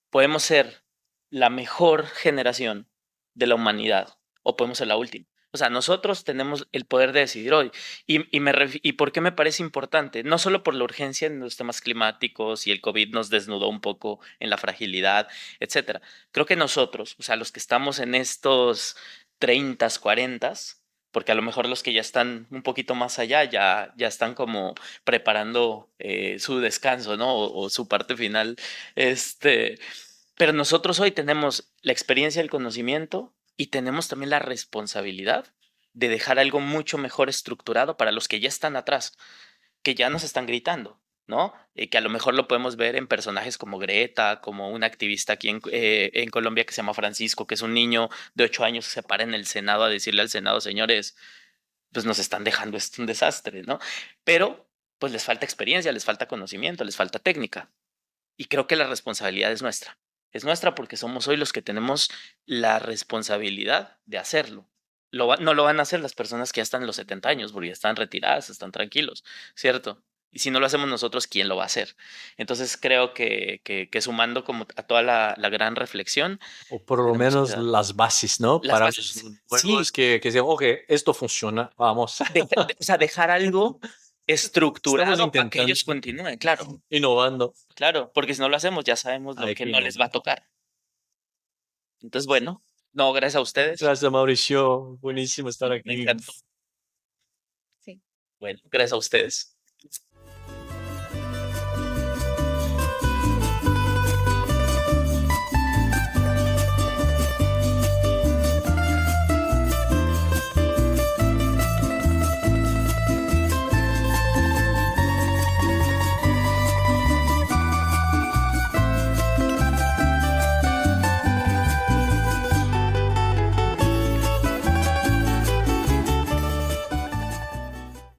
podemos ser la mejor generación de la humanidad o podemos ser la última. O sea, nosotros tenemos el poder de decidir hoy. ¿Y por qué me parece importante? No solo por la urgencia en los temas climáticos y el COVID nos desnudó un poco en la fragilidad, etcétera. Creo que nosotros, o sea, los que estamos en estos 30, 40, porque a lo mejor los que ya están un poquito más allá ya están como preparando su descanso, ¿no? O su parte final. Pero nosotros hoy tenemos la experiencia, el conocimiento y tenemos también la responsabilidad de dejar algo mucho mejor estructurado para los que ya están atrás, que ya nos están gritando, ¿no? Que a lo mejor lo podemos ver en personajes como Greta, como un activista aquí en Colombia que se llama Francisco, que es un niño de 8 años que se para en el Senado a decirle al Senado, señores, pues nos están dejando esto un desastre, ¿no? Pero pues les falta experiencia, les falta conocimiento, les falta técnica. Y creo que la responsabilidad es nuestra. Es nuestra porque somos hoy los que tenemos la responsabilidad de hacerlo. No lo van a hacer las personas que ya están en los 70 años, porque ya están retiradas, están tranquilos, ¿cierto? Y si no lo hacemos nosotros, ¿quién lo va a hacer? Entonces creo que sumando como a toda la gran reflexión, O por lo tenemos que menos dar las bases, ¿no? las Para bases. los Sí, nuevos que digan, ok, esto funciona, vamos. o sea, dejar algo Estamos estructurado para que intentando, ellos continúen, claro, innovando. claro, porque si no lo hacemos ya sabemos lo Hay que que no les innovar. va a tocar. Entonces, bueno, no, gracias a ustedes. Gracias, Mauricio. Buenísimo estar Me aquí. encantó. Sí. Bueno, gracias a ustedes.